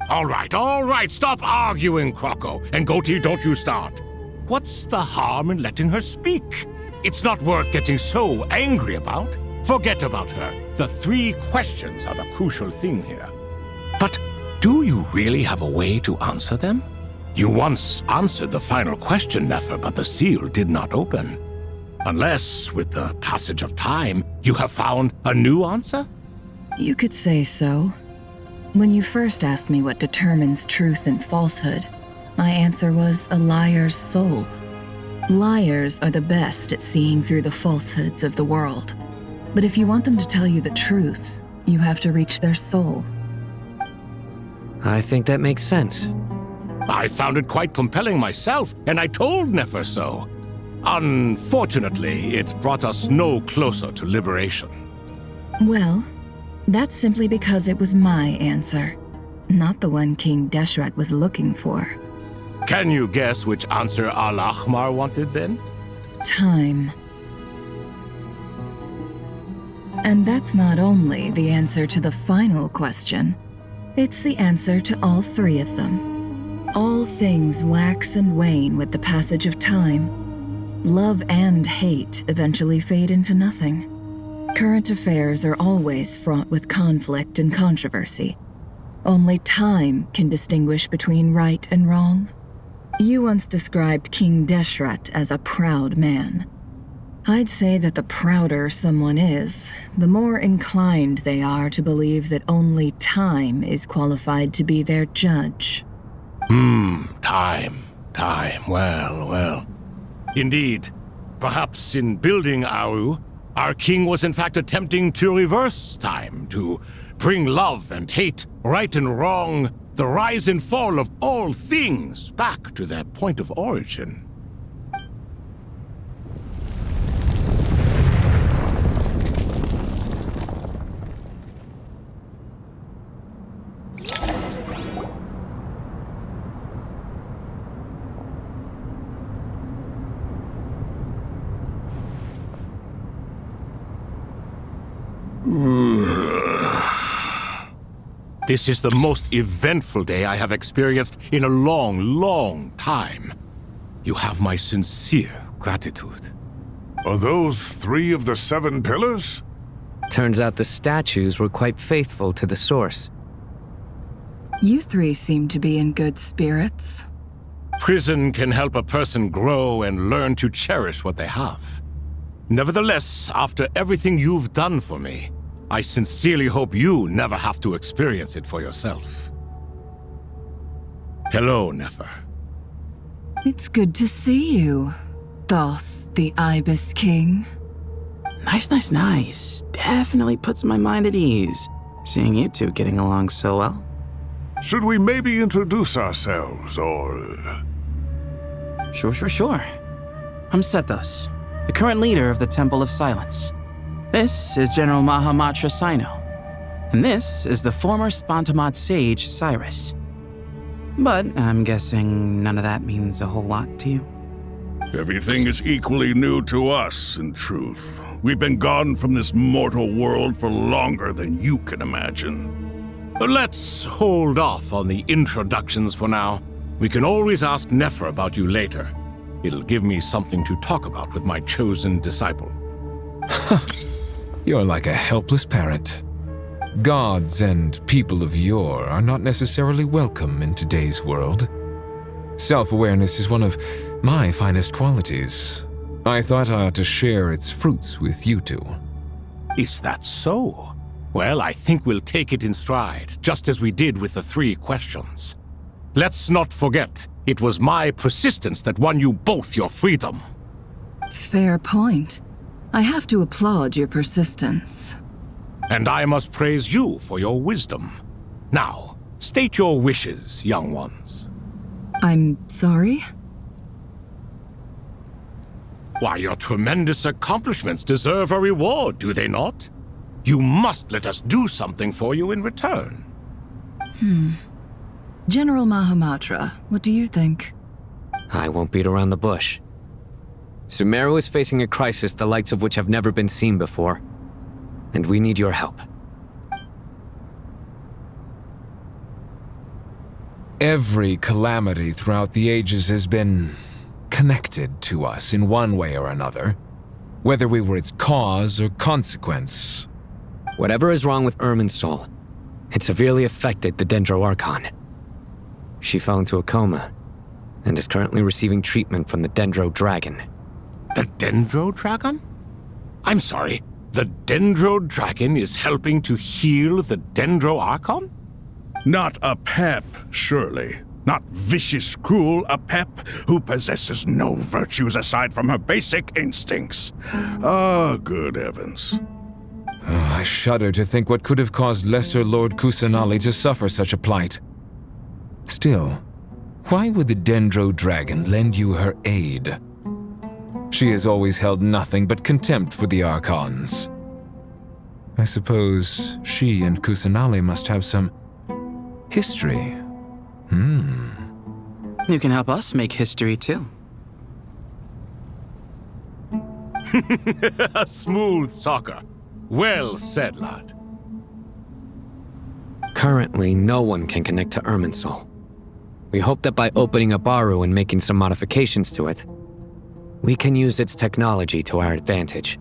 All right, stop arguing, Crocco. And Goatee, don't you start. What's the harm in letting her speak? It's not worth getting so angry about. Forget about her. The three questions are the crucial thing here. But do you really have a way to answer them? You once answered the final question, Nefer, but the seal did not open. Unless, with the passage of time, you have found a new answer? You could say so. When you first asked me what determines truth and falsehood, my answer was a liar's soul. Liars are the best at seeing through the falsehoods of the world. But if you want them to tell you the truth, you have to reach their soul. I think that makes sense. I found it quite compelling myself, and I told Nefer so. Unfortunately, it brought us no closer to liberation. Well, that's simply because it was my answer, not the one King Deshret was looking for. Can you guess which answer Al-Ahmar wanted then? Time. And that's not only the answer to the final question, it's the answer to all three of them. All things wax and wane with the passage of time. Love and hate eventually fade into nothing. Current affairs are always fraught with conflict and controversy. Only time can distinguish between right and wrong. You once described King Deshret as a proud man. I'd say that the prouder someone is, the more inclined they are to believe that only time is qualified to be their judge. Time. Well. Indeed, perhaps in building Aru, our king was in fact attempting to reverse time, to bring love and hate, right and wrong, the rise and fall of all things back to their point of origin. This is the most eventful day I have experienced in a long, long time. You have my sincere gratitude. Are those 3 of the 7 pillars? Turns out the statues were quite faithful to the source. You 3 seem to be in good spirits. Prison can help a person grow and learn to cherish what they have. Nevertheless, after everything you've done for me, I sincerely hope you never have to experience it for yourself. Hello, Nefer. It's good to see you, Thoth the Ibis King. Nice. Definitely puts my mind at ease, seeing you two getting along so well. Should we maybe introduce ourselves, or... Sure. I'm Sethos, the current leader of the Temple of Silence. This is General Mahamatra Sino, and this is the former Spantamot sage, Cyrus. But I'm guessing none of that means a whole lot to you. Everything is equally new to us, in truth. We've been gone from this mortal world for longer than you can imagine. Let's hold off on the introductions for now. We can always ask Nefer about you later. It'll give me something to talk about with my chosen disciple. You're like a helpless parent. Gods and people of yore are not necessarily welcome in today's world. Self-awareness is one of my finest qualities. I thought I ought to share its fruits with you two. Is that so? Well, I think we'll take it in stride, just as we did with the 3 questions. Let's not forget, it was my persistence that won you both your freedom. Fair point. I have to applaud your persistence. And I must praise you for your wisdom. Now, state your wishes, young ones. I'm sorry? Why, your tremendous accomplishments deserve a reward, do they not? You must let us do something for you in return. General Mahamatra, what do you think? I won't beat around the bush. Sumeru is facing a crisis the likes of which have never been seen before, and we need your help. Every calamity throughout the ages has been connected to us in one way or another, whether we were its cause or consequence. Whatever is wrong with Irminsul, it severely affected the Dendro Archon. She fell into a coma and is currently receiving treatment from the Dendro Dragon. The Dendro Dragon? I'm sorry, the Dendro Dragon is helping to heal the Dendro Archon? Not a pep, surely. Not vicious, cruel, a pep who possesses no virtues aside from her basic instincts. Ah, good heavens. I shudder to think what could have caused Lesser Lord Kusanali to suffer such a plight. Still, why would the Dendro Dragon lend you her aid? She has always held nothing but contempt for the Archons. I suppose she and Kusanali must have some history. You can help us make history too. A smooth talker. Well said, lad. Currently, no one can connect to Irminsul. We hope that by opening up Aru and making some modifications to it, we can use its technology to our advantage.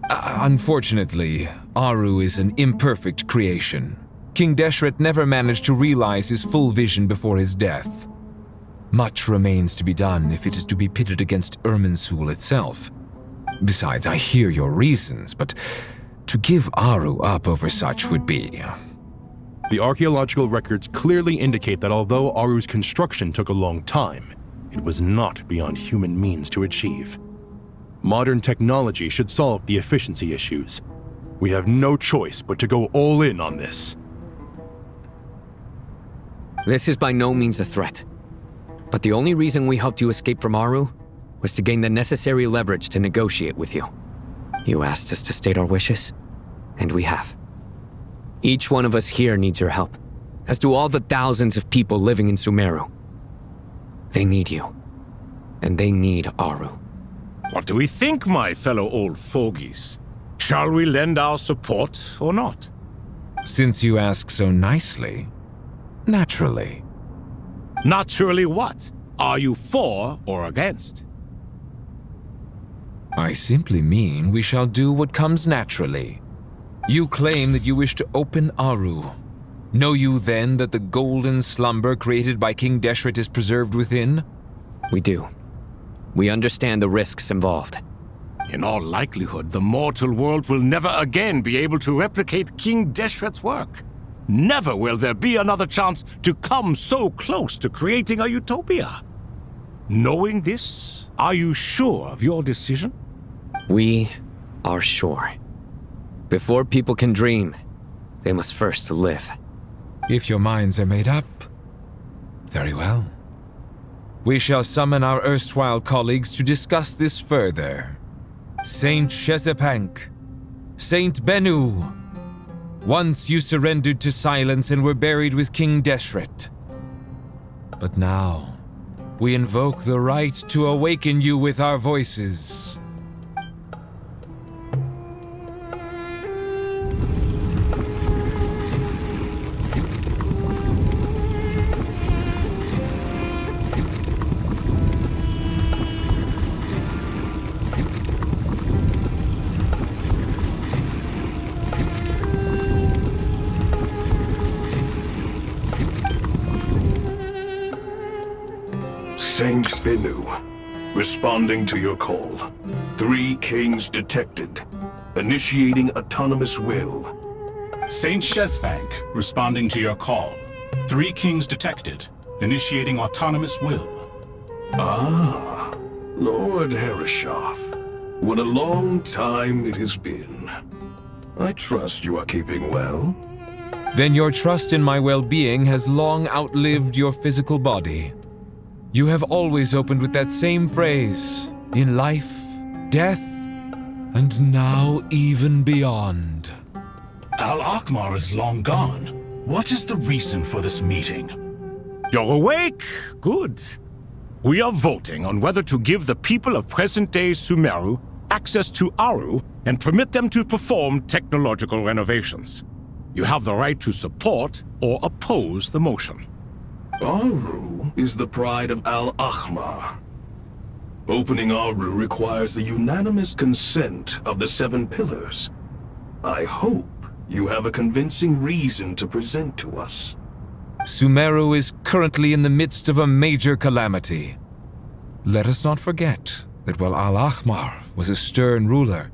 Unfortunately, Aru is an imperfect creation. King Deshret never managed to realize his full vision before his death. Much remains to be done if it is to be pitted against Irminsul itself. Besides, I hear your reasons, but to give Aru up over such would be... The archaeological records clearly indicate that although Aru's construction took a long time, it was not beyond human means to achieve. Modern technology should solve the efficiency issues. We have no choice but to go all in on this. This is by no means a threat. But the only reason we helped you escape from Aru was to gain the necessary leverage to negotiate with you. You asked us to state our wishes, and we have. Each one of us here needs your help, as do all the thousands of people living in Sumeru. They need you, and they need Aru. What do we think, my fellow old fogies? Shall we lend our support or not? Since you ask so nicely, naturally. Naturally what? Are you for or against? I simply mean we shall do what comes naturally. You claim that you wish to open Aru. Know you then that the golden slumber created by King Deshret is preserved within? We do. We understand the risks involved. In all likelihood, the mortal world will never again be able to replicate King Deshret's work. Never will there be another chance to come so close to creating a utopia. Knowing this, are you sure of your decision? We are sure. Before people can dream, they must first live. If your minds are made up, very well. We shall summon our erstwhile colleagues to discuss this further. Saint Shezepank, Saint Bennu, once you surrendered to silence and were buried with King Deshret. But now, we invoke the right to awaken you with our voices. Saint Bennu, responding to your call. 3 kings detected. Initiating autonomous will. Saint Shezbank, responding to your call. 3 kings detected. Initiating autonomous will. Ah, Lord Herreshoff. What a long time it has been. I trust you are keeping well. Then your trust in my well-being has long outlived your physical body. You have always opened with that same phrase, in life, death, and now even beyond. Al-Akmar is long gone. What is the reason for this meeting? You're awake? Good. We are voting on whether to give the people of present-day Sumeru access to Aru and permit them to perform technological renovations. You have the right to support or oppose the motion. Aru is the pride of Al-Ahmar. Opening Aru requires the unanimous consent of the 7 pillars. I hope you have a convincing reason to present to us. Sumeru is currently in the midst of a major calamity. Let us not forget that while Al-Ahmar was a stern ruler,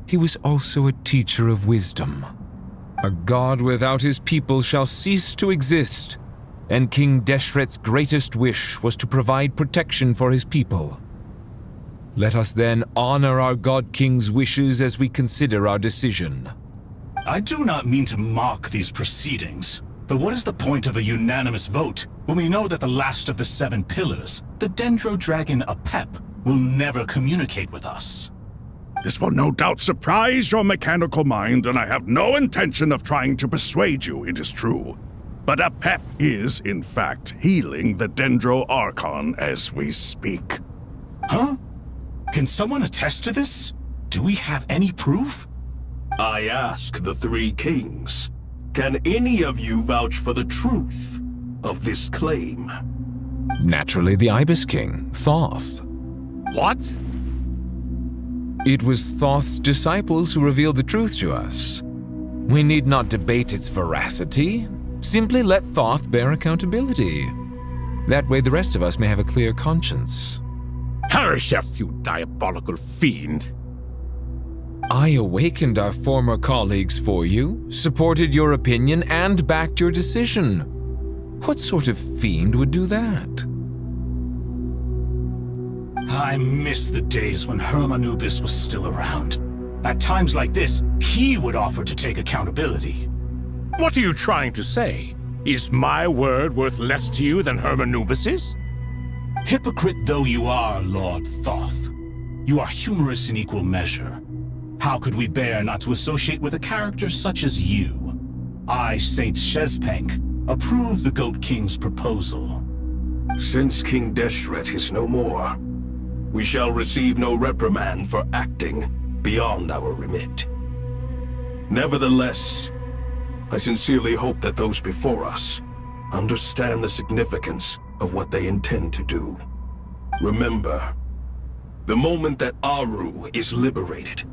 he was also a teacher of wisdom. A god without his people shall cease to exist, and King Deshret's greatest wish was to provide protection for his people. Let us then honor our God King's wishes as we consider our decision. I do not mean to mock these proceedings, but what is the point of a unanimous vote when we know that the last of the 7 pillars, the Dendro Dragon Apep, will never communicate with us? This will no doubt surprise your mechanical mind, and I have no intention of trying to persuade you it is true. But Apep is, in fact, healing the Dendro Archon as we speak. Huh? Can someone attest to this? Do we have any proof? I ask the 3 kings. Can any of you vouch for the truth of this claim? Naturally, the Ibis King, Thoth. What? It was Thoth's disciples who revealed the truth to us. We need not debate its veracity. Simply let Thoth bear accountability. That way the rest of us may have a clear conscience. Herreshoff, you diabolical fiend! I awakened our former colleagues for you, supported your opinion, and backed your decision. What sort of fiend would do that? I miss the days when Hermanubis was still around. At times like this, he would offer to take accountability. What are you trying to say? Is my word worth less to you than Hermanubis's? Hypocrite though you are, Lord Thoth, you are humorous in equal measure. How could we bear not to associate with a character such as you? I, Saint Shezpenk, approve the Goat King's proposal. Since King Deshret is no more, we shall receive no reprimand for acting beyond our remit. Nevertheless, I sincerely hope that those before us understand the significance of what they intend to do. Remember, the moment that Aru is liberated,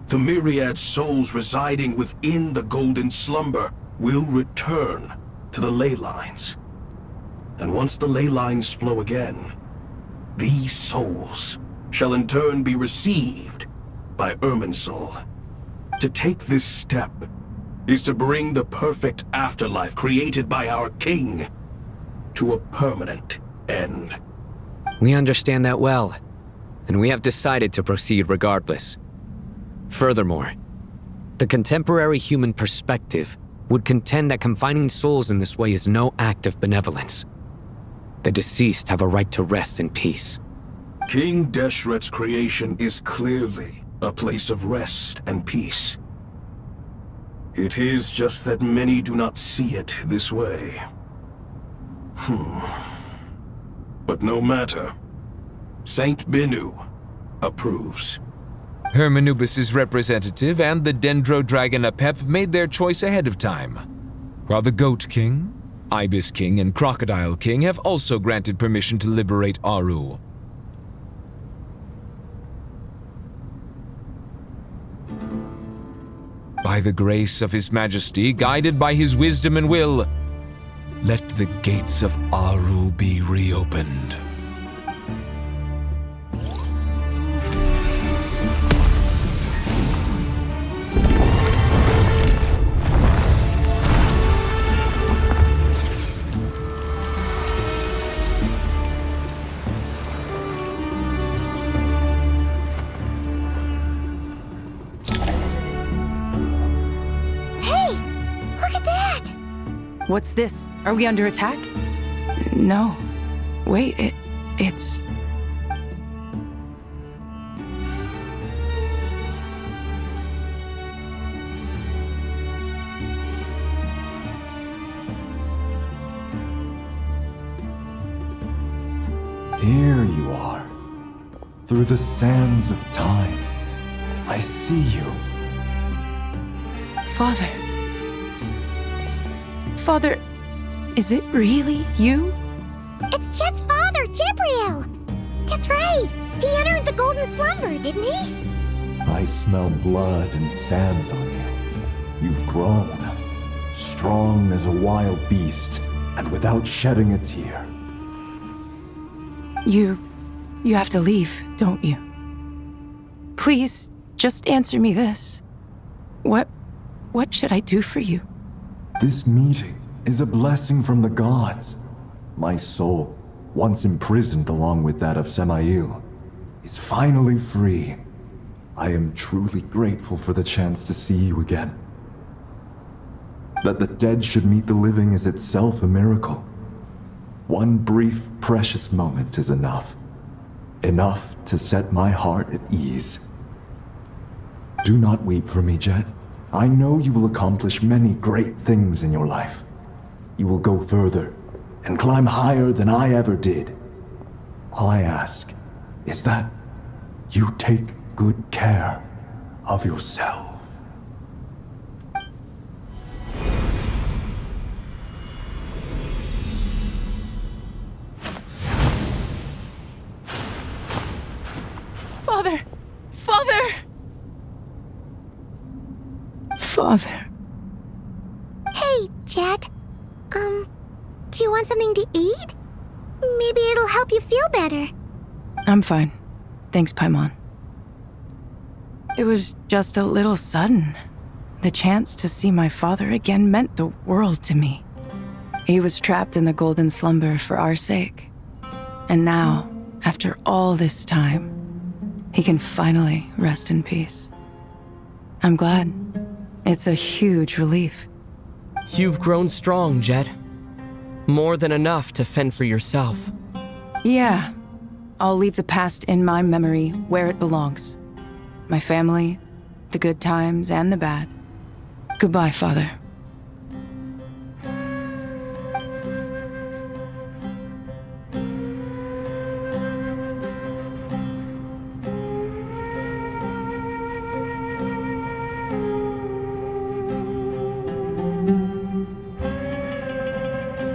the myriad souls residing within the Golden Slumber will return to the ley lines. And once the ley lines flow again, these souls shall in turn be received by Irminsul. To take this step is to bring the perfect afterlife created by our king to a permanent end. We understand that well, and we have decided to proceed regardless. Furthermore, the contemporary human perspective would contend that confining souls in this way is no act of benevolence. The deceased have a right to rest in peace. King Deshret's creation is clearly a place of rest and peace. It is just that many do not see it this way. But no matter. Saint Binu approves. Hermanubis' representative and the Dendro Dragon Apep made their choice ahead of time, while the Goat King, Ibis King, and Crocodile King have also granted permission to liberate Aru. By the grace of His Majesty, guided by His wisdom and will, let the gates of Aru be reopened. What's this? Are we under attack? No. Wait, it's... Here you are. Through the sands of time. I see you. Father. Father, is it really you? It's Chet's father, Jibriel! That's right! He entered the Golden Slumber, didn't he? I smell blood and sand on you. You've grown. Strong as a wild beast, and without shedding a tear. You have to leave, don't you? Please, just answer me this. What should I do for you? This meeting is a blessing from the gods. My soul, once imprisoned along with that of Samael, is finally free. I am truly grateful for the chance to see you again. That the dead should meet the living is itself a miracle. One brief, precious moment is enough. Enough to set my heart at ease. Do not weep for me, Jet. I know you will accomplish many great things in your life. You will go further and climb higher than I ever did. All I ask is that you take good care of yourself. Father! Father! Father. Hey, Jet. Do you want something to eat? Maybe it'll help you feel better. I'm fine. Thanks, Paimon. It was just a little sudden. The chance to see my father again meant the world to me. He was trapped in the Golden Slumber for our sake. And now, after all this time, he can finally rest in peace. I'm glad. It's a huge relief. You've grown strong, Jed. More than enough to fend for yourself. Yeah, I'll leave the past in my memory where it belongs. My family, the good times and the bad. Goodbye, Father.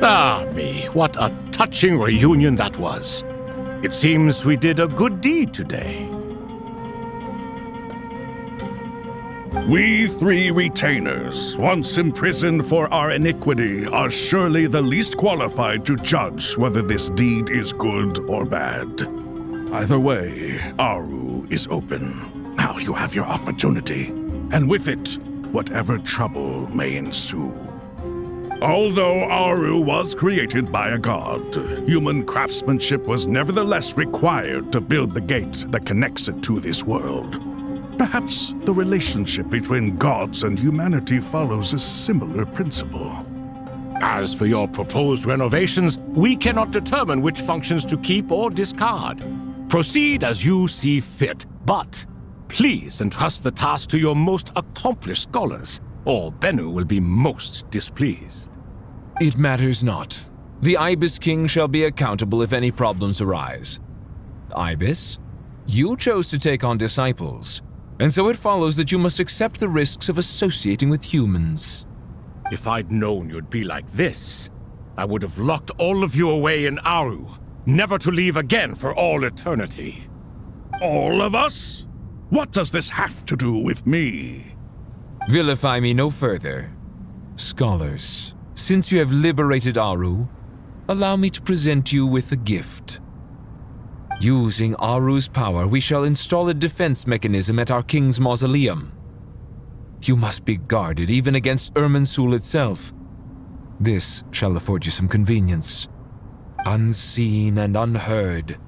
Ah, me, what a touching reunion that was. It seems we did a good deed today. We three retainers, once imprisoned for our iniquity, are surely the least qualified to judge whether this deed is good or bad. Either way, Aru is open. Now you have your opportunity, and with it, whatever trouble may ensue. Although Aru was created by a god, human craftsmanship was nevertheless required to build the gate that connects it to this world. Perhaps the relationship between gods and humanity follows a similar principle. As for your proposed renovations, we cannot determine which functions to keep or discard. Proceed as you see fit, but please entrust the task to your most accomplished scholars, or Bennu will be most displeased. It matters not. The Ibis King shall be accountable if any problems arise. Ibis, you chose to take on disciples, and so it follows that you must accept the risks of associating with humans. If I'd known you'd be like this, I would have locked all of you away in Aru, never to leave again for all eternity. All of us? What does this have to do with me? Vilify me no further. Scholars, since you have liberated Aru, allow me to present you with a gift. Using Aru's power, we shall install a defense mechanism at our king's mausoleum. You must be guarded even against Irminsul itself. This shall afford you some convenience. Unseen and unheard.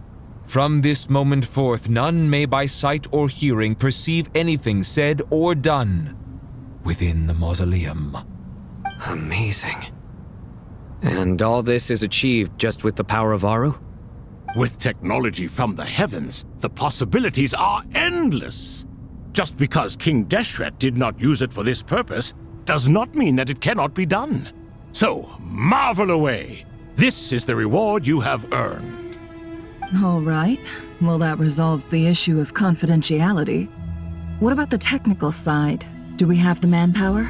From this moment forth, none may by sight or hearing perceive anything said or done within the mausoleum. Amazing. And all this is achieved just with the power of Aru? With technology from the heavens, the possibilities are endless. Just because King Deshret did not use it for this purpose does not mean that it cannot be done. So, marvel away. This is the reward you have earned. All right. Well, that resolves the issue of confidentiality. What about the technical side? Do we have the manpower?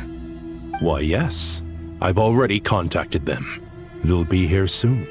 Why, yes. I've already contacted them. They'll be here soon.